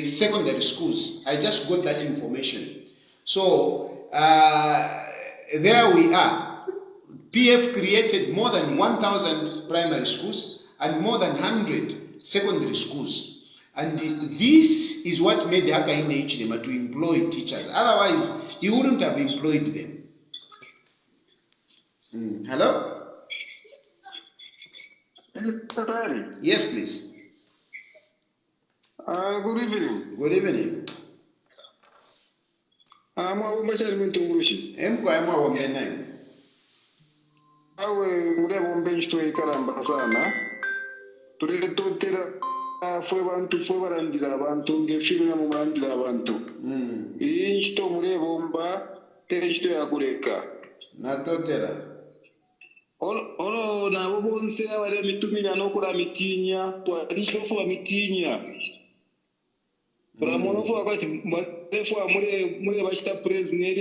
secondary schools. I just got that information. So there we are. PF created more than 1,000 primary schools and more than 100 secondary schools. And this is what made Hakainde Hichilema to employ teachers. Otherwise, he wouldn't have employed them. Hello? Yes, please. Good evening. Good evening. I'm awe mureba ombenji twekaramba sana tuletotera fwe bantu fwe barandira abantu ngefirina mu barandira abantu iyi to mureba omba tekito yakuleka natotera olo nabo bonse abali mitumira n'okola mitinya twadishofu mitinya Ramonofu wakati mrefu mure bashita president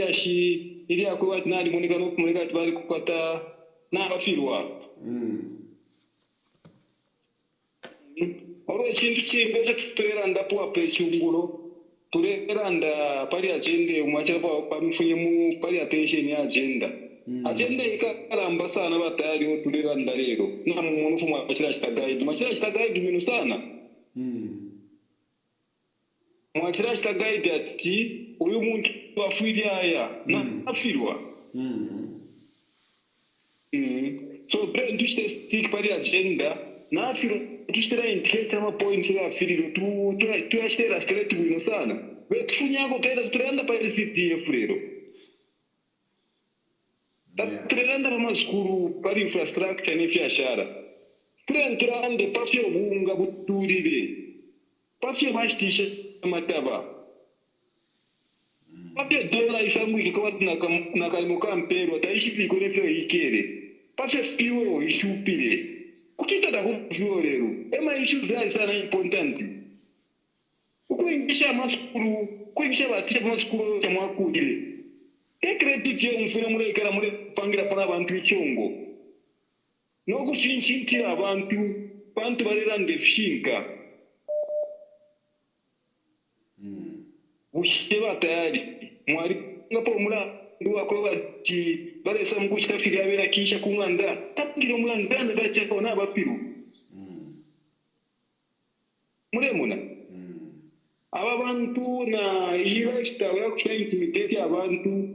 ili akuba tinali monika no kumuleka tibali kukata na bafirwa oro chintu chimbe tuteranda po apechungulo tuteranda pali agenda mwachira pa mifunye mu pali attention ya agenda agenda ikalamba sana batayari tuteranda lero na munofu mwachira chita guide minu sana mwachira chita guide ati uyu muntu wafiri aya na afirwa so brain to stick pari agenda na afirwa tushitira indicator ma point ya afiriro tu ashitera straight wino sana betufunyako tera turenda pari CTF lero turenda pa maskuru pari infrastructure ne biashara turenda pafyo bunga buturire pafyo mashitisha mataba pafyo dola ishamwiki kwa na kalimo kampero taishi bikore byo ikere pafyo fiwo ishupire kukita da kufiwo lero ema ishu zari sana important ukuingisha maskuru kuingisha batisha maskuru ya mwakudile credit yo mfuna mure ikara mure pangira pana abantu ichongo no kuchinchintira abantu barera ndefshinka Usheba tayari mwari ngapo mula nduwa ko bati baresa mukuchita fili abera kisha kumwanda tapingiro mulanda ndache kona bapiru muremuna aba bantu na yiresta wa kushita intimidate abantu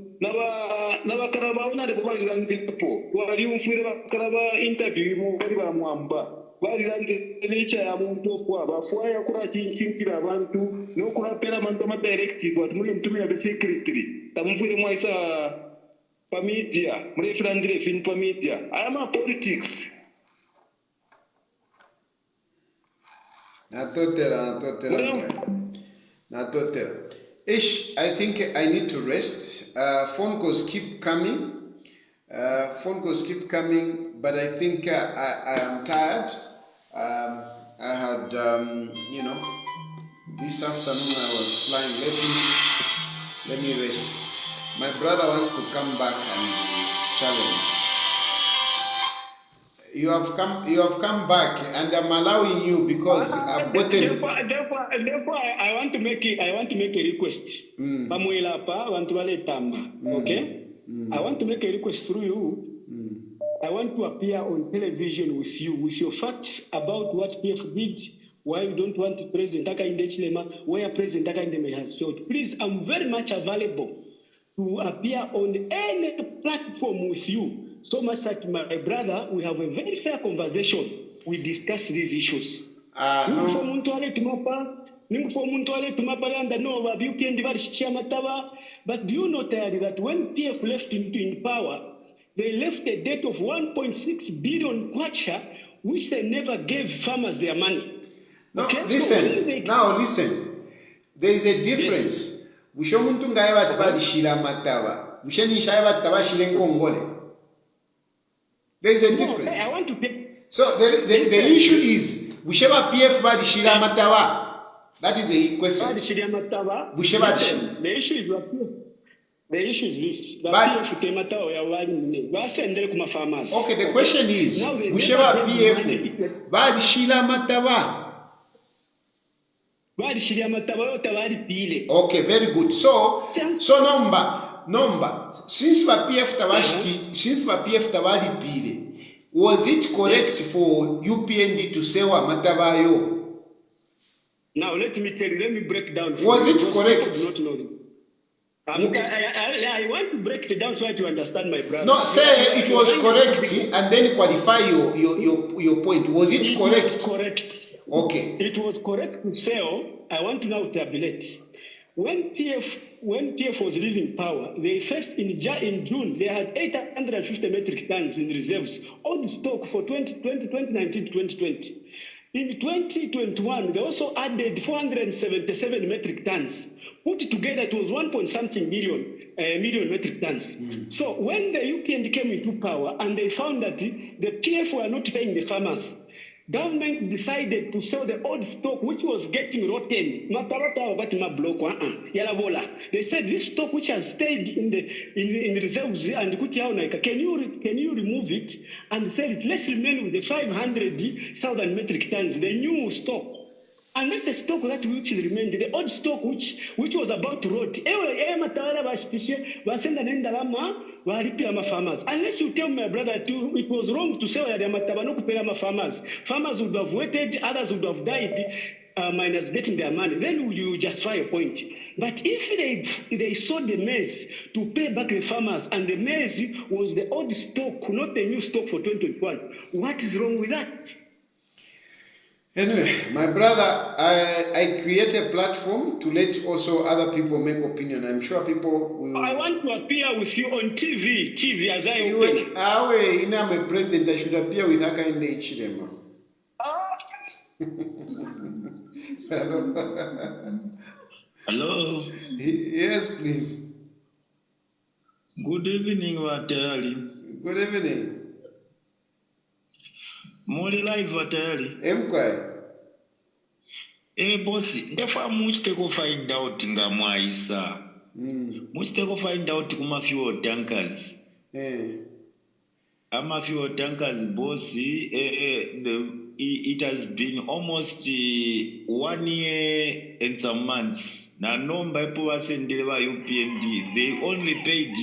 n'abakaraba onade kubaliranga ndipo wali umfire bakaraba interview mu bali bamwamba baliranga n'echa ya muntu okwa bafwaya kura chinkira abantu n'okurapera abantu ama directive ati muri mtumira be secretary tamufire mwaisa pa media muri firandire fin pa media ayama politics natotera Ish, I think I need to rest. Phone calls keep coming. But I think I am tired. I had, this afternoon I was flying. Let me rest. My brother wants to come back and challenge. You have come back, and I'm allowing you because I've gotten. Therefore, I want to make a request. Okay? I want to make a request through you. I want to appear on television with you, with your facts about what PF did, why you don't want President Hakainde Hichilema, where President Hakainde has failed. Please, I'm very much available to appear on any platform with you. So much that my brother, we have a very fair conversation. We discuss these issues. But do you know, Tayali, that when PF left in power, they left a debt of 1.6 billion kwacha, which they never gave farmers their money. No, okay? listen. Now listen. There is a difference. There is a difference. I want to take. So the issue is Busheba PF Badishira Matawa. That is the question. The issue is what The issue is this. But okay, the question is, Musheba PF Badishila Matava. Okay, very good. So number. Since the PF Tawadi Pile, was it correct for UPND to say wa Matavayo? Now let me tell you. Let me break down. Was it correct? Not know this. I want to break it down so that you understand, my brother. No, say it was correct and then qualify your point. Was it correct? It was correct. Okay. It was correct to sell. I want to now tabulate. When PF was leaving power, they first in June they had 850 metric tons in reserves, old stock for 2019 to 2020. In 2021, they also added 477 metric tons. Put together, it was 1.something million metric tons. So when the UPN came into power and they found that the PF were not paying the farmers, government decided to sell the old stock which was getting rotten. They said this stock which has stayed in the reserves and can you remove it and sell it? Let's remain with the 500,000 metric tons, the new stock. And that's the stock that which is remained, the old stock which was about to rot. Farmers. Unless you tell my brother it was wrong to sell farmers. Farmers would have waited, others would have died, minus getting their money. Then you justify your point. But if they sold the maize to pay back the farmers, and the maize was the old stock, not the new stock for 2021, what is wrong with that? Anyway, my brother, I create a platform to let also other people make opinion. I'm sure people will... I want to appear with you on TV as I open. I'm a president, I should appear with her kind of Chilema. Hello. Hello. Yes, please. Good evening, Watayali. Good evening. Moli live Watayali. Boss, therefore muchiteko find out nga mwaisa. Muchiteko find out kuma fuel tankers. Ama fuel tankers, boss, it has been almost 1 year and some months. Na nomba ipo wasendelewa UPND. They only paid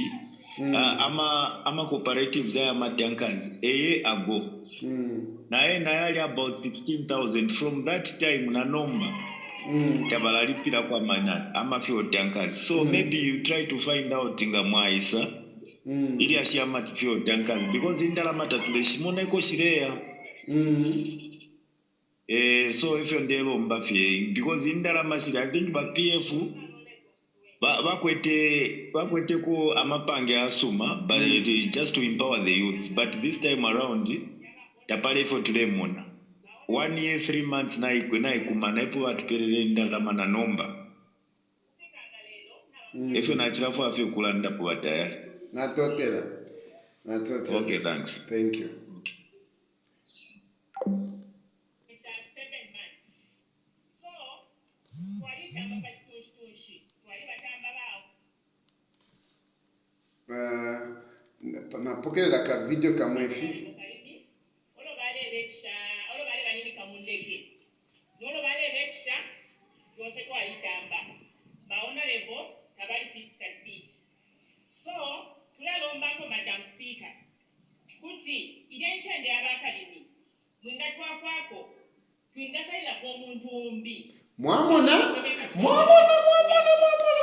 ama cooperatives ama tankers a year ago. Na about 16,000 from that time na nomba tabalalipira kwa manana ama fuel tankers. So maybe you try to find out nga mwaisa ili ashiyama fuel tankers because indalama tatuleshi mona iko shirea. So if you're ndelo mbafye because indalama shira, I think ba PF bakwete ko amapange asuma but it is just to empower the youth. But this time around tapale for today mona 1 year 3 months na ikumana ipo watuperere ndalama na nomba. If you're not for afyo kulanda po watayari. Natotela. Okay, thanks. Thank you. Napokelera ka video kamwefi. Mwamona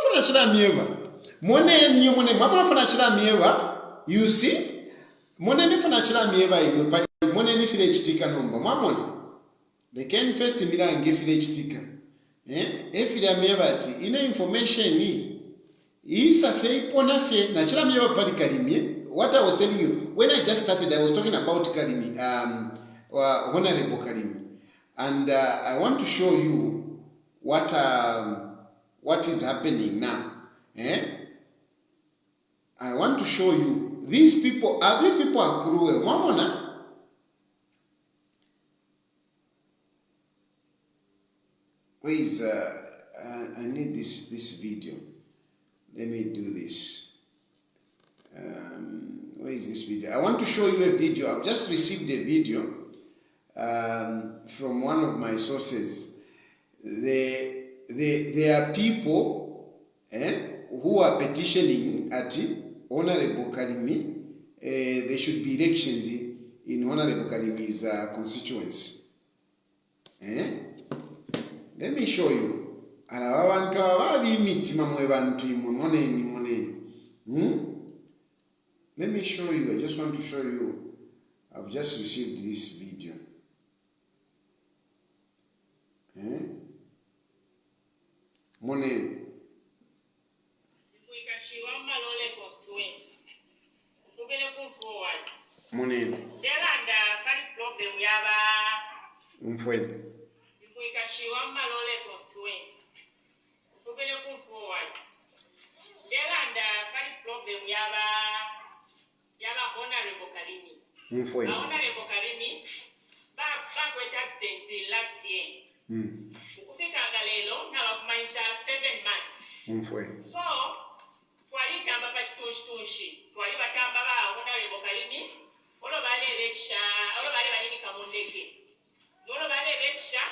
fana chila mieva. Mwamona fana chila mieva. You see? Mwone ni fana chila mieva ime. Mwone ni file chitika nomba. Mwamona. They can first mila nge file chitika. File mieva ati. Ina information ni. Isa fe ipona fe. Na chila mieva pali kalimie. What I was telling you. When I just started, I was talking about Kalimi. Honorable Kalimi. And I want to show you what is happening now. I want to show you these people are cruel. Mamona. Where is I need this video. Let me do this. Where is this video? I want to show you a video. I've just received a video from one of my sources. There are people who are petitioning at Honorable Karimi. There should be elections in Honorable Karimi's constituency. Let me show you. Let me show you. I just want to show you. I've just received this video. Money. Money. Honorable Karimi bakweta accident last year. Ukufika galelo na bakumanisha 7 months. So twalitamba pa chitunshi twali batamba ba Honorable Karimi olo bale lecture olo bale banini kamundeke olo bale lecture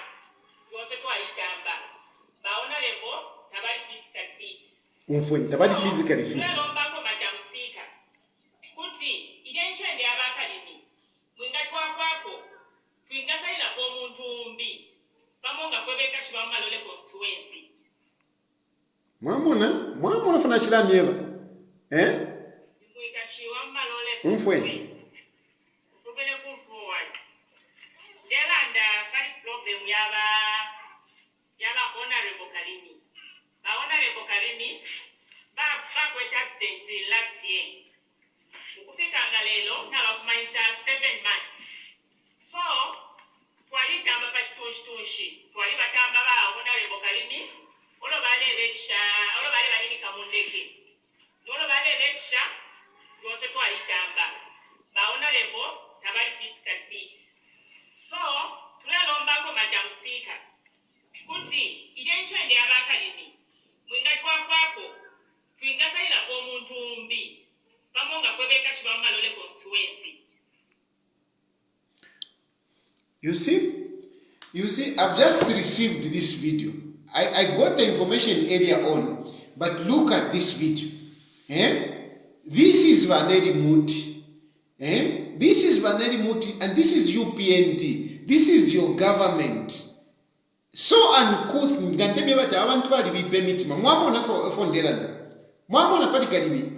yose twalitamba ba Honorable tabali physical fit. Tabali physically fit. Madam Speaker kuti idenchende abakalimi mwinga twafako twinga saila ko muntu mbi pamonga kwebeka shiba malole constituency mwamuna fana chilamyeba mwinga shiwa malole constituency kubele ku forward delanda kali problem yaba Honorable Karimi ba Honorable Karimi bakweta accident last year. Ukufika galelo na bakumanisha 7 months. So twalitamba pa chitunshi twali batamba ba Honorable Karimi olo bale lecture olo bale banini kamundeke olo bale lecture yose twalitamba ba Honorable tabali physical fit. So tulelomba ko Madam Speaker kuti idenchende abakalimi mwinga twafako twinga saila ko muntu mbi pamonga kwebeka shiba malole constituency. You see, I've just received this video. I got the information earlier on, but look at this video. This is Vaneri Muti. This is Vaneri Muti, and this is UPND. This is your government. So uncouth, ngandeme bata abantu bali bipemiti mwamona fonderana. Mwamona pali kalimi.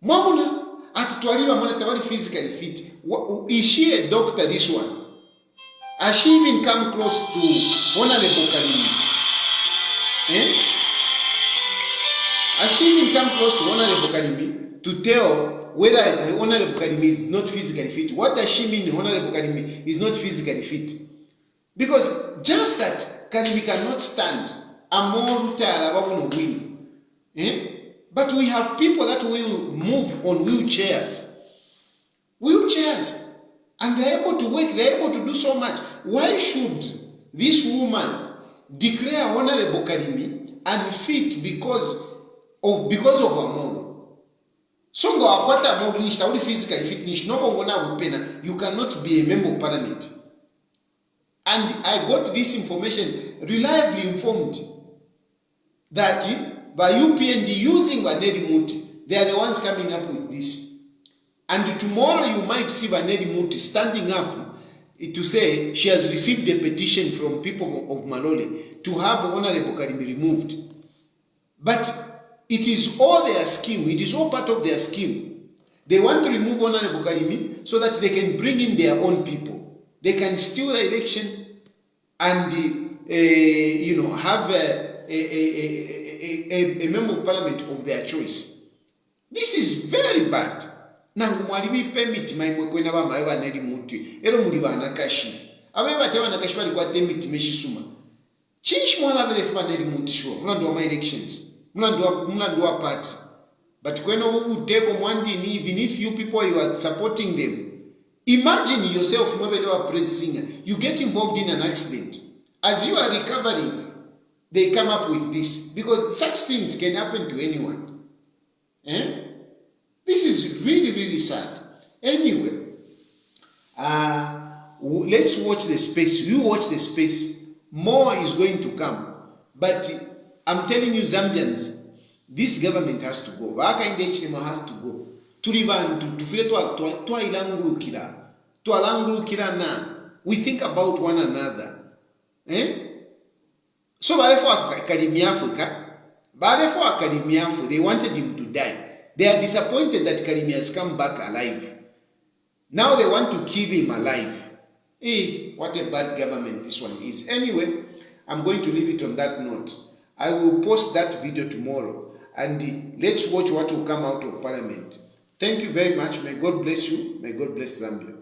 Mwamona atitwaliwa mwana tabali physically fit. Is she a doctor, this one? Has she even come close to Honorable Karimi? Has she even come close to Honorable Karimi to tell whether Honorable Karimi is not physically fit? What does she mean Honorable Karimi is not physically fit? Because just that Karimi cannot stand, but we have people that will move on wheelchairs, and they're able to work, they're able to do so much. Why should this woman declare Honorable Karimi unfit because of Amoro? So go akwata Amoro nish tauli physically fit nish no ngona upena. You cannot be a member of parliament. And I got this information reliably informed that by UPND using Vaneri Muti, they are the ones coming up with this. And tomorrow you might see Vaneri Muti standing up to say she has received a petition from people of Malole to have Honorable Karimi removed. But it is all their scheme. It is all part of their scheme. They want to remove Honorable Karimi so that they can bring in their own people. They can steal the election and have a member of parliament of their choice. This is very bad. Now, mwalibi permit maimwekwena ba maiwa neri muti. Ero muliba anakashi. Abeba tewa nakashi wali kwa temit meshisuma. Chinch mwana vile fa neri muti shua. Mlandu wa my elections. Mlandu wa party. But kweno uteko mwandi ni even if you people you are supporting them. Imagine yourself mwebe lewa praise singer. You get involved in an accident. As you are recovering, they come up with this. Because such things can happen to anyone. This is really, really sad. Anyway, let's watch the space. You watch the space. More is going to come. But I'm telling you, Zambians, this government has to go. Vakainde Hichilema has to go. Tuli bantu tufire twalangulukira na. We think about one another. So balefo Academy Africa, they wanted him to die. They are disappointed that Kalimi has come back alive. Now they want to kill him alive. What a bad government this one is. Anyway, I'm going to leave it on that note. I will post that video tomorrow and let's watch what will come out of Parliament. Thank you very much. May God bless you. May God bless Zambia.